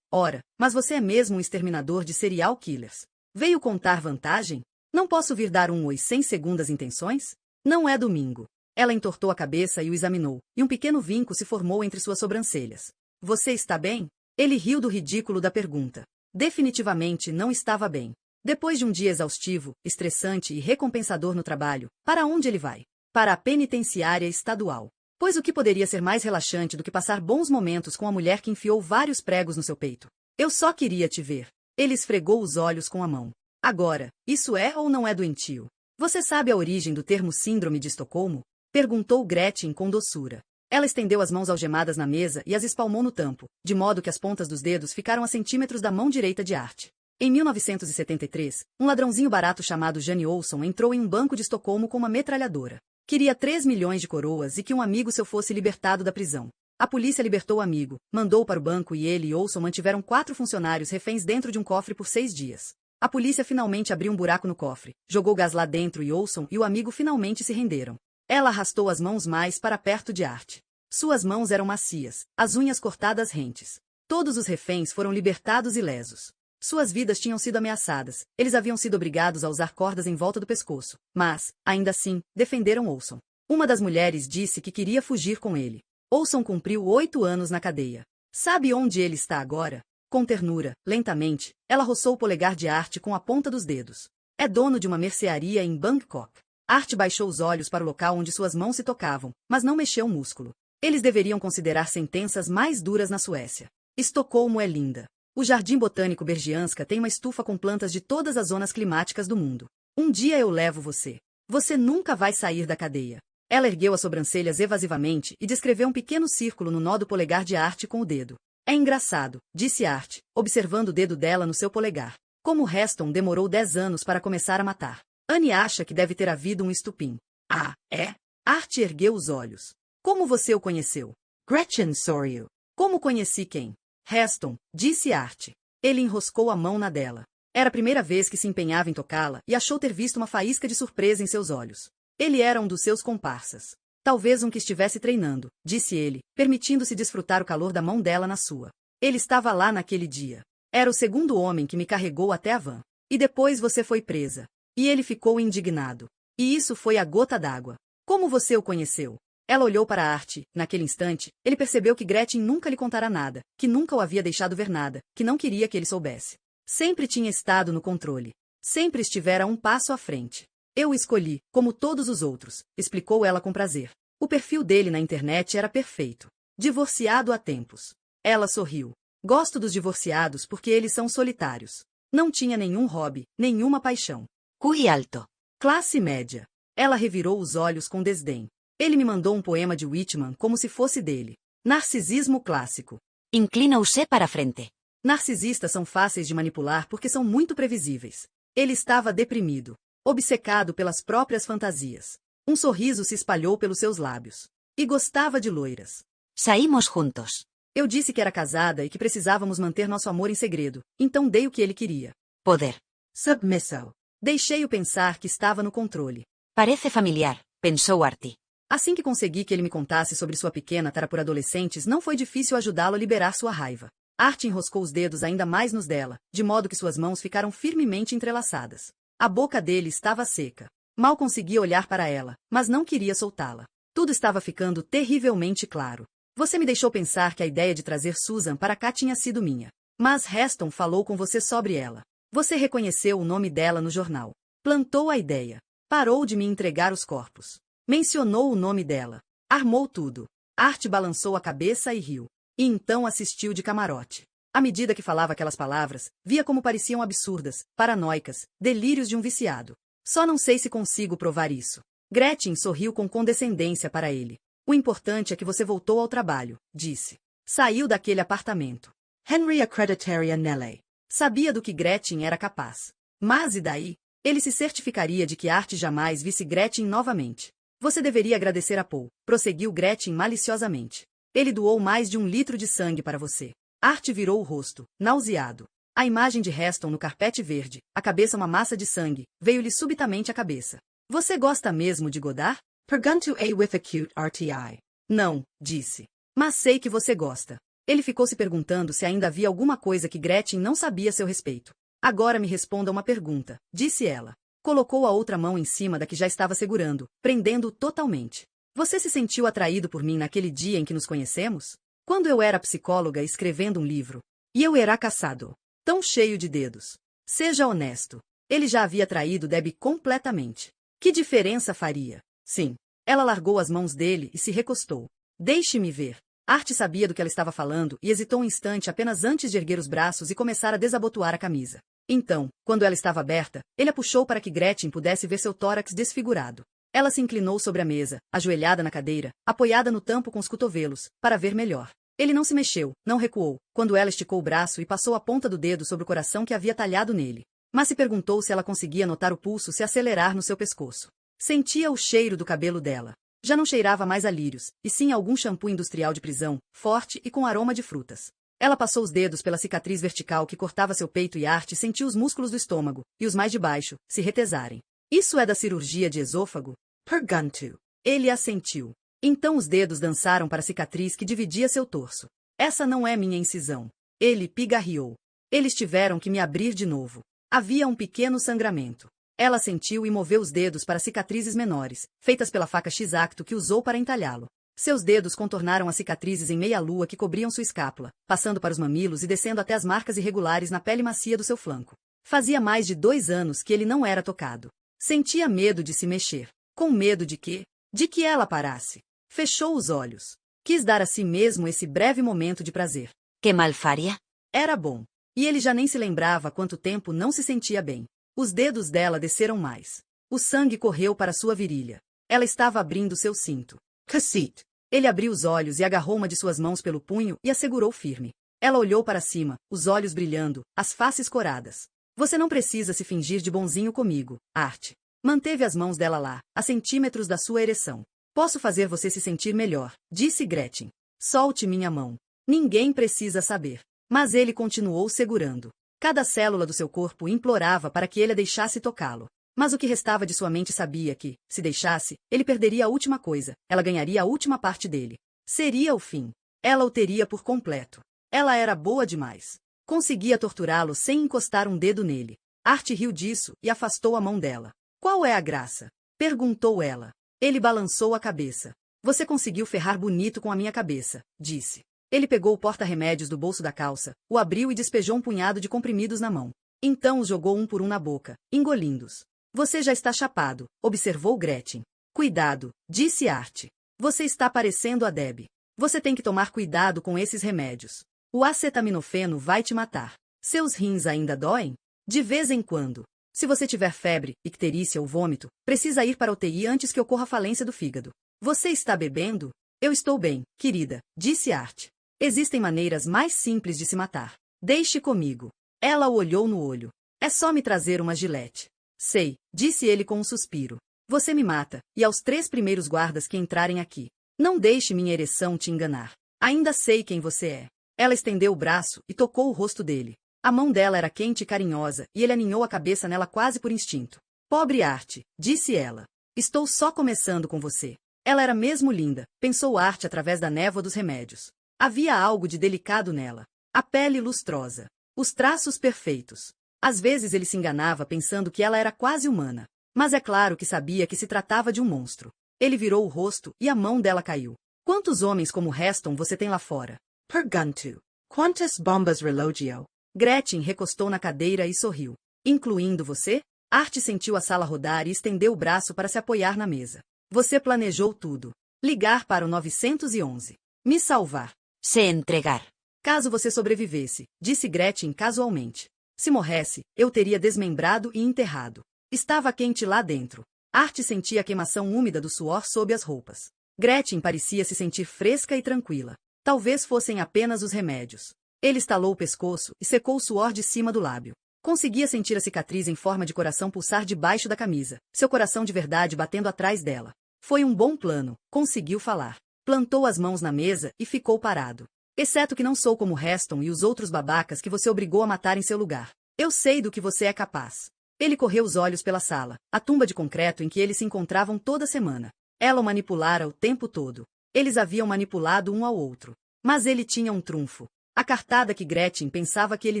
Ora, mas você é mesmo um exterminador de serial killers. Veio contar vantagem? Não posso vir dar um oi sem segundas intenções? Não é domingo. Ela entortou a cabeça e o examinou, e um pequeno vinco se formou entre suas sobrancelhas. Você está bem? Ele riu do ridículo da pergunta. Definitivamente não estava bem. Depois de um dia exaustivo, estressante e recompensador no trabalho, para onde ele vai? Para a penitenciária estadual. Pois o que poderia ser mais relaxante do que passar bons momentos com a mulher que enfiou vários pregos no seu peito? Eu só queria te ver. Ele esfregou os olhos com a mão. Agora, isso é ou não é doentio? Você sabe a origem do termo Síndrome de Estocolmo? Perguntou Gretchen com doçura. Ela estendeu as mãos algemadas na mesa e as espalmou no tampo, de modo que as pontas dos dedos ficaram a centímetros da mão direita de Art. Em 1973, um ladrãozinho barato chamado Jane Olson entrou em um banco de Estocolmo com uma metralhadora. Queria 3 milhões de coroas e que um amigo seu fosse libertado da prisão. A polícia libertou o amigo, mandou-o para o banco e ele e Olson mantiveram 4 funcionários reféns dentro de um cofre por 6 dias. A polícia finalmente abriu um buraco no cofre, jogou gás lá dentro e Olson e o amigo finalmente se renderam. Ela arrastou as mãos mais para perto de Art. Suas mãos eram macias, as unhas cortadas rentes. Todos os reféns foram libertados ilesos. Suas vidas tinham sido ameaçadas, eles haviam sido obrigados a usar cordas em volta do pescoço, mas, ainda assim, defenderam Olson. Uma das mulheres disse que queria fugir com ele. Olson cumpriu 8 anos na cadeia. Sabe onde ele está agora? Com ternura, lentamente, ela roçou o polegar de Art com a ponta dos dedos. É dono de uma mercearia em Bangkok. Art baixou os olhos para o local onde suas mãos se tocavam, mas não mexeu um músculo. Eles deveriam considerar sentenças mais duras na Suécia. Estocolmo é linda. O Jardim Botânico Bergianska tem uma estufa com plantas de todas as zonas climáticas do mundo. Um dia eu levo você. Você nunca vai sair da cadeia. Ela ergueu as sobrancelhas evasivamente e descreveu um pequeno círculo no nó do polegar de Art com o dedo. É engraçado, disse Art, observando o dedo dela no seu polegar. Como Heston demorou 10 anos para começar a matar. Annie acha que deve ter havido um estupim. Ah, é? Art ergueu os olhos. Como você o conheceu? Gretchen saw you. Como conheci quem? Heston, disse Art. Ele enroscou a mão na dela. Era a primeira vez que se empenhava em tocá-la e achou ter visto uma faísca de surpresa em seus olhos. Ele era um dos seus comparsas. Talvez um que estivesse treinando, disse ele, permitindo-se desfrutar o calor da mão dela na sua. Ele estava lá naquele dia. Era o segundo homem que me carregou até a van. E depois você foi presa. E ele ficou indignado. E isso foi a gota d'água. Como você o conheceu? Ela olhou para Art. Naquele instante, ele percebeu que Gretchen nunca lhe contara nada, que nunca o havia deixado ver nada, que não queria que ele soubesse. Sempre tinha estado no controle. Sempre estivera um passo à frente. Eu o escolhi, como todos os outros, explicou ela com prazer. O perfil dele na internet era perfeito. Divorciado há tempos. Ela sorriu. Gosto dos divorciados porque eles são solitários. Não tinha nenhum hobby, nenhuma paixão. Cui alto. Classe média. Ela revirou os olhos com desdém. Ele me mandou um poema de Whitman como se fosse dele. Narcisismo clássico. Inclina-se para a frente. Narcisistas são fáceis de manipular porque são muito previsíveis. Ele estava deprimido, obcecado pelas próprias fantasias. Um sorriso se espalhou pelos seus lábios. E gostava de loiras. Saímos juntos. Eu disse que era casada e que precisávamos manter nosso amor em segredo, então dei o que ele queria. Poder. Submisso. Deixei-o pensar que estava no controle. Parece familiar, pensou Artie. Assim que consegui que ele me contasse sobre sua pequena tara por adolescentes, não foi difícil ajudá-lo a liberar sua raiva. Artie enroscou os dedos ainda mais nos dela, de modo que suas mãos ficaram firmemente entrelaçadas. A boca dele estava seca. Mal conseguia olhar para ela, mas não queria soltá-la. Tudo estava ficando terrivelmente claro. Você me deixou pensar que a ideia de trazer Susan para cá tinha sido minha. Mas Heston falou com você sobre ela. Você reconheceu o nome dela no jornal. Plantou a ideia. Parou de me entregar os corpos. Mencionou o nome dela. Armou tudo. Artie balançou a cabeça e riu. E então assistiu de camarote. À medida que falava aquelas palavras, via como pareciam absurdas, paranoicas, delírios de um viciado. Só não sei se consigo provar isso. Gretchen sorriu com condescendência para ele. O importante é que você voltou ao trabalho, disse. Saiu daquele apartamento. Henry accreditaria nelle. Sabia do que Gretchen era capaz. Mas e daí? Ele se certificaria de que Artie jamais visse Gretchen novamente. Você deveria agradecer a Paul, prosseguiu Gretchen maliciosamente. Ele doou mais de 1 litro de sangue para você. Artie virou o rosto, nauseado. A imagem de Heston no carpete verde, a cabeça uma massa de sangue, veio-lhe subitamente à cabeça. Você gosta mesmo de Godard? Pergunto a with acute RTI. Não, disse. Mas sei que você gosta. Ele ficou se perguntando se ainda havia alguma coisa que Gretchen não sabia a seu respeito. Agora me responda uma pergunta, disse ela. Colocou a outra mão em cima da que já estava segurando, prendendo-o totalmente. Você se sentiu atraído por mim naquele dia em que nos conhecemos? Quando eu era psicóloga escrevendo um livro. E eu era caçado. Tão cheio de dedos. Seja honesto. Ele já havia traído Debbie completamente. Que diferença faria? Sim. Ela largou as mãos dele e se recostou. Deixe-me ver. Artie sabia do que ela estava falando e hesitou um instante apenas antes de erguer os braços e começar a desabotoar a camisa. Então, quando ela estava aberta, ele a puxou para que Gretchen pudesse ver seu tórax desfigurado. Ela se inclinou sobre a mesa, ajoelhada na cadeira, apoiada no tampo com os cotovelos, para ver melhor. Ele não se mexeu, não recuou, quando ela esticou o braço e passou a ponta do dedo sobre o coração que havia talhado nele. Mas se perguntou se ela conseguia notar o pulso se acelerar no seu pescoço. Sentia o cheiro do cabelo dela. Já não cheirava mais a lírios, e sim a algum shampoo industrial de prisão, forte e com aroma de frutas. Ela passou os dedos pela cicatriz vertical que cortava seu peito e Artie sentiu os músculos do estômago, e os mais de baixo, se retesarem. Isso é da cirurgia de esôfago? Pergunto. Ele assentiu. Então os dedos dançaram para a cicatriz que dividia seu torso. Essa não é minha incisão. Ele pigarreou. Eles tiveram que me abrir de novo. Havia um pequeno sangramento. Ela sentiu e moveu os dedos para cicatrizes menores, feitas pela faca X-Acto que usou para entalhá-lo. Seus dedos contornaram as cicatrizes em meia-lua que cobriam sua escápula, passando para os mamilos e descendo até as marcas irregulares na pele macia do seu flanco. Fazia mais de 2 anos que ele não era tocado. Sentia medo de se mexer. Com medo de quê? De que ela parasse. Fechou os olhos. Quis dar a si mesmo esse breve momento de prazer. Que mal faria? Era bom. E ele já nem se lembrava há quanto tempo não se sentia bem. Os dedos dela desceram mais. O sangue correu para sua virilha. Ela estava abrindo seu cinto. Cassette. Ele abriu os olhos e agarrou uma de suas mãos pelo punho e a segurou firme. Ela olhou para cima, os olhos brilhando, as faces coradas. Você não precisa se fingir de bonzinho comigo, Artie. Manteve as mãos dela lá, a centímetros da sua ereção. Posso fazer você se sentir melhor, disse Gretchen. Solte minha mão. Ninguém precisa saber. Mas ele continuou segurando. Cada célula do seu corpo implorava para que ele a deixasse tocá-lo. Mas o que restava de sua mente sabia que, se deixasse, ele perderia a última coisa, ela ganharia a última parte dele. Seria o fim. Ela o teria por completo. Ela era boa demais. Conseguia torturá-lo sem encostar um dedo nele. Artie riu disso e afastou a mão dela. Qual é a graça? Perguntou ela. Ele balançou a cabeça. Você conseguiu ferrar bonito com a minha cabeça, disse. Ele pegou o porta-remédios do bolso da calça, o abriu e despejou um punhado de comprimidos na mão. Então os jogou um por um na boca, engolindo-os. Você já está chapado, observou Gretchen. Cuidado, disse Artie. Você está parecendo a Debbie. Você tem que tomar cuidado com esses remédios. O acetaminofeno vai te matar. Seus rins ainda doem? De vez em quando. Se você tiver febre, icterícia ou vômito, precisa ir para a UTI antes que ocorra a falência do fígado. Você está bebendo? Eu estou bem, querida, disse Artie. Existem maneiras mais simples de se matar. Deixe comigo. Ela o olhou no olho. É só me trazer uma gilete. Sei, disse ele com um suspiro. Você me mata, e aos 3 primeiros guardas que entrarem aqui. Não deixe minha ereção te enganar. Ainda sei quem você é. Ela estendeu o braço e tocou o rosto dele. A mão dela era quente e carinhosa, e ele aninhou a cabeça nela quase por instinto. Pobre Art, disse ela. Estou só começando com você. Ela era mesmo linda, pensou Art através da névoa dos remédios. Havia algo de delicado nela. A pele lustrosa. Os traços perfeitos. Às vezes ele se enganava pensando que ela era quase humana. Mas é claro que sabia que se tratava de um monstro. Ele virou o rosto e a mão dela caiu. Quantos homens como Heston você tem lá fora? Pergunto. Quantas bombas relogio? Gretchen recostou na cadeira e sorriu. Incluindo você? Art sentiu a sala rodar e estendeu o braço para se apoiar na mesa. Você planejou tudo. Ligar para o 911. Me salvar. Se entregar. Caso você sobrevivesse, disse Gretchen casualmente. Se morresse, eu teria desmembrado e enterrado. Estava quente lá dentro. Art sentia a queimação úmida do suor sob as roupas. Gretchen parecia se sentir fresca e tranquila. Talvez fossem apenas os remédios. Ele estalou o pescoço e secou o suor de cima do lábio. Conseguia sentir a cicatriz em forma de coração pulsar debaixo da camisa, seu coração de verdade batendo atrás dela. Foi um bom plano, conseguiu falar. Plantou as mãos na mesa e ficou parado. Exceto que não sou como Heston e os outros babacas que você obrigou a matar em seu lugar. Eu sei do que você é capaz. Ele correu os olhos pela sala, a tumba de concreto em que eles se encontravam toda semana. Ela o manipulara o tempo todo. Eles haviam manipulado um ao outro. Mas ele tinha um trunfo. A cartada que Gretchen pensava que ele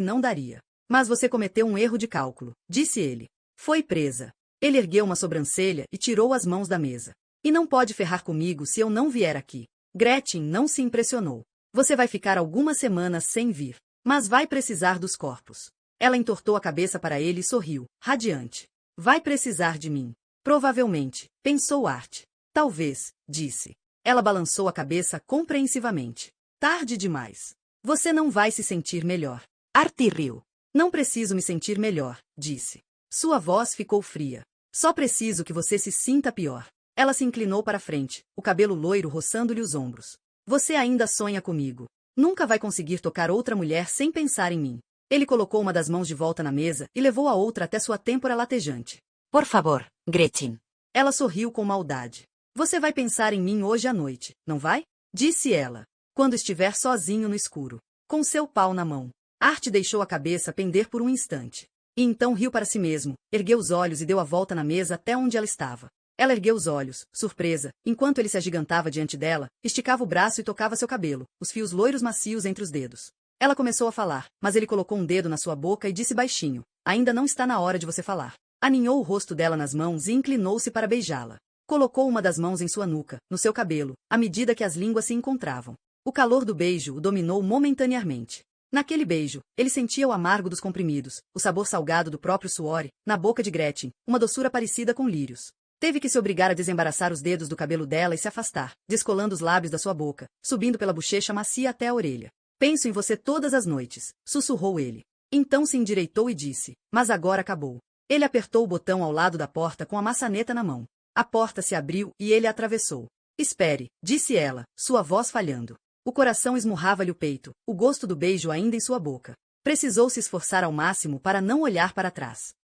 não daria. Mas você cometeu um erro de cálculo, disse ele. Foi presa. Ele ergueu uma sobrancelha e tirou as mãos da mesa. E não pode ferrar comigo se eu não vier aqui. Gretchen não se impressionou. Você vai ficar algumas semanas sem vir. Mas vai precisar dos corpos. Ela entortou a cabeça para ele e sorriu, radiante. Vai precisar de mim. Provavelmente, pensou Art. Talvez, disse. Ela balançou a cabeça compreensivamente. Tarde demais. Você não vai se sentir melhor. Art riu. Não preciso me sentir melhor, disse. Sua voz ficou fria. Só preciso que você se sinta pior. Ela se inclinou para frente, o cabelo loiro roçando-lhe os ombros. Você ainda sonha comigo. Nunca vai conseguir tocar outra mulher sem pensar em mim. Ele colocou uma das mãos de volta na mesa e levou a outra até sua têmpora latejante. Por favor, Gretchen. Ela sorriu com maldade. Você vai pensar em mim hoje à noite, não vai? Disse ela. Quando estiver sozinho no escuro. Com seu pau na mão. Art deixou a cabeça pender por um instante. E então riu para si mesmo, ergueu os olhos e deu a volta na mesa até onde ela estava. Ela ergueu os olhos, surpresa, enquanto ele se agigantava diante dela, esticava o braço e tocava seu cabelo, os fios loiros macios entre os dedos. Ela começou a falar, mas ele colocou um dedo na sua boca e disse baixinho, ainda não está na hora de você falar. Aninhou o rosto dela nas mãos e inclinou-se para beijá-la. Colocou uma das mãos em sua nuca, no seu cabelo, à medida que as línguas se encontravam. O calor do beijo o dominou momentaneamente. Naquele beijo, ele sentia o amargo dos comprimidos, o sabor salgado do próprio suor, na boca de Gretchen, uma doçura parecida com lírios. Teve que se obrigar a desembaraçar os dedos do cabelo dela e se afastar, descolando os lábios da sua boca, subindo pela bochecha macia até a orelha. Penso em você todas as noites, sussurrou ele. Então se endireitou e disse, mas agora acabou. Ele apertou o botão ao lado da porta com a maçaneta na mão. A porta se abriu e ele a atravessou. Espere, disse ela, sua voz falhando. O coração esmurrava-lhe o peito, o gosto do beijo ainda em sua boca. Precisou se esforçar ao máximo para não olhar para trás.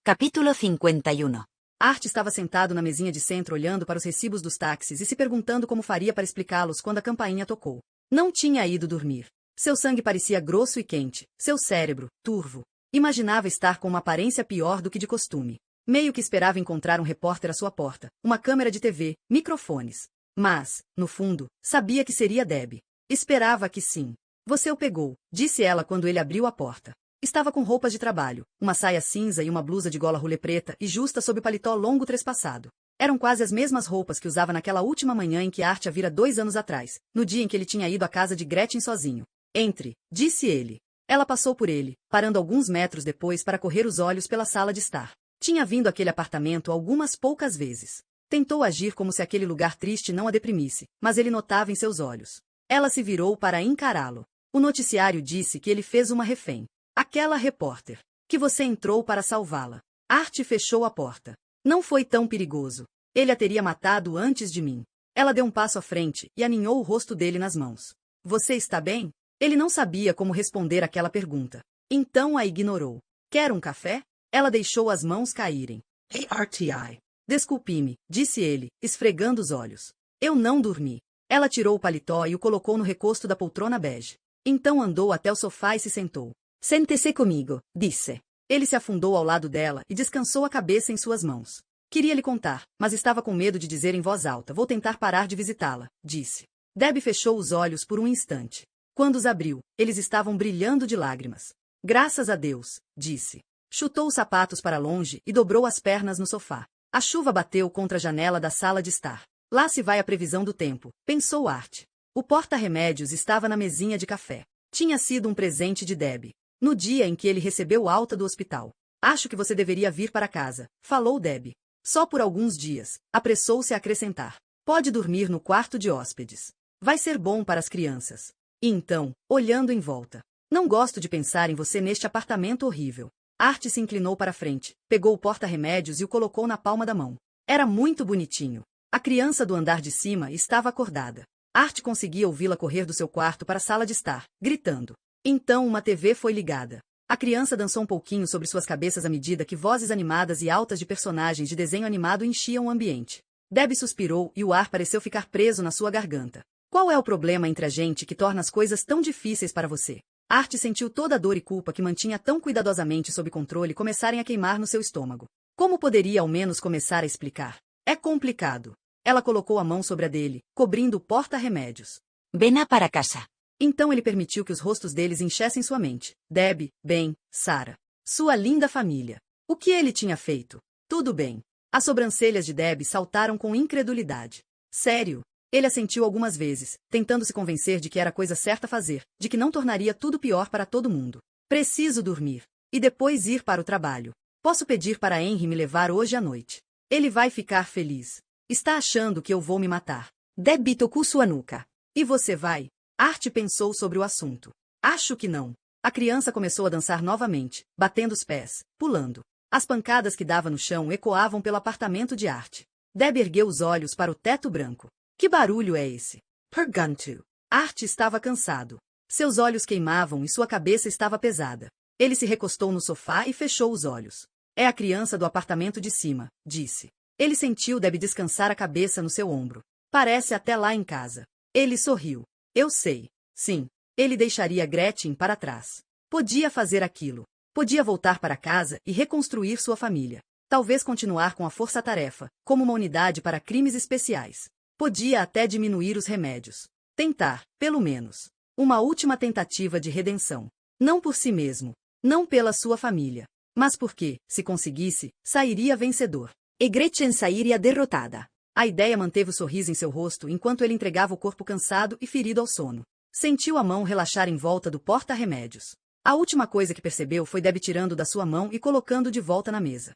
Capítulo 51. Art estava sentado na mesinha de centro olhando para os recibos dos táxis e se perguntando como faria para explicá-los quando a campainha tocou. Não tinha ido dormir. Seu sangue parecia grosso e quente, seu cérebro, turvo. Imaginava estar com uma aparência pior do que de costume. Meio que esperava encontrar um repórter à sua porta, uma câmera de TV, microfones. Mas, no fundo, sabia que seria Deb. Esperava que sim. Você o pegou, disse ela quando ele abriu a porta. Estava com roupas de trabalho, uma saia cinza e uma blusa de gola rolê preta e justa sob o paletó longo trespassado. Eram quase as mesmas roupas que usava naquela última manhã em que Art a vira 2 anos atrás, no dia em que ele tinha ido à casa de Gretchen sozinho. Entre, disse ele. Ela passou por ele, parando alguns metros depois para correr os olhos pela sala de estar. Tinha vindo àquele apartamento algumas poucas vezes. Tentou agir como se aquele lugar triste não a deprimisse, mas ele notava em seus olhos. Ela se virou para encará-lo. O noticiário disse que ele fez uma refém. Aquela repórter. Que você entrou para salvá-la. Art fechou a porta. Não foi tão perigoso. Ele a teria matado antes de mim. Ela deu um passo à frente e aninhou o rosto dele nas mãos. Você está bem? Ele não sabia como responder aquela pergunta. Então a ignorou. Quer um café? Ela deixou as mãos caírem. Hey RTI. Desculpe-me, disse ele, esfregando os olhos. Eu não dormi. Ela tirou o paletó e o colocou no recosto da poltrona bege. Então andou até o sofá e se sentou. Sente-se comigo, disse. Ele se afundou ao lado dela e descansou a cabeça em suas mãos. Queria lhe contar, mas estava com medo de dizer em voz alta. Vou tentar parar de visitá-la, disse. Debbie fechou os olhos por um instante. Quando os abriu, eles estavam brilhando de lágrimas. Graças a Deus, disse. Chutou os sapatos para longe e dobrou as pernas no sofá. A chuva bateu contra a janela da sala de estar. Lá se vai a previsão do tempo, pensou Art. O porta-remédios estava na mesinha de café. Tinha sido um presente de Debbie. No dia em que ele recebeu alta do hospital. Acho que você deveria vir para casa, falou Debbie. Só por alguns dias, apressou-se a acrescentar. Pode dormir no quarto de hóspedes. Vai ser bom para as crianças. E então, olhando em volta. Não gosto de pensar em você neste apartamento horrível. Art se inclinou para frente, pegou o porta-remédios e o colocou na palma da mão. Era muito bonitinho. A criança do andar de cima estava acordada. Art conseguia ouvi-la correr do seu quarto para a sala de estar, gritando. Então uma TV foi ligada. A criança dançou um pouquinho sobre suas cabeças à medida que vozes animadas e altas de personagens de desenho animado enchiam o ambiente. Debbie suspirou e o ar pareceu ficar preso na sua garganta. Qual é o problema entre a gente que torna as coisas tão difíceis para você? Art sentiu toda a dor e culpa que mantinha tão cuidadosamente sob controle começarem a queimar no seu estômago. Como poderia ao menos começar a explicar? É complicado. Ela colocou a mão sobre a dele, cobrindo o porta-remédios. Ven a para casa. Então ele permitiu que os rostos deles enchessem sua mente. Debbie, Ben, Sarah. Sua linda família. O que ele tinha feito? Tudo bem. As sobrancelhas de Debbie saltaram com incredulidade. Sério? Ele assentiu algumas vezes, tentando se convencer de que era a coisa certa a fazer, de que não tornaria tudo pior para todo mundo. Preciso dormir. E depois ir para o trabalho. Posso pedir para Henry me levar hoje à noite. Ele vai ficar feliz. Está achando que eu vou me matar. Debbie tocou sua nuca. E você vai? Art pensou sobre o assunto. Acho que não. A criança começou a dançar novamente, batendo os pés, pulando. As pancadas que dava no chão ecoavam pelo apartamento de Art. Debbie ergueu os olhos para o teto branco. Que barulho é esse? Pergunto. Art estava cansado. Seus olhos queimavam e sua cabeça estava pesada. Ele se recostou no sofá e fechou os olhos. É a criança do apartamento de cima, disse. Ele sentiu Debbie descansar a cabeça no seu ombro. Parece até lá em casa. Ele sorriu. Eu sei. Sim. Ele deixaria Gretchen para trás. Podia fazer aquilo. Podia voltar para casa e reconstruir sua família. Talvez continuar com a força-tarefa, como uma unidade para crimes especiais. Podia até diminuir os remédios. Tentar, pelo menos. Uma última tentativa de redenção. Não por si mesmo. Não pela sua família. Mas porque, se conseguisse, sairia vencedor. E Gretchen sairia derrotada. A ideia manteve o sorriso em seu rosto enquanto ele entregava o corpo cansado e ferido ao sono. Sentiu a mão relaxar em volta do porta-remédios. A última coisa que percebeu foi Debbie tirando da sua mão e colocando de volta na mesa.